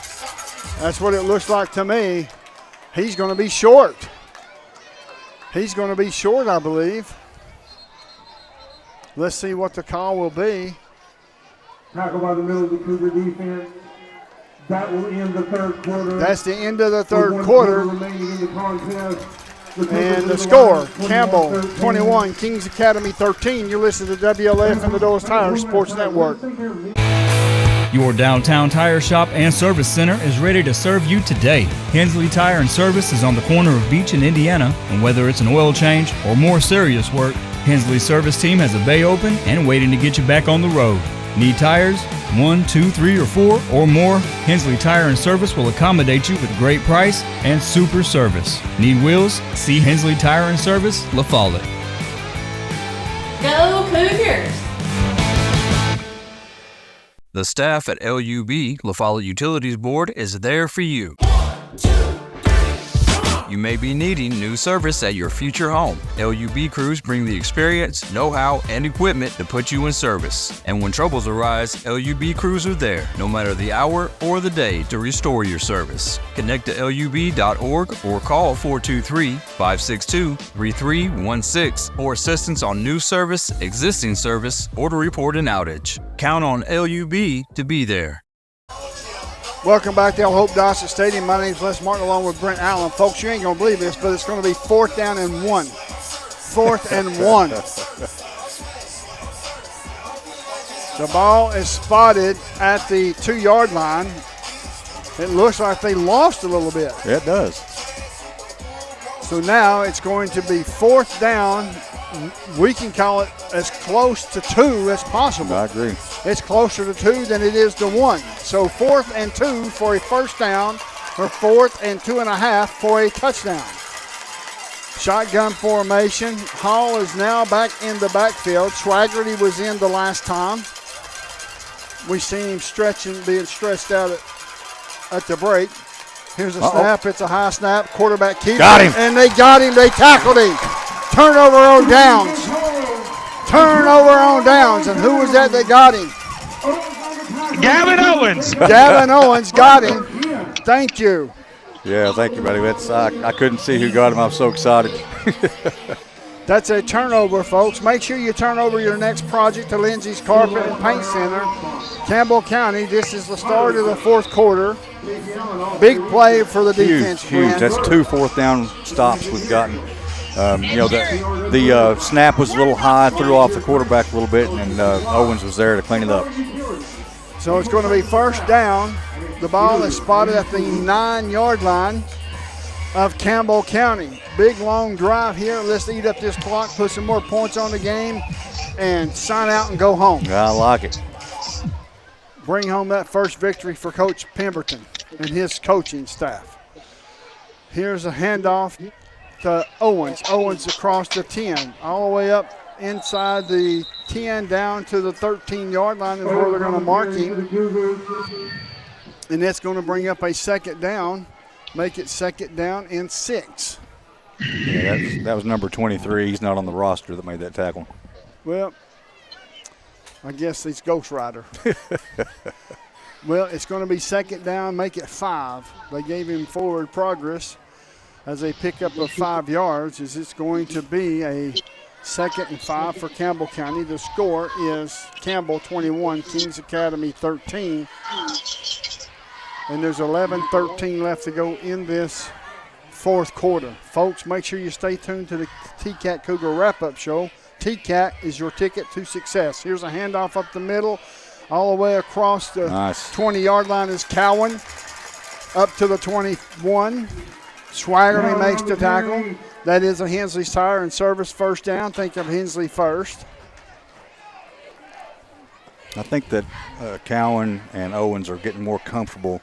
That's what it looks like to me. He's going to be short. He's going to be short, I believe. Let's see what the call will be. Tackle by the middle of the Cougar defense. That will end the 3rd quarter. That's the end of the 3rd quarter. And the score, Campbell 21, Kings Academy 13. You're listening to WLAF and the Dulles Tire Sports Network. Your downtown tire shop and service center is ready to serve you today. Hensley Tire and Service is on the corner of Beach and Indiana, and whether it's an oil change or more serious work, Hensley's service team has a bay open and waiting to get you back on the road. Need tires? 1, 2, 3, or 4 or more? Hensley Tire and Service will accommodate you with a great price and super service. Need wheels? See Hensley Tire and Service, La Follette. Go Cougars! The staff at LUB, La Follette Utilities Board, is there for you. You may be needing new service at your future home. LUB crews bring the experience, know-how, and equipment to put you in service. And when troubles arise, LUB crews are there, no matter the hour or the day, to restore your service. Connect to LUB.org or call 423-562-3316 for assistance on new service, existing service, or to report an outage. Count on LUB to be there. Welcome back to El Hope Dossett Stadium. My name's Les Martin along with Brent Allen. Folks, you ain't going to believe this, but it's going to be 4th down and 1. 4th and 1. The ball is spotted at the 2-yard line. It looks like they lost a little bit. It does. So now it's going to be 4th down we can call it as close to 2 as possible. I agree. It's closer to 2 than it is to 1. So 4th and 2 for a first down, or 4th and 2.5 for a touchdown. Shotgun formation. Hall is now back in the backfield. Swaggerty was in the last time. We seen him being stretched out at the break. Here's a snap. It's a high snap. Quarterback keeps got him. And they got him. They tackled him. Turnover on downs. Turnover on downs. And who was that got him? Gavin Owens. Gavin Owens got him. Thank you. Yeah, thank you, buddy. I couldn't see who got him. I'm so excited. That's a turnover, folks. Make sure you turn over your next project to Lindsay's Carpet and Paint Center, Campbell County. This is the start of the 4th quarter. Big play for the defense. Huge. That's 2 4th down stops we've gotten. The snap was a little high, threw off the quarterback a little bit, and Owens was there to clean it up. So it's going to be first down. The ball is spotted at the 9-yard line of Campbell County. Big, long drive here. Let's eat up this clock, put some more points on the game, and sign out and go home. I like it. Bring home that first victory for Coach Pemberton and his coaching staff. Here's a handoff to Owens. Owens across the 10, all the way up inside the 10 down to the 13-yard line is where they're going to mark him. And that's going to bring up a second down, make it 2nd down and 6. Yeah, that was number 23. He's not on the roster that made that tackle. Well, I guess he's Ghost Rider. Well, it's going to be 2nd down, make it 5. They gave him forward progress as they pick up of 5 yards. It's going to be a 2nd and 5 for Campbell County. The score is Campbell 21, Kings Academy 13. And there's 11-13 left to go in this 4th quarter. Folks, make sure you stay tuned to the TCAT Cougar wrap-up show. TCAT is your ticket to success. Here's a handoff up the middle. All the way across the 20-yard line is Cowan. Up to the 21. Swaggerly makes the tackle. That is a Hensley's Tire and Service first down. Think of Hensley first. I think that Cowan and Owens are getting more comfortable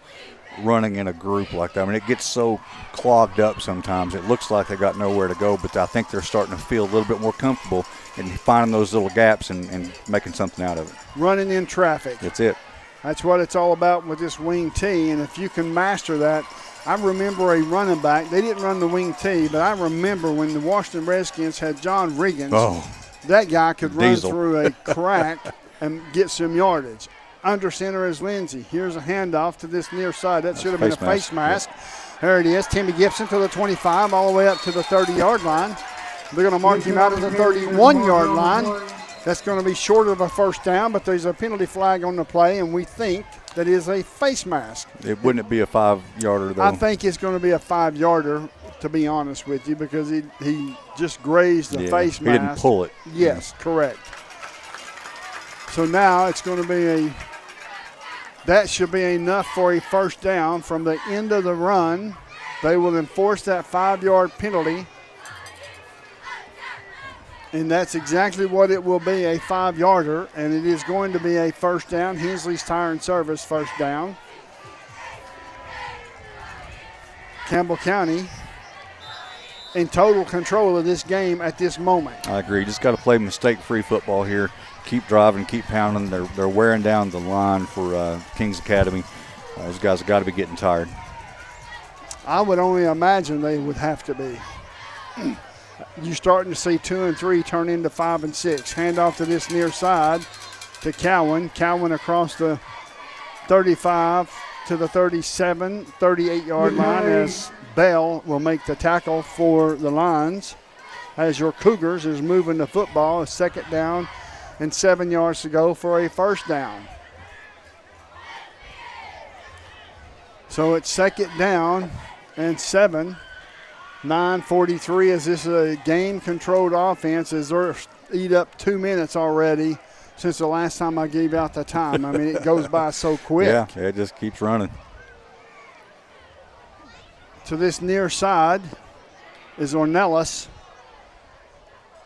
running in a group like that. I mean, it gets so clogged up sometimes. It looks like they got nowhere to go, but I think they're starting to feel a little bit more comfortable in finding those little gaps and making something out of it. Running in traffic. That's it. That's what it's all about with this wing T, and if you can master that. I remember a running back. They didn't run the wing T, but I remember when the Washington Redskins had John Riggins. Oh, that guy could run Diesel. through a crack and get some yardage. Under center is Lindsay. Here's a handoff to this near side. That should have been a face mask. Yep. There it is. Timmy Gibson to the 25, all the way up to the 30-yard line. They're going to mark him out at the 31-yard line. That's going to be short of a first down, but there's a penalty flag on the play, and we think that is a face mask. Wouldn't it be a 5-yarder, though? I think it's going to be a 5-yarder, to be honest with you, because he just grazed the face mask. He didn't pull it. Yes, correct. So now it's going to be that should be enough for a first down from the end of the run. They will enforce that 5-yard penalty. And that's exactly what it will be, a 5-yarder, and it is going to be a first down. Hensley's Tire and Service first down. Campbell County in total control of this game at this moment. I agree. Just got to play mistake-free football here. Keep driving, keep pounding. They're wearing down the line for Kings Academy. Those guys have got to be getting tired. I would only imagine they would have to be. You're starting to see 2 and 3 turn into 5 and 6. Handoff to this near side to Cowan. Cowan across the 35 to the 37, 38-yard line as Bell will make the tackle for the Lions. As your Cougars is moving the football, a 2nd down and 7 yards to go for a first down. So it's 2nd down and 7. 9:43 as this is a game-controlled offense as they're eat up 2 minutes already since the last time I gave out the time. I mean, it goes by so quick. Yeah, it just keeps running. To this near side is Ornelas.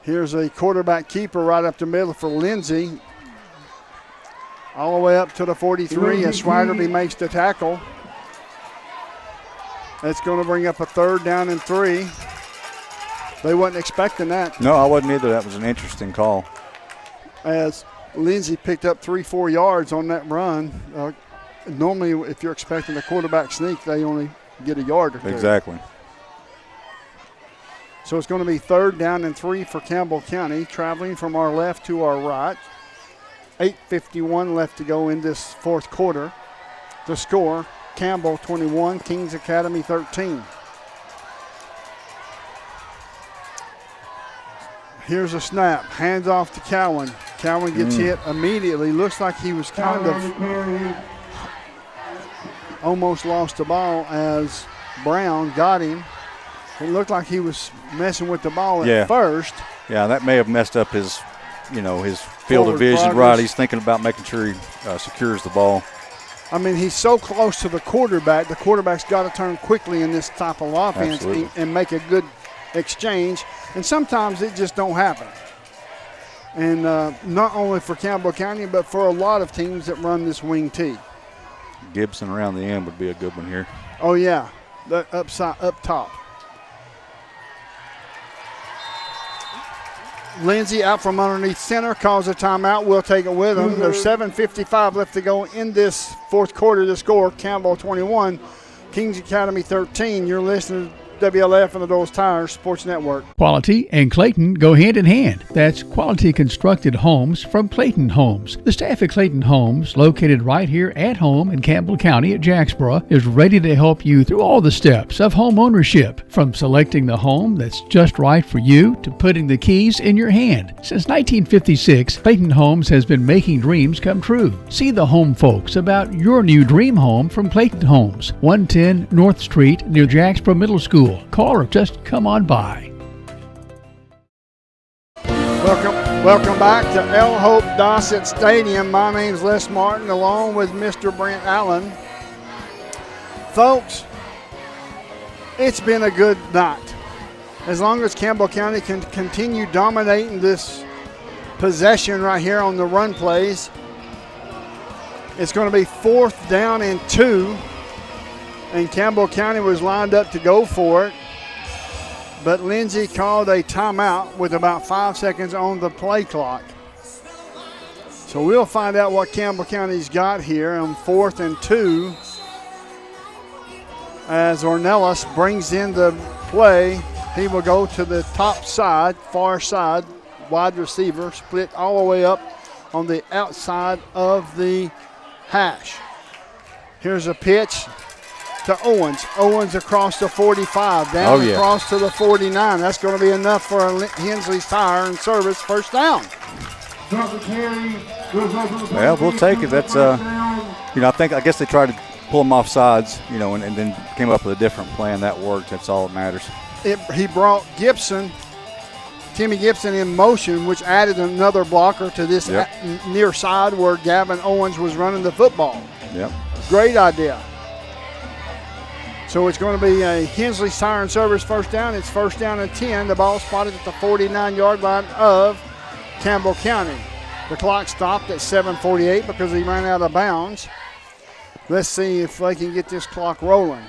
Here's a quarterback keeper right up the middle for Lindsey. All the way up to the 43 as Swaggerty makes the tackle. That's going to bring up a 3rd down and 3. They wasn't expecting that. No, I wasn't either. That was an interesting call. As Lindsey picked up 3-4 yards on that run. Normally, if you're expecting a quarterback sneak, they only get a yard or 2. Exactly. So it's going to be 3rd down and 3 for Campbell County, traveling from our left to our right. 8:51 left to go in this 4th quarter. The score, Campbell 21, Kings Academy 13. Here's a snap, hands off to Cowan. Cowan gets hit immediately. Looks like he was kind of almost lost the ball as Brown got him. It looked like he was messing with the ball at first. Yeah, that may have messed up his, his field of vision. Progress. Right, he's thinking about making sure he secures the ball. I mean, he's so close to the quarterback. The quarterback's got to turn quickly in this type of offense and make a good exchange. And sometimes it just don't happen. And not only for Campbell County, but for a lot of teams that run this wing T. Gibson around the end would be a good one here. Oh, yeah, the up top. Lindsey out from underneath center, calls a timeout. We'll take it with him. There's 7:55 left to go in this 4th quarter. The score, Campbell 21, Kings Academy 13. You're listening to WLAF and the Doles Tires Sports Network. Quality and Clayton go hand in hand. That's quality constructed homes from Clayton Homes. The staff at Clayton Homes, located right here at home in Campbell County at Jacksboro, is ready to help you through all the steps of home ownership, from selecting the home that's just right for you to putting the keys in your hand. Since 1956, Clayton Homes has been making dreams come true. See the home folks about your new dream home from Clayton Homes, 110 North Street near Jacksboro Middle School. Call or just come on by. Welcome back to El Hope Dossett Stadium. My name's Les Martin, along with Mr. Brent Allen. Folks, it's been a good night. As long as Campbell County can continue dominating this possession right here on the run plays, it's going to be 4th down and 2. And Campbell County was lined up to go for it. But Lindsey called a timeout with about 5 seconds on the play clock. So we'll find out what Campbell County's got here on 4th and 2. As Ornelas brings in the play, he will go to the top side, far side, wide receiver, split all the way up on the outside of the hash. Here's a pitch to Owens. Owens across the 45, down across to the 49. That's going to be enough for Hensley's Tire and Service 1st down. Well, we'll take it. That's, I guess they tried to pull him off sides, and then came up with a different plan. That worked. That's all that matters. He brought Timmy Gibson in motion, which added another blocker to this near side where Gavin Owens was running the football. Yep. Great idea. So it's going to be a Hensley's Tire and Service 1st down. It's 1st down and 10. The ball spotted at the 49-yard line of Campbell County. The clock stopped at 7:48 because he ran out of bounds. Let's see if they can get this clock rolling.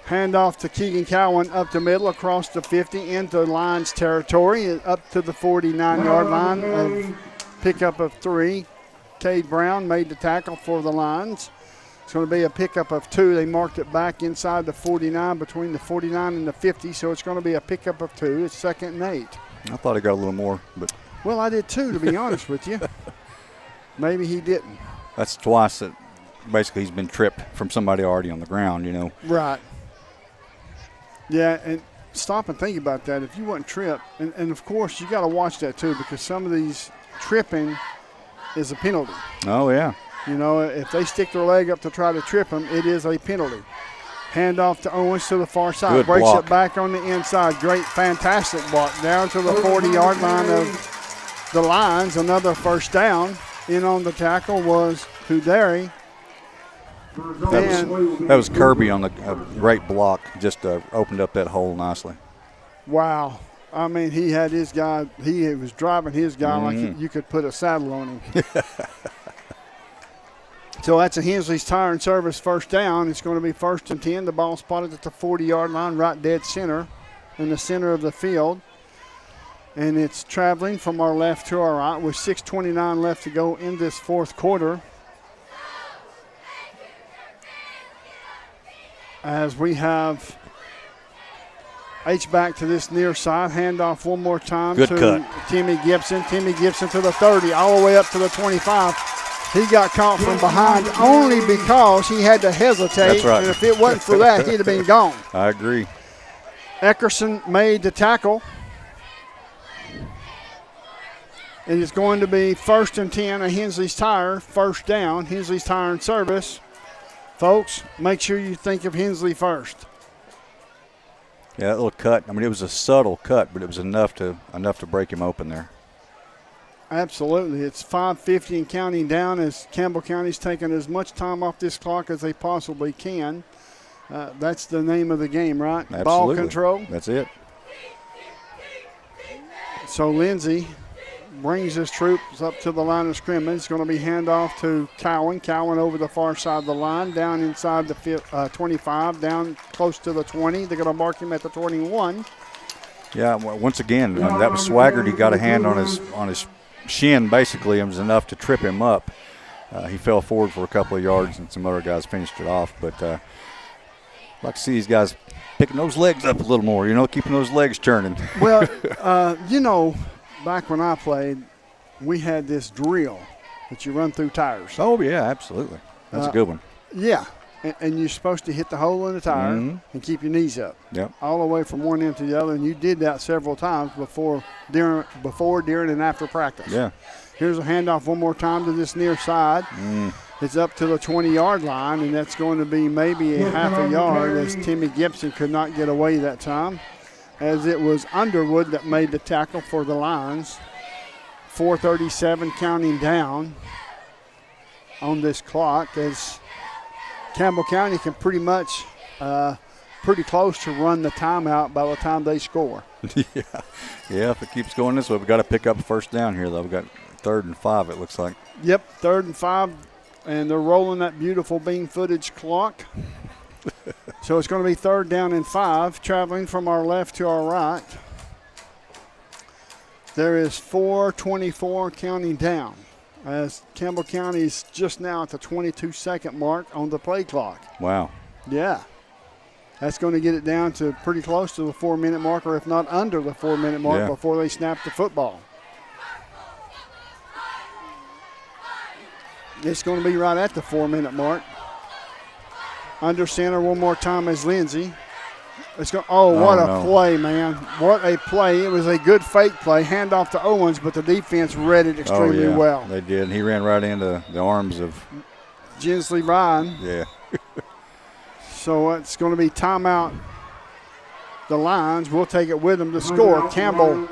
Handoff to Keegan Cowan up the middle, across the 50 into Lions territory, up to the 49-yard line of pickup of 3. Cade Brown made the tackle for the Lions. It's going to be a pickup of 2. They marked it back inside the 49, between the 49 and the 50, so it's going to be a pickup of 2. It's 2nd and 8. I thought he got a little more, but. Well, I did too, to be honest with you. Maybe he didn't. That's twice that basically he's been tripped from somebody already on the ground, Right. Yeah, and stop and think about that. If you wasn't tripped, and of course you got to watch that too, because some of these tripping is a penalty. Oh, yeah. If they stick their leg up to try to trip him, it is a penalty. Handoff to Owens to the far side. Good Breaks block. it back on the inside. Great, fantastic block. Down to the 40-yard line of the Lions. Another 1st down. In on the tackle was Huderi. That was Kirby on a great block. Just opened up that hole nicely. Wow. I mean, he had his guy. He was driving his guy like you could put a saddle on him. So that's a Hensley's Tire and Service first down. It's going to be 1st and 10. The ball spotted at the 40-yard line, right dead center, in the center of the field. And it's traveling from our left to our right with 6:29 left to go in this fourth quarter. As we have H-back to this near side. Handoff one more time to cut. Timmy Gibson. Timmy Gibson to the 30, all the way up to the 25. He got caught from behind only because he had to hesitate. That's right. And if it wasn't for that, he'd have been gone. I agree. Eckerson made the tackle. And it's going to be 1st and 10 at Hensley's Tire. First down, Hensley's Tire and Service. Folks, make sure you think of Hensley first. Yeah, that little cut. I mean, it was a subtle cut, but it was enough to break him open there. Absolutely. It's 5:50 and counting down as Campbell County's taking as much time off this clock as they possibly can. That's the name of the game, right? Absolutely. Ball control. That's it. So Lindsay brings his troops up to the line of scrimmage. It's going to be handoff to Cowan. Cowan over the far side of the line, down inside the 25, down close to the 20. They're going to mark him at the 21. Yeah, well, once again, that was Swaggart. He got a hand on his shin, basically, and was enough to trip him up. He fell forward for a couple of yards, and some other guys finished it off. But I'd like to see these guys picking those legs up a little more, keeping those legs turning. Well, back when I played, we had this drill that you run through tires. Oh, yeah, absolutely. That's a good one. Yeah, and you're supposed to hit the hole in the tire and keep your knees up. Yep. All the way from one end to the other, and you did that several times before, during, and after practice. Yeah. Here's a handoff one more time to this near side. It's up to the 20-yard line, and that's going to be maybe a half a yard as Timmy Gibson could not get away that time, as it was Underwood that made the tackle for the Lions. 4:37 counting down on this clock as Campbell County can pretty much pretty close to run the timeout by the time they score. Yeah, if it keeps going this way, we've got to pick up a first down here, though. We've got 3rd and 5, it looks like. Yep, 3rd and 5, and they're rolling that beautiful beam footage clock. So it's going to be 3rd down and 5, traveling from our left to our right. There is 4:24 counting down as Campbell County is just now at the 22-second mark on the play clock. Wow. Yeah. That's going to get it down to pretty close to the 4-minute mark, or if not under the 4-minute mark before they snap the football. It's going to be right at the 4-minute mark. Under center one more time as Lindsay. It's going. What a play, man. What a play. It was a good fake play. Handoff to Owens, but the defense read it extremely well. They did. And he ran right into the arms of Gensley Ryan. Yeah. So it's going to be timeout. The Lions will take it with them to score. Campbell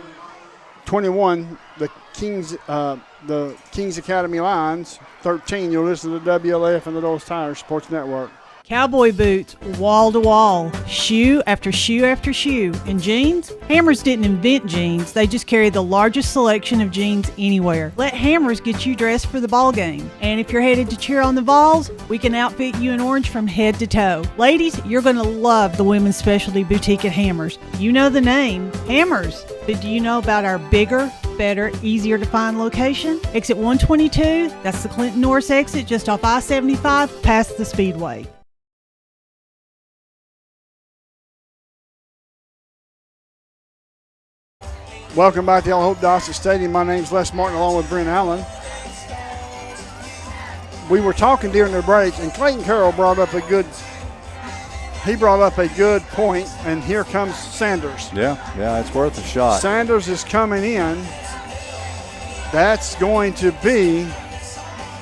21, the Kings Academy Lions 13. You'll listen to WLAF and the Dulles Tire Sports Network. Cowboy boots, wall to wall, shoe after shoe after shoe. And jeans? Hammers didn't invent jeans. They just carry the largest selection of jeans anywhere. Let Hammers get you dressed for the ball game. And if you're headed to cheer on the Vols, we can outfit you in orange from head to toe. Ladies, you're going to love the women's specialty boutique at Hammers. You know the name, Hammers. But do you know about our bigger, better, easier to find location? Exit 122, that's the Clinton Norris exit just off I-75 past the Speedway. Welcome back to El Hope Dawson Stadium. My name's Les Martin along with Brent Allen. We were talking during the break, and Clayton Carroll brought up a good point, and here comes Sanders. Yeah, it's worth a shot. Sanders is coming in. That's going to be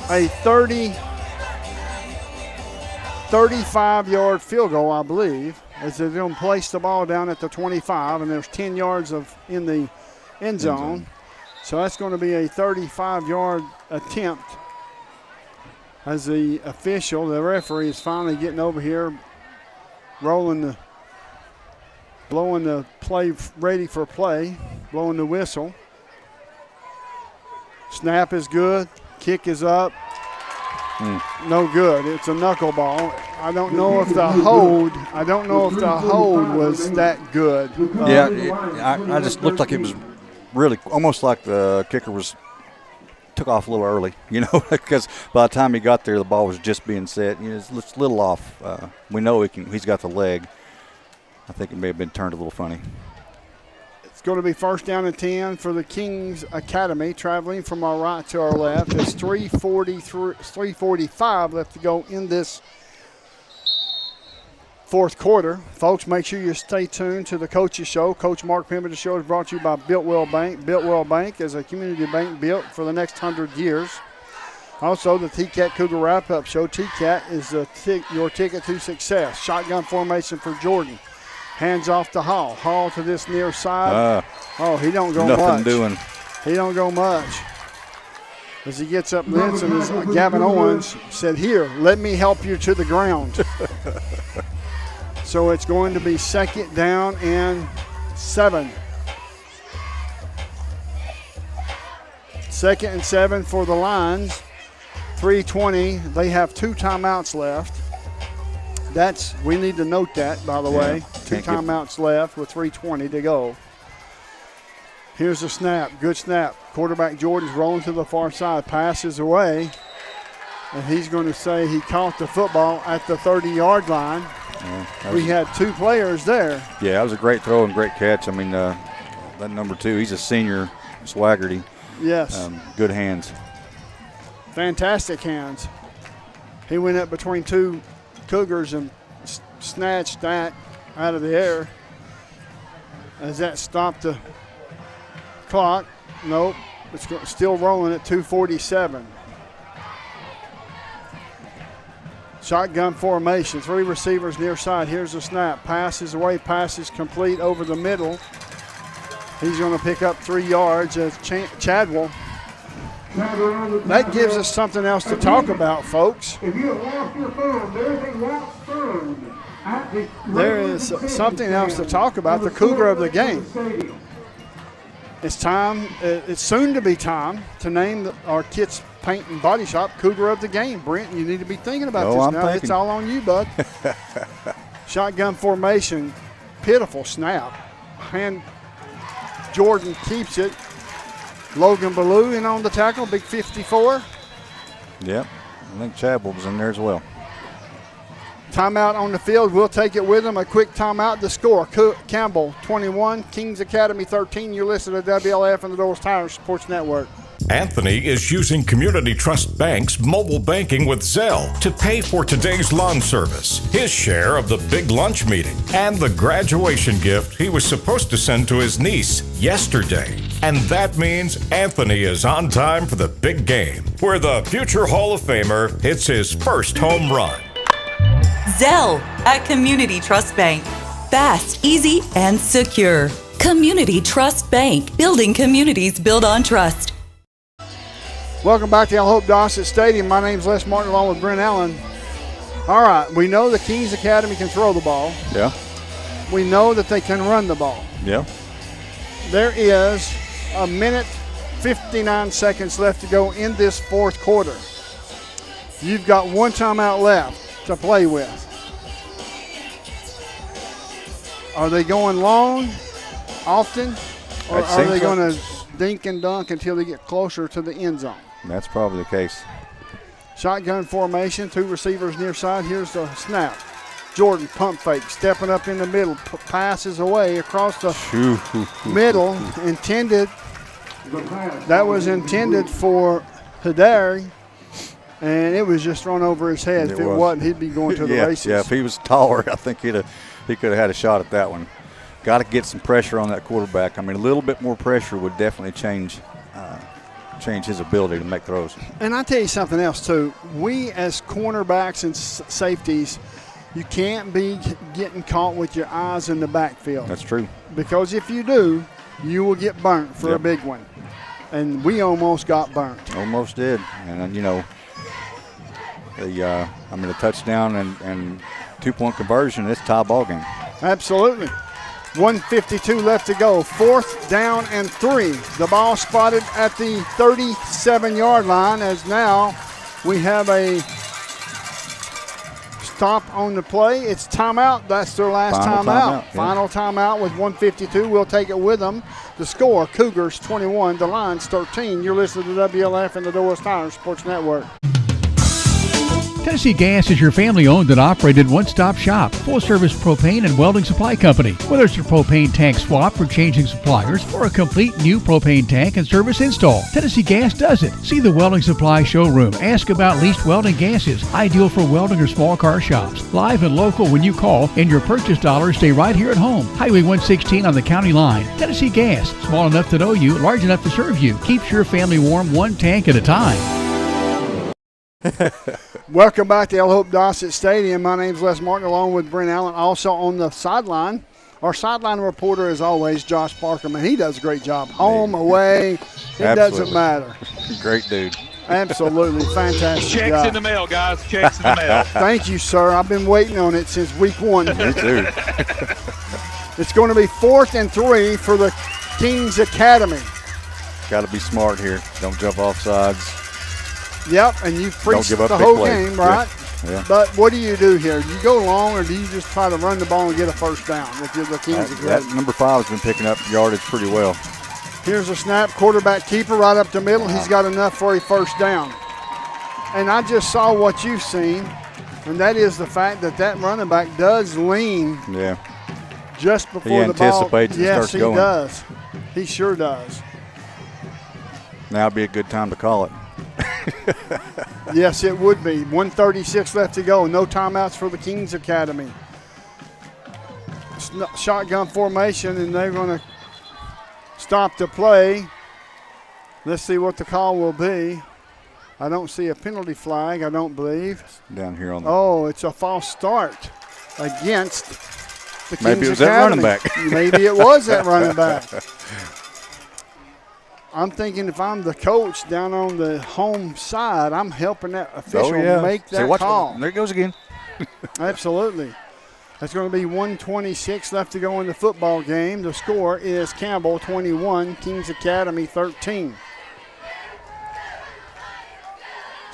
a 35-yard field goal, I believe, as they're going to place the ball down at the 25, and there's 10 yards in the end zone. So that's going to be a 35-yard attempt as the official, the referee, is finally getting over here, rolling blowing the play ready for play, blowing the whistle. Snap is good. Kick is up. No good. It's a knuckleball. I don't know if the hold was that good. I just looked like it was really almost like the kicker took off a little early, because by the time he got there, the ball was just being set. It's a little off. We know he's got the leg. I think it may have been turned a little funny. It's going to be first down and 10 for the Kings Academy, traveling from our right to our left. It's 3:45 left to go in this fourth quarter. Folks, make sure you stay tuned to the Coach's Show. Coach Mark Pemberton Show is brought to you by Builtwell Bank. Builtwell Bank is a community bank built for the next 100 years. Also, the TCAT Cougar Wrap-Up Show. TCAT is your ticket to success. Shotgun formation for Jordan. Hands off to Hall. Hall to this near side. He don't go much. Nothing doing. He don't go much. As he gets up blitz, and as Gavin Owens said, "Here, let me help you to the ground." So it's going to be second down and 7. Second and 7 for the Lions. 3:20. They have 2 timeouts left. We need to note that, by the way. 2 timeouts left with 3:20 to go. Here's the snap. Good snap. Quarterback Jordan's rolling to the far side. Passes away. And he's going to say he caught the football at the 30-yard line. We had 2 players there. Yeah, that was a great throw and great catch. I mean, that number 2, he's a senior, Swaggerty. Yes. Good hands. Fantastic hands. He went up between 2 Cougars and snatched that out of the air. As that stopped the clock. Nope. It's still rolling at 2:47. Shotgun formation. 3 receivers near side. Here's the snap. Passes away. Passes complete over the middle. He's going to pick up 3 yards as Chadwell. That gives us something else to talk about, folks. If you have lost your phone, there's a lost phone. There is something else to talk about, the Cougar of the game. It's time, it's soon to be time to name our Kits Paint and Body Shop Cougar of the game. Brent, you need to be thinking about this now. It's all on you, bud. Shotgun formation, pitiful snap. Jordan keeps it. Logan Ballou in on the tackle, big 54. Yep, I think Chadwell was in there as well. Timeout on the field. We'll take it with him. A quick timeout. The score, Campbell 21, Kings Academy 13. You're listening to WLAF and the Doors Tire Sports Network. Anthony is using Community Trust Bank's mobile banking with Zelle to pay for today's lawn service, his share of the big lunch meeting, and the graduation gift he was supposed to send to his niece yesterday. And that means Anthony is on time for the big game, where the future Hall of Famer hits his first home run. Zelle at Community Trust Bank. Fast, easy, and secure. Community Trust Bank. Building communities built on trust. Welcome back to Al Hope Dossett Stadium. My name's Les Martin along with Brent Allen. All right, we know the Kings Academy can throw the ball. Yeah. We know that they can run the ball. Yeah. There is 1:59 seconds left to go in this fourth quarter. You've got 1 timeout left to play with. Are they going long often, or are they going to dink and dunk until they get closer to the end zone? That's probably the case. Shotgun formation, 2 receivers near side. Here's the snap. Jordan pump fake, stepping up in the middle, passes away across the middle. That was intended for Hidari, and it was just thrown over his head. If it wasn't, he'd be going to the races. Yeah, if he was taller, I think he could have had a shot at that one. Got to get some pressure on that quarterback. I mean, a little bit more pressure would definitely change his ability to make throws. And I tell you something else too. We as cornerbacks and safeties, you can't be getting caught with your eyes in the backfield. That's true. Because if you do, you will get burnt for a big one. And we almost got burnt. Almost did. And the touchdown and 2-point conversion, it's a tie ball game. Absolutely. 1:52 left to go. 4th down and 3. The ball spotted at the 37-yard line, as now we have a stop on the play. It's timeout. That's their last timeout. Final timeout with 1:52. We'll take it with them. The score, Cougars 21, the Lions 13. You're listening to WLAF and the Doors Tire Sports Network. Tennessee Gas is your family-owned and operated one-stop shop, full-service propane and welding supply company. Whether it's a propane tank swap for changing suppliers or a complete new propane tank and service install, Tennessee Gas does it. See the welding supply showroom. Ask about leased welding gases, ideal for welding or small car shops. Live and local when you call, and your purchase dollars stay right here at home. Highway 116 on the county line. Tennessee Gas, small enough to know you, large enough to serve you. Keeps your family warm one tank at a time. Welcome back to El Hope Dossett Stadium. My name's Les Martin, along with Brent Allen. Also on the sideline, our sideline reporter is always Josh Parker. Man, he does a great job. Home, away, it doesn't matter. Great dude. Absolutely fantastic Checks job. in the mail, guys. Checks in the mail. Thank you, sir. I've been waiting on it since week 1. Me too. It's going to be 4th and 3 for the Kings Academy. Got to be smart here. Don't jump off sides. Yep, and you've preached Don't give up the big whole plays. game, right? Yeah. But what do you do here? Do you go long, or do you just try to run the ball and get a first down if you're the Kings Academy? That number 5 has been picking up yardage pretty well. Here's a snap, quarterback keeper right up the middle. He's got enough for a first down. And I just saw what you've seen, and that is the fact that that running back does lean just before the ball. He anticipates and starts going. Yes, he does. He sure does. Now would be a good time to call it. Yes, it would be. 1:36 left to go. No timeouts for the Kings Academy. Shotgun formation, and they're going to stop the play. Let's see what the call will be. I don't see a penalty flag, I don't believe. Down here on the. Oh, it's a false start against the Kings Maybe it was Academy. that running back. Maybe it was that running back. I'm thinking if I'm the coach down on the home side, I'm helping that official make that call. There it goes again. Absolutely. That's going to be 1:26 left to go in the football game. The score is Campbell 21, Kings Academy 13.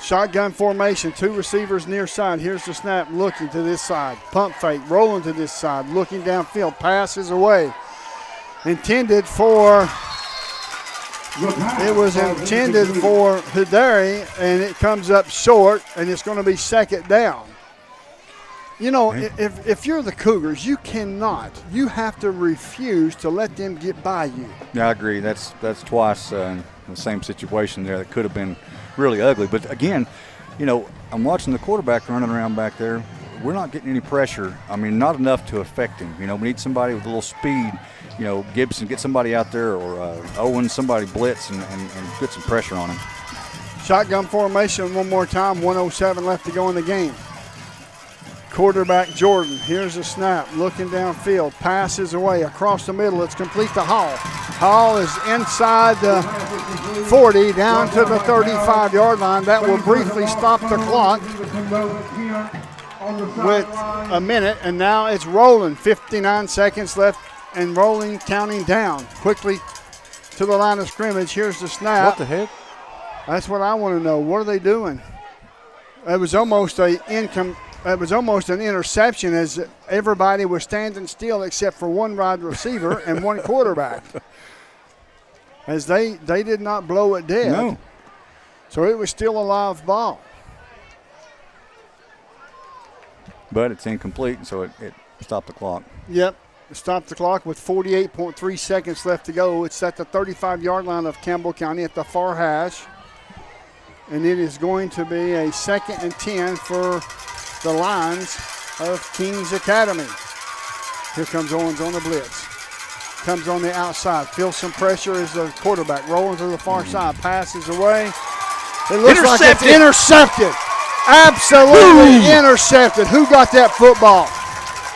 Shotgun formation, 2 receivers near side. Here's the snap, looking to this side. Pump fake, rolling to this side, looking downfield, passes away. Intended for... It was intended for Hidari, and it comes up short, and it's going to be 2nd down. You know, if you're the Cougars, you have to refuse to let them get by you. Yeah, I agree. That's twice in the same situation there. That could have been really ugly. But again, you know, I'm watching the quarterback running around back there. We're not getting any pressure. I mean, not enough to affect him. You know, we need somebody with a little speed. You know, Gibson, get somebody out there, or Owen, somebody blitz and get some pressure on him. Shotgun formation one more time, 1:07 left to go in the game. Quarterback Jordan, here's a snap, looking downfield, passes away across the middle. It's complete to Hall. Hall is inside the 40, down to the 35-yard line. That will briefly stop the clock with a minute, and now it's rolling. 59 seconds left and rolling, counting down. Quickly to the line of scrimmage. Here's the snap. What the heck? That's what I want to know. What are they doing? It was almost an interception, as everybody was standing still except for one wide receiver and one quarterback. As they did not blow it dead. No. So it was still a live ball. But it's incomplete, so it stopped the clock. Yep. Stop the clock with 48.3 seconds left to go. It's at the 35-yard line of Campbell County at the far hash. And it is going to be a 2nd and 10 for the Lions of Kings Academy. Here comes Owens on the blitz. Comes on the outside. Feels some pressure as the quarterback rolling to the far side. Passes away. It looks like it's intercepted. Absolutely intercepted. Who got that football?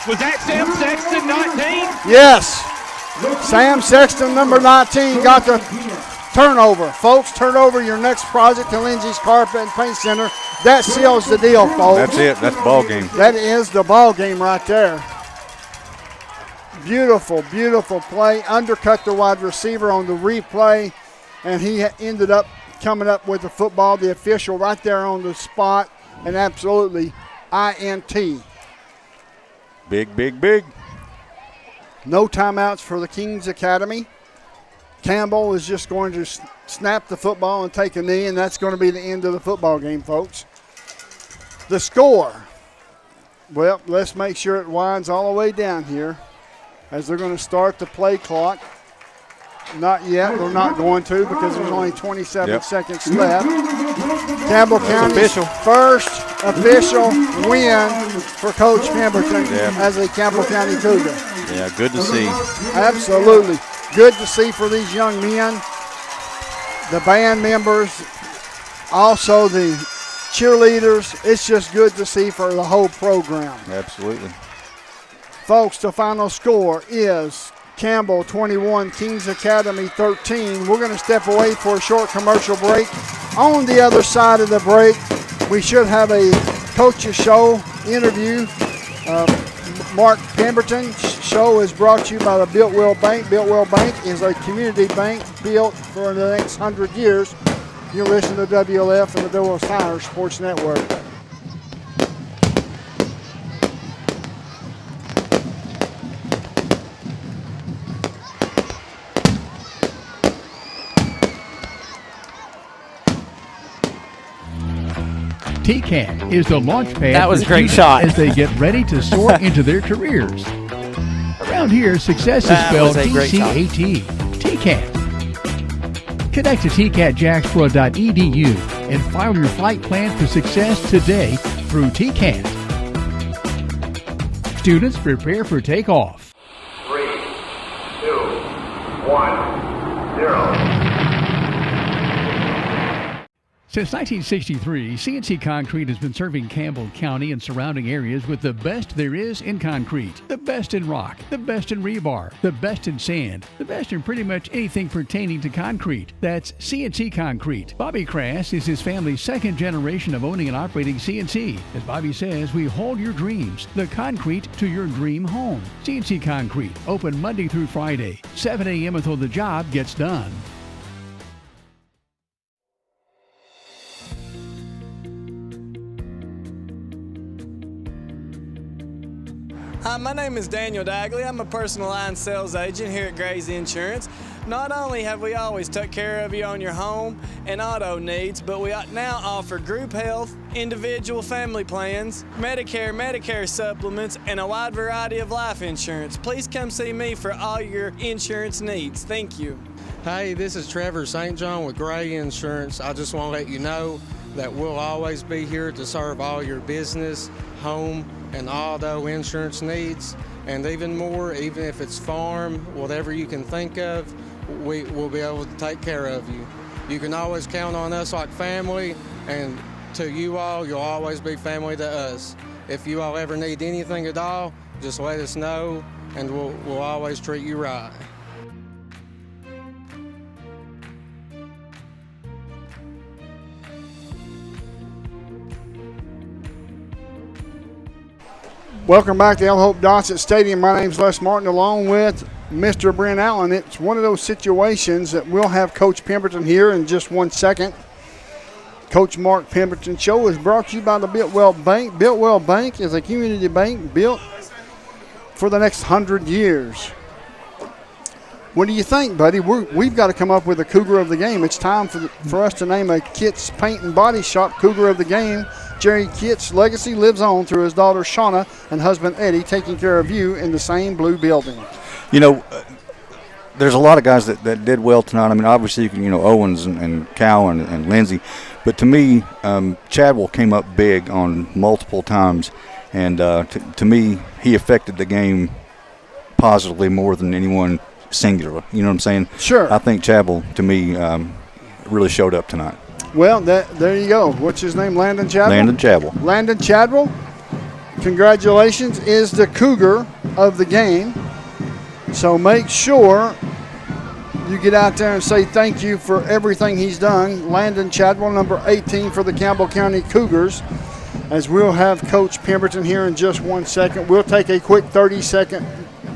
Was that Sam Sexton, 19? Yes. Sam Sexton, number 19, got the turnover. Folks, turn over your next project to Lindsay's Carpet and Paint Center. That seals the deal, folks. That's it. That's ball game. That is the ball game right there. Beautiful, beautiful play. Undercut the wide receiver on the replay, and he ended up coming up with the football. The official right there on the spot, and absolutely INT. Big, big, big. No timeouts for the Kings Academy. Campbell is just going to snap the football and take a knee, and that's going to be the end of the football game, folks. The score. Well, let's make sure it winds all the way down here as they're going to start the play clock. Not yet. They're not going to because there's only 27 seconds left. Campbell County's first official win for Coach Pemberton as a Campbell County Cougar. Yeah, good to see. Absolutely. Good to see for these young men, the band members, also the cheerleaders. It's just good to see for the whole program. Absolutely. Folks, the final score is Campbell 21, Kings Academy 13. We're going to step away for a short commercial break. On the other side of the break, we should have a coach's show interview. Mark Pemberton's show is brought to you by the Built-Well Bank. Built-Well Bank is a community bank built for the next 100 years. You're listening to WLF and the Doyle Tire Sports Network. TKA is the launch pad That was for a great students shot. as they get ready to soar into their careers. Around here, success is That was spelled a great shot. TCAT. TCAT. Connect to tcatjacksboro.edu and file your flight plan for success today through TCAT. Students, prepare for takeoff. 3, 2, 1, 0. Since 1963, CNC Concrete has been serving Campbell County and surrounding areas with the best there is in concrete. The best in rock, the best in rebar, the best in sand, the best in pretty much anything pertaining to concrete. That's CNC Concrete. Bobby Crass is his family's second generation of owning and operating CNC. As Bobby says, we hold your dreams, the concrete to your dream home. CNC Concrete, open Monday through Friday, 7 a.m. until the job gets done. Hi, my name is Daniel Dagley. I'm a personal line sales agent here at Gray's Insurance. Not only have we always took care of you on your home and auto needs, but we now offer group health, individual family plans, Medicare supplements, and a wide variety of life insurance. Please come see me for all your insurance needs. Thank you. Hey, this is Trevor St. John with Gray Insurance. I just want to let you know that we'll always be here to serve all your business, home, and auto insurance needs, and even more, even if it's farm, whatever you can think of, we will be able to take care of you. You can always count on us like family, and to you all, you'll always be family to us. If you all ever need anything at all, just let us know, and we'll always treat you right. Welcome back to El Hope Dossett Stadium. My name's Les Martin along with Mr. Brent Allen. It's one of those situations that we'll have Coach Pemberton here in just 1 second. Coach Mark Pemberton Show is brought to you by the Built-Well Bank. Built-Well Bank is a community bank built for the next 100 years. What do you think, buddy? We've got to come up with a Cougar of the game. It's time for us to name a Kitts Paint and Body Shop Cougar of the game. Jerry Kitts' legacy lives on through his daughter Shauna and husband Eddie, taking care of you in the same blue building. You know, there's a lot of guys that did well tonight. I mean, obviously, you know, Owens and Cal and Lindsay. But to me, Chadwell came up big on multiple times. And to me, he affected the game positively more than anyone singular. You know what I'm saying? Sure. I think Chadwell, to me, really showed up tonight. Well, there you go. What's his name? Landon Chadwell? Landon Chadwell. Landon Chadwell, congratulations, is the Cougar of the game. So make sure you get out there and say thank you for everything he's done. Landon Chadwell, number 18 for the Campbell County Cougars. As we'll have Coach Pemberton here in just 1 second. We'll take a quick 30-second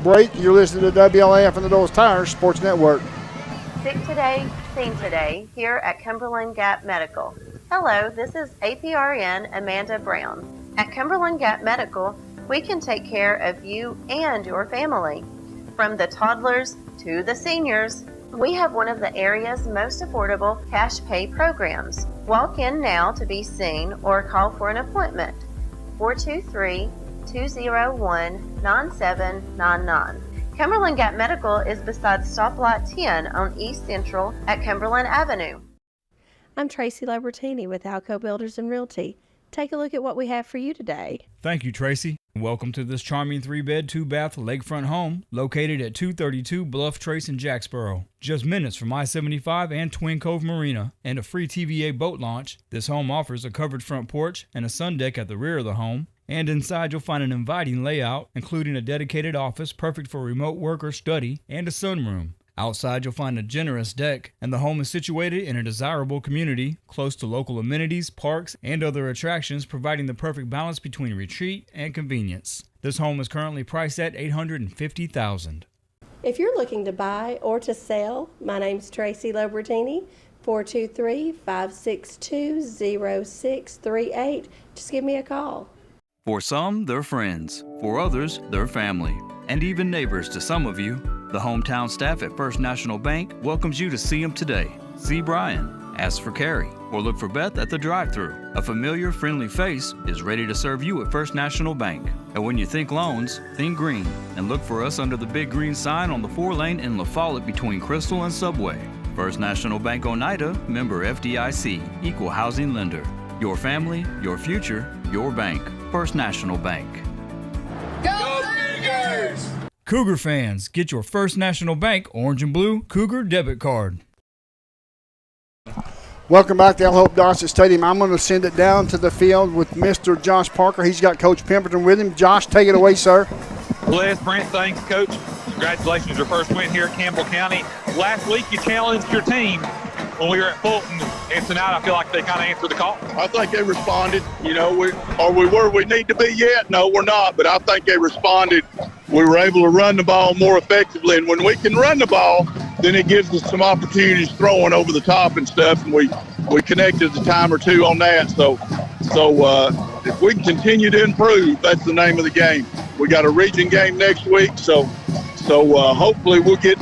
break. You're listening to WLAF and the Doles Tires Sports Network. Sick today, seen today, here at Cumberland Gap Medical. Hello, this is APRN Amanda Brown. At Cumberland Gap Medical, we can take care of you and your family. From the toddlers to the seniors, we have one of the area's most affordable cash pay programs. Walk in now to be seen or call for an appointment. 423-201-9799. Cumberland Gap Medical is beside Stoplight 10 on East Central at Cumberland Avenue. I'm Tracy Lobertini with Alco Builders and Realty. Take a look at what we have for you today. Thank you, Tracy. Welcome to this charming 3-bed, 2-bath lakefront home located at 232 Bluff Trace in Jacksboro. Just minutes from I-75 and Twin Cove Marina and a free TVA boat launch, this home offers a covered front porch and a sun deck at the rear of the home. And inside you'll find an inviting layout, including a dedicated office perfect for remote work or study, and a sunroom. Outside you'll find a generous deck, and the home is situated in a desirable community, close to local amenities, parks, and other attractions, providing the perfect balance between retreat and convenience. This home is currently priced at $850,000. If you're looking to buy or to sell, my name's Tracy Lobertini, 423-562-0638. Just give me a call. For some, they're friends. For others, they're family. And even neighbors to some of you. The hometown staff at First National Bank welcomes you to see them today. See Brian, ask for Carrie, or look for Beth at the drive-thru. A familiar, friendly face is ready to serve you at First National Bank. And when you think loans, think green. And look for us under the big green sign on the 4-lane in La Follette between Crystal and Subway. First National Bank Oneida, member FDIC, equal housing lender. Your family, your future, your bank. First National Bank. Go Cougars! Cougar fans, get your First National Bank orange and blue Cougar debit card. Welcome back to El Hope Dossett Stadium. I'm going to send it down to the field with Mr. Josh Parker. He's got Coach Pemberton with him. Josh, take it away, sir. Les, Brent, thanks, Coach. Congratulations, your first win here at Campbell County. Last week you challenged your team when we were at Fulton, and tonight I feel like they kind of answered the call. I think they responded. You know, we where we need to be yet? No, we're not, but I think they responded. We were able to run the ball more effectively, and when we can run the ball, then it gives us some opportunities throwing over the top and stuff, and we connected a time or two on that. So if we can continue to improve, that's the name of the game. We got a region game next week, so hopefully we'll get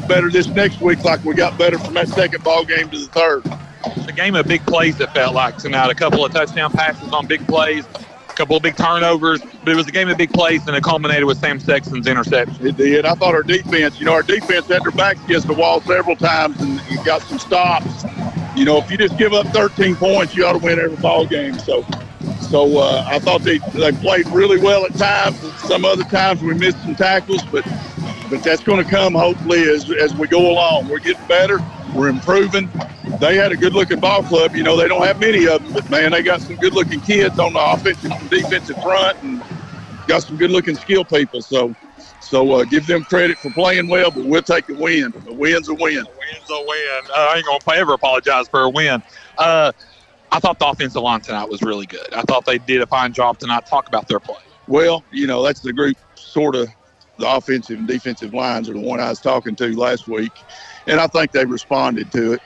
better this next week like we got better from that second ball game to the third. It's a game of big plays, it felt like tonight. A couple of touchdown passes on big plays, a couple of big turnovers, but it was a game of big plays, and it culminated with Sam Sexton's interception. It did. I thought our defense had their backs against the wall several times and got some stops. You know, if you just give up 13 points, you ought to win every ball game. So I thought they played really well at times. Some other times we missed some tackles, but that's going to come hopefully as we go along. We're getting better. We're improving. They had a good-looking ball club. You know, they don't have many of them, but, man, they got some good-looking kids on the offensive and defensive front and got some good-looking skill people. So give them credit for playing well, but we'll take the win. The win's a win. Win's a win. I ain't going to ever apologize for a win. I thought the offensive line tonight was really good. I thought they did a fine job tonight. Talk about their play. Well, you know, that's the group sort of the offensive and defensive lines are the one I was talking to last week, and I think they responded to it.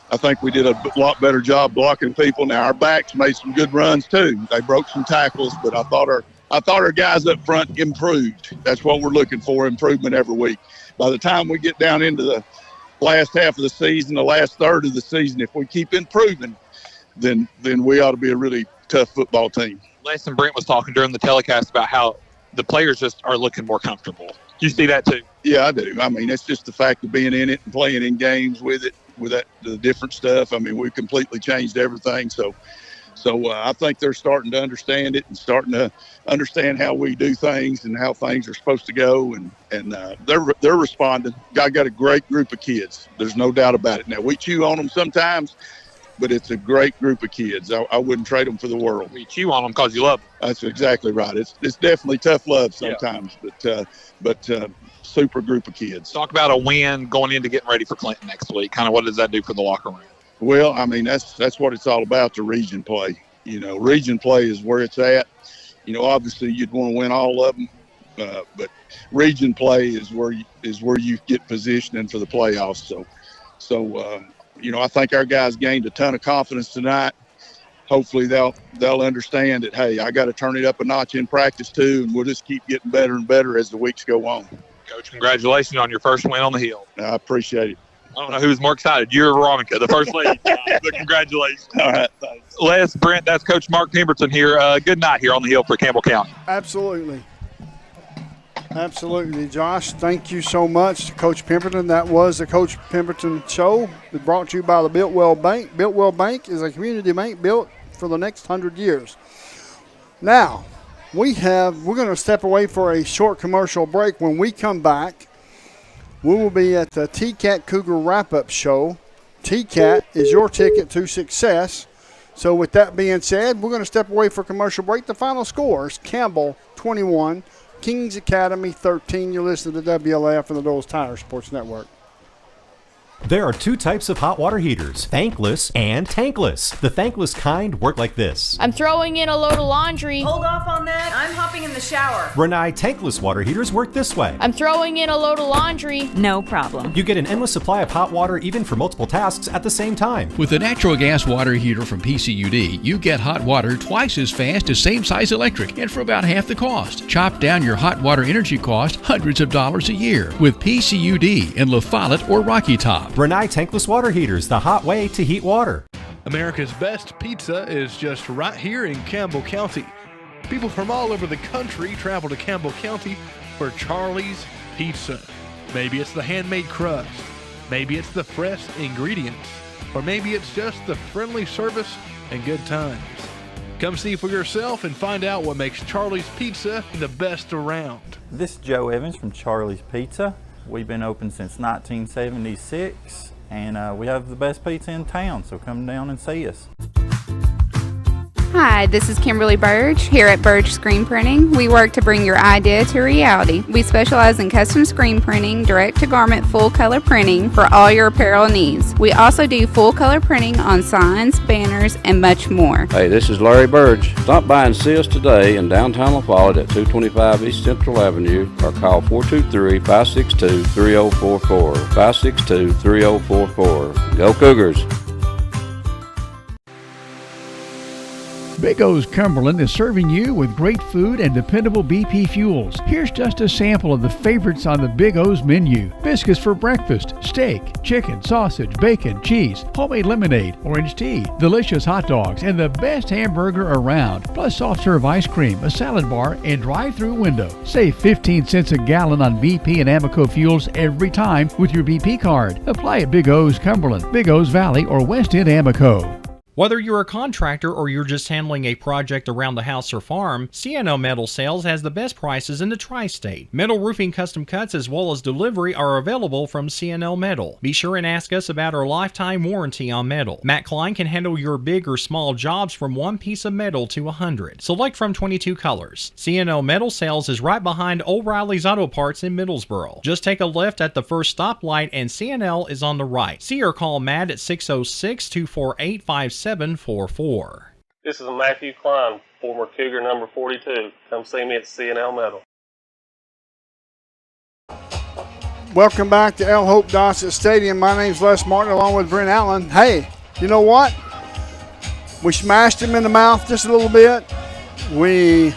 I think we did a lot better job blocking people. Now, our backs made some good runs, too. They broke some tackles, but I thought our guys up front improved. That's what we're looking for, improvement every week. By the time we get down into the last half of the season, the last third of the season, if we keep improving, then we ought to be a really tough football team. Les and Brent was talking during the telecast about how the players just are looking more comfortable. You see that too? Yeah, I do. I mean, it's just the fact of being in it and playing in games with it, with the different stuff. I mean, we've completely changed everything. So I think they're starting to understand it and starting to understand how we do things and how things are supposed to go. And they're responding. I got a great group of kids. There's no doubt about it. Now, we chew on them sometimes, but it's a great group of kids. I wouldn't trade them for the world. You chew on them because you love them. That's exactly right. It's definitely tough love sometimes, but super group of kids. Talk about a win going into getting ready for Clinton next week. Kind of what does that do for the locker room? Well, I mean, that's what it's all about, the region play. You know, region play is where it's at. You know, obviously you'd want to win all of them. But region play is where you get positioning for the playoffs. So I think our guys gained a ton of confidence tonight. Hopefully they'll understand that, hey, I got to turn it up a notch in practice too, and we'll just keep getting better and better as the weeks go on. Coach, congratulations on your first win on the Hill. I appreciate it. I don't know who's more excited, you or Veronica, the first lady. But congratulations. All right, thanks. Les, Brent, that's Coach Mark Pemberton here. Good night here on the Hill for Campbell County. Absolutely. Absolutely, Josh. Thank you so much, Coach Pemberton. That was the Coach Pemberton Show. It brought to you by the Builtwell Bank. Builtwell Bank is a community bank built for the next 100 years. Now, we're going to step away for a short commercial break. When we come back, we will be at the TCAT Cougar Wrap-Up Show. TCAT is your ticket to success. So with that being said, we're going to step away for commercial break. The final score is Campbell 21, Kings Academy 13. You listen to WLAF and the Dole's Tire Sports Network. There are two types of hot water heaters, thankless and tankless. The thankless kind work like this. I'm throwing in a load of laundry. Hold off on that. I'm hopping in the shower. Renai tankless water heaters work this way. I'm throwing in a load of laundry. No problem. You get an endless supply of hot water even for multiple tasks at the same time. With a natural gas water heater from PCUD, you get hot water twice as fast as same-size electric and for about half the cost. Chop down your hot water energy cost hundreds of dollars a year with PCUD in La Follette or Rocky Top. Renai tankless water heaters, the hot way to heat water. America's best pizza is just right here in Campbell County. People from all over the country travel to Campbell County for Charlie's Pizza. Maybe it's the handmade crust, maybe it's the fresh ingredients, or maybe it's just the friendly service and good times. Come see for yourself and find out what makes Charlie's Pizza the best around. This is Joe Evans from Charlie's Pizza. We've been open since 1976, and we have the best pizza in town, so come down and see us. Hi, this is Kimberly Burge here at Burge Screen Printing. We work to bring your idea to reality. We specialize in custom screen printing, direct-to-garment full-color printing for all your apparel needs. We also do full-color printing on signs, banners, and much more. Hey, this is Larry Burge. Stop by and see us today in downtown La Follette at 225 East Central Avenue or call 423-562-3044. 562-3044. Go Cougars! Big O's Cumberland is serving you with great food and dependable BP fuels. Here's just a sample of the favorites on the Big O's menu. Biscuits for breakfast, steak, chicken, sausage, bacon, cheese, homemade lemonade, orange tea, delicious hot dogs, and the best hamburger around. Plus soft-serve ice cream, a salad bar, and drive-through window. Save 15 cents a gallon on BP and Amoco fuels every time with your BP card. Apply at Big O's Cumberland, Big O's Valley, or West End Amoco. Whether you're a contractor or you're just handling a project around the house or farm, C&L Metal Sales has the best prices in the tri-state. Metal roofing custom cuts as well as delivery are available from C&L Metal. Be sure and ask us about our lifetime warranty on metal. Matt Klein can handle your big or small jobs from one piece of metal to 100. Select from 22 colors. C&L Metal Sales is right behind O'Reilly's Auto Parts in Middlesboro. Just take a left at the first stoplight and C&L is on the right. See or call Matt at 606-248-5744. This is Matthew Klein, former Cougar number 42. Come see me at C&L Metal. Welcome back to El Hope Dossett Stadium. My name's Les Martin along with Brent Allen. Hey, you know what? We smashed him in the mouth just a little bit. We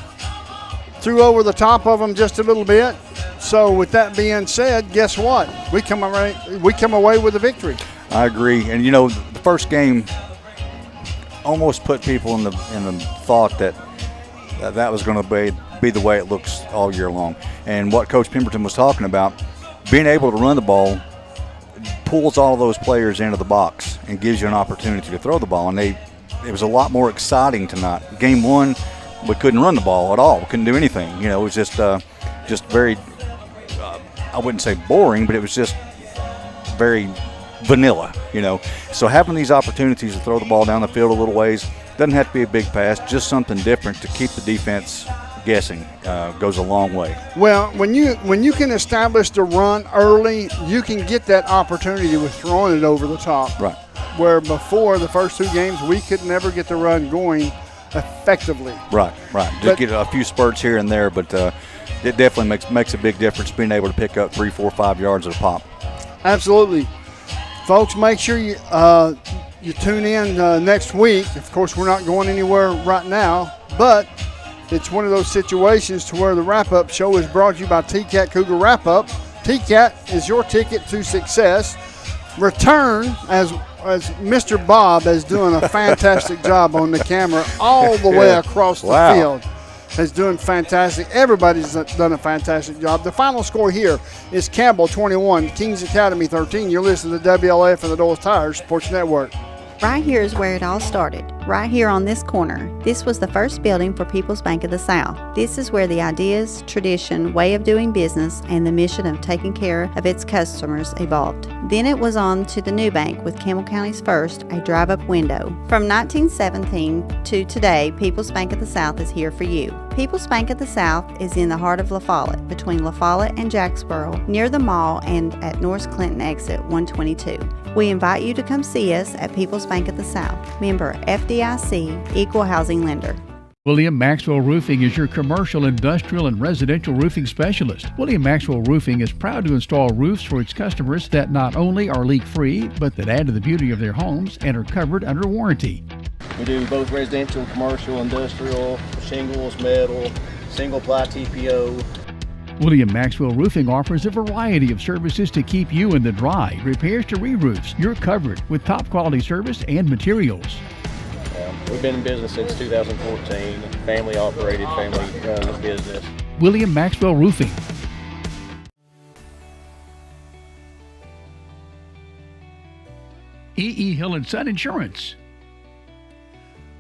threw over the top of him just a little bit. So with that being said, guess what? We come away with a victory. I agree. And, you know, the first game almost put people in the thought that that was going to be the way it looks all year long. And what Coach Pemberton was talking about, being able to run the ball pulls all of those players into the box and gives you an opportunity to throw the ball. And it was a lot more exciting tonight. Game one, we couldn't run the ball at all. We couldn't do anything. You know, it was just very, I wouldn't say boring, but it was just very vanilla, you know. So having these opportunities to throw the ball down the field a little ways, doesn't have to be a big pass, just something different to keep the defense guessing, goes a long way. Well, when you can establish the run early, you can get that opportunity with throwing it over the top. Right. Where before the first two games, we could never get the run going effectively. Right. Just get a few spurts here and there, but it definitely makes a big difference being able to pick up 3, 4, 5 yards at a pop. Absolutely. Folks, make sure you tune in next week. Of course, we're not going anywhere right now, but it's one of those situations to where the wrap-up show is brought to you by TCAT Cougar Wrap-Up. TCAT is your ticket to success. Return as Mr. Bob is doing a fantastic job on the camera all the way across the field. Is doing fantastic. Everybody's done a fantastic job. The final score here is Campbell 21, Kings Academy 13. You're listening to WLAF and the Doyle's Tires Sports Network. Right here is where it all started, right here on this corner. This was the first building for People's Bank of the South. This is where the ideas, tradition, way of doing business, and the mission of taking care of its customers evolved. Then it was on to the new bank with Campbell County's first, a drive-up window. From 1917 to today, People's Bank of the South is here for you. People's Bank of the South is in the heart of La Follette, between La Follette and Jacksboro, near the mall and at North Clinton exit 122. We invite you to come see us at People's Bank of the South, member FDIC, equal housing lender. William Maxwell Roofing is your commercial, industrial, and residential roofing specialist. William Maxwell Roofing is proud to install roofs for its customers that not only are leak-free, but that add to the beauty of their homes and are covered under warranty. We do both residential, commercial, industrial, shingles, metal, single-ply TPO. William Maxwell Roofing offers a variety of services to keep you in the dry. Repairs to re-roofs, you're covered with top quality service and materials. We've been in business since 2014, family operated, family run business. William Maxwell Roofing. E.E. Hill & Son Insurance.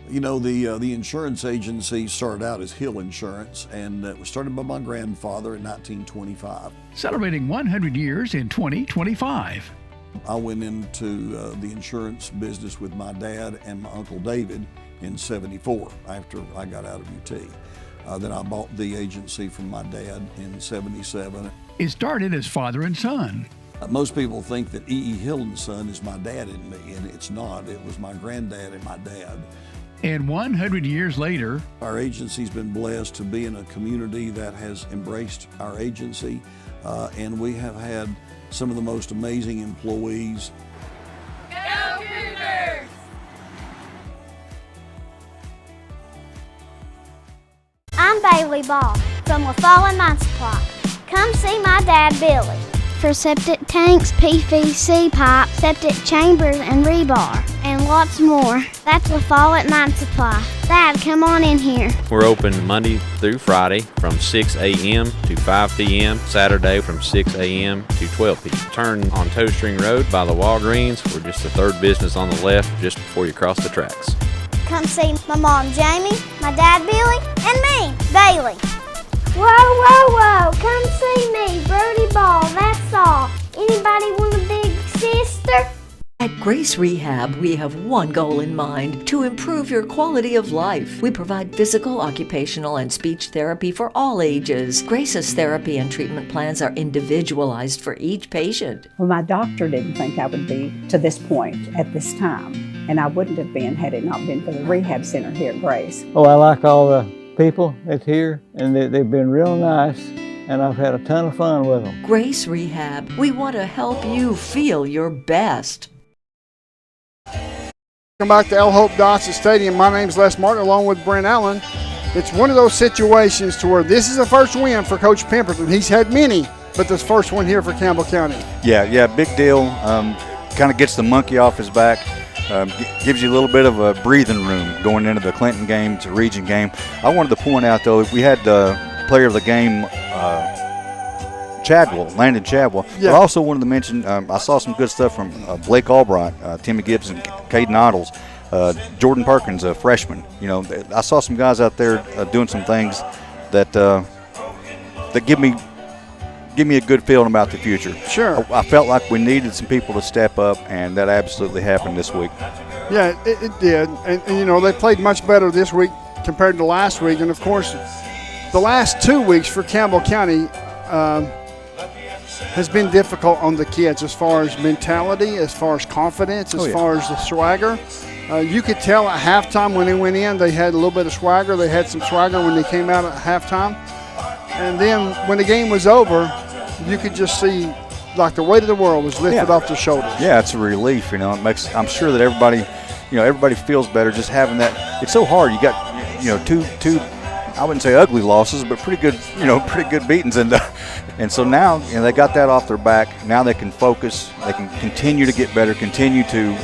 You know, the insurance agency started out as Hill Insurance, and it was started by my grandfather in 1925. Celebrating 100 years in 2025. I went into the insurance business with my dad and my Uncle David in '74 after I got out of UT. Then I bought the agency from my dad in '77. It started as father and son. Most people think that E.E. Hill & Son is my dad and me, and it's not. It was my granddad and my dad. And 100 years later, our agency's been blessed to be in a community that has embraced our agency, and we have had some of the most amazing employees. Go Cougars! I'm Bailey Ball from La Follette Mine Supply. Come see my dad, Billy. For septic tanks, PVC pipe, septic chambers, and rebar, and lots more. That's La Follette Mine Supply. Dad, come on in here. We're open Monday through Friday from 6 a.m. to 5 p.m., Saturday from 6 a.m. to 12 p.m. Turn on Toe String Road by the Walgreens. We're just the third business on the left just before you cross the tracks. Come see my mom, Jamie, my dad, Billy, and me, Bailey. Whoa, whoa, whoa, come see me, Brody Ball, that's all. Anybody want a big sister? At Grace Rehab, we have one goal in mind: to improve your quality of life. We provide physical, occupational, and speech therapy for all ages. Grace's therapy and treatment plans are individualized for each patient. Well, my doctor didn't think I would be to this point at this time, and I wouldn't have been had it not been for the rehab center here at Grace. Oh, I like all the people that's here, and they've been real nice, and I've had a ton of fun with them. Grace Rehab, we want to help you feel your best. Welcome back to El Hope Dotson Stadium. My name's Les Martin along with Brent Allen. It's one of those situations to where this is the first win for Coach Pemberton. He's had many, but this first one here for Campbell County. Yeah, big deal. Kind of gets the monkey off his back. Gives you a little bit of a breathing room going into the Clinton game, to region game. I wanted to point out, though, we had player of the game, Landon Chadwell. Yeah. But I also wanted to mention, I saw some good stuff from Blake Albright, Timmy Gibson, Caden Ottles, Jordan Perkins, a freshman. You know, I saw some guys out there doing some things that give me a good feeling about the future. Sure. I felt like we needed some people to step up, and that absolutely happened this week. Yeah, it did. And, you know, they played much better this week compared to last week. And, of course, the last 2 weeks for Campbell County has been difficult on the kids as far as mentality, as far as confidence, as far as the swagger. You could tell at halftime when they went in, they had a little bit of swagger. They had some swagger when they came out at halftime. And then when the game was over, you could just see like the weight of the world was lifted off their shoulders. Yeah, it's a relief. You know, it makes. I'm sure that everybody feels better just having that. It's so hard. You got two. I wouldn't say ugly losses, but pretty good beatings, and so now they got that off their back. Now they can focus. They can continue to get better. Continue to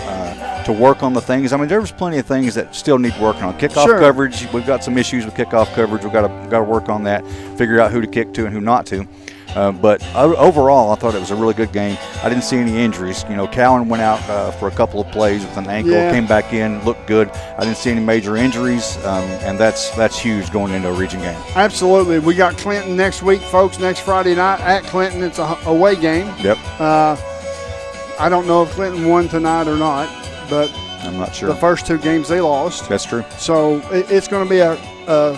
work on the things. I mean, there's plenty of things that still need working on. Kickoff coverage. We've got some issues with kickoff coverage. We've got to work on that. Figure out who to kick to and who not to. But overall, I thought it was a really good game. I didn't see any injuries. Cowan went out for a couple of plays with an ankle, came back in, looked good. I didn't see any major injuries, and that's huge going into a region game. Absolutely. We got Clinton next week, folks, next Friday night at Clinton. It's a away game. Yep. I don't know if Clinton won tonight or not, but I'm not sure. The first two games they lost. That's true. So it's going to be a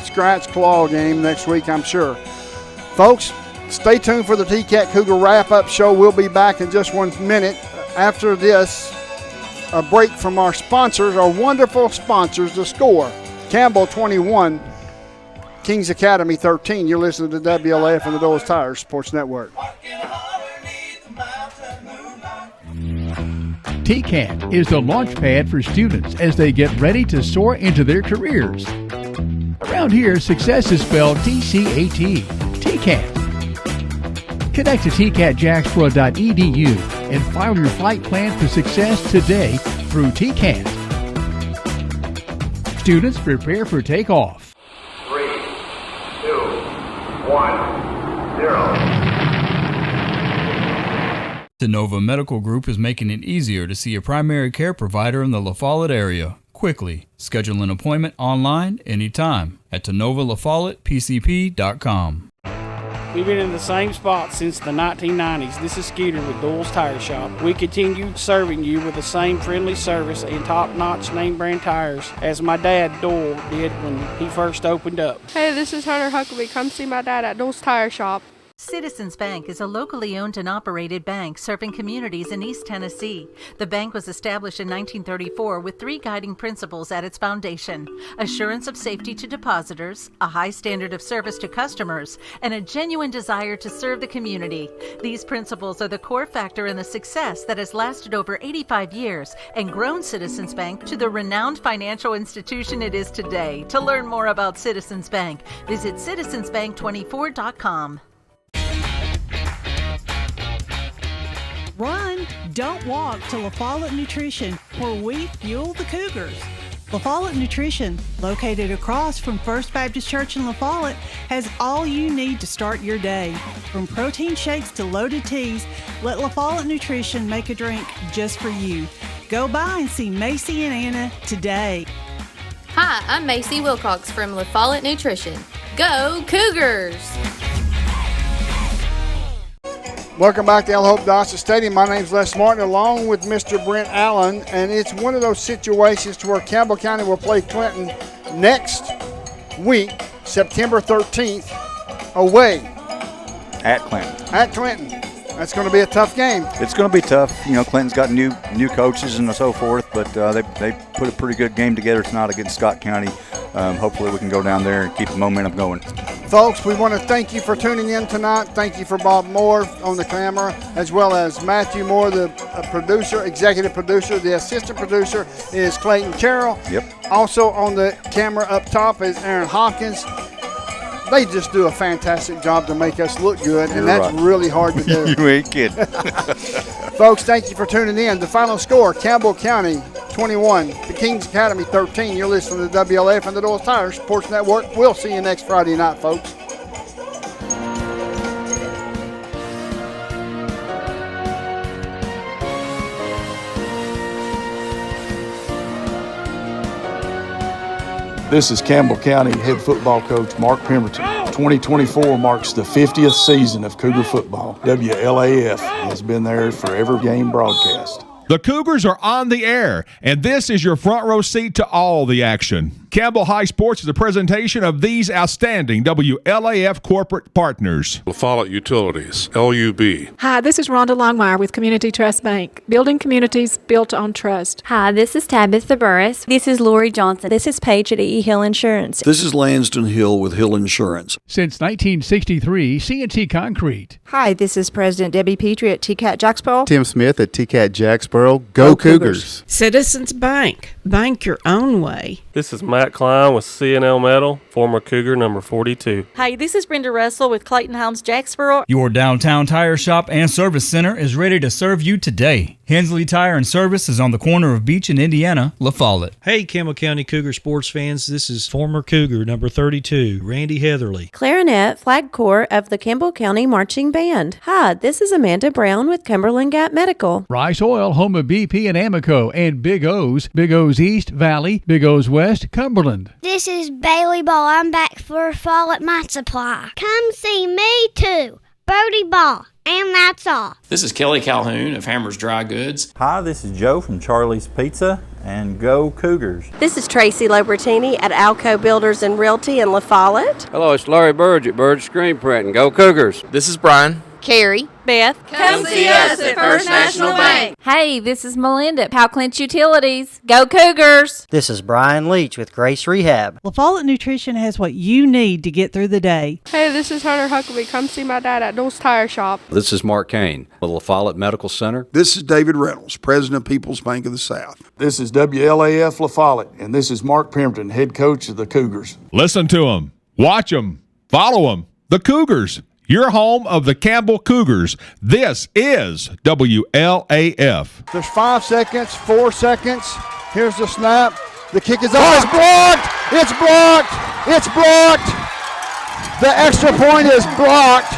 scratch-claw game next week, I'm sure. Folks, stay tuned for the TCAT Cougar wrap-up show. We'll be back in just 1 minute. After this, a break from our sponsors, our wonderful sponsors, The Score. Campbell 21, Kings Academy 13. You're listening to WLAF and the Doyle's Tires Sports Network. TCAT is the launch pad for students as they get ready to soar into their careers. Around here, success is spelled TCAT. TCAT. Connect to tcatjacksboro.edu and file your flight plan for success today through TCAT. Students prepare for takeoff. 3, 2, 1, 0. Tenova Medical Group is making it easier to see a primary care provider in the La Follette area quickly. Schedule an appointment online anytime at TenovaLaFollettePCP.com. We've been in the same spot since the 1990s. This is Skeeter with Doyle's Tire Shop. We continue serving you with the same friendly service and top-notch name-brand tires as my dad, Doyle, did when he first opened up. Hey, this is Hunter Huckabee. Come see my dad at Doyle's Tire Shop. Citizens Bank is a locally owned and operated bank serving communities in East Tennessee. The bank was established in 1934 with 3 guiding principles at its foundation: assurance of safety to depositors, a high standard of service to customers, and a genuine desire to serve the community. These principles are the core factor in the success that has lasted over 85 years and grown Citizens Bank to the renowned financial institution it is today. To learn more about Citizens Bank, visit citizensbank24.com. Run, don't walk to La Follette Nutrition, where we fuel the Cougars. La Follette Nutrition, located across from First Baptist Church in La Follette, has all you need to start your day. From protein shakes to loaded teas, let La Follette Nutrition make a drink just for you. Go by and see Macy and Anna today. Hi, I'm Macy Wilcox from La Follette Nutrition. Go Cougars! Welcome back to El Hope Dawson Stadium. My name's Les Martin, along with Mr. Brent Allen, and it's one of those situations to where Campbell County will play Clinton next week, September 13th, away. At Clinton. At Clinton. That's going to be a tough game. It's going to be tough. Clinton's got new coaches and so forth, but they put a pretty good game together tonight against Scott County. Hopefully we can go down there and keep the momentum going. Folks, we want to thank you for tuning in tonight. Thank you for Bob Moore on the camera, as well as Matthew Moore, the producer, executive producer. The assistant producer is Clayton Carroll. Yep. Also on the camera up top is Aaron Hopkins. They just do a fantastic job to make us look good, and that's really hard to do. You ain't kidding. Folks, thank you for tuning in. The final score, Campbell County 21, the Kings Academy 13. You're listening to WLAF and the Doyle's Tires Sports Network. We'll see you next Friday night, folks. This is Campbell County head football coach Mark Pemberton. 2024 marks the 50th season of Cougar football. WLAF has been there for every game broadcast. The Cougars are on the air, and this is your front row seat to all the action. Campbell High Sports is a presentation of these outstanding WLAF corporate partners. La Follette Utilities, LUB. Hi, this is Rhonda Longmire with Community Trust Bank, building communities built on trust. Hi, this is Tabitha Burris. This is Lori Johnson. This is Paige at E. Hill Insurance. This is Lanston Hill with Hill Insurance. Since 1963, C&T Concrete. Hi, this is President Debbie Petrie at TCAT Jacksboro. Tim Smith at TCAT Jacksboro. Go Cougars. Citizens Bank. Bank your own way. This is Matt Klein with C&L Metal, former Cougar number 42. Hi, this is Brenda Russell with Clayton Homes Jacksboro. Your downtown tire shop and service center is ready to serve you today. Hensley Tire and Service is on the corner of Beach and Indiana, La Follette. Hey, Campbell County Cougar sports fans, this is former Cougar number 32, Randy Heatherly. Clarinet Flag Corps of the Campbell County Marching Band. Hi, this is Amanda Brown with Cumberland Gap Medical. Rice Oil, home of BP and Amoco, and Big O's East Valley, Big O's West, Cumberland. This is Bailey Ball. I'm back for Fall at My Supply. Come see me too, Brody Ball. And that's all. This is Kelly Calhoun of Hammers Dry Goods. Hi, this is Joe from Charlie's Pizza, and go Cougars. This is Tracy Lobertini at Alco Builders and Realty in La Follette. Hello, it's Larry Burge at Burge Screen Print, and go Cougars. This is Brian. Carrie. Beth. Come see us at First National Bank. Hey, this is Melinda at Powell Clinch Utilities. Go Cougars! This is Brian Leach with Grace Rehab. La Follette Nutrition has what you need to get through the day. Hey, this is Hunter Huckabee. Come see my dad at Dole's Tire Shop. This is Mark Kane with La Follette Medical Center. This is David Reynolds, President of People's Bank of the South. This is WLAF La Follette, and this is Mark Pemberton, head coach of the Cougars. Listen to them, watch them, follow them. The Cougars, your home of the Campbell Cougars. This is WLAF. There's 5 seconds, 4 seconds. Here's the snap. The kick is off. It's blocked. It's blocked. It's blocked. The extra point is blocked.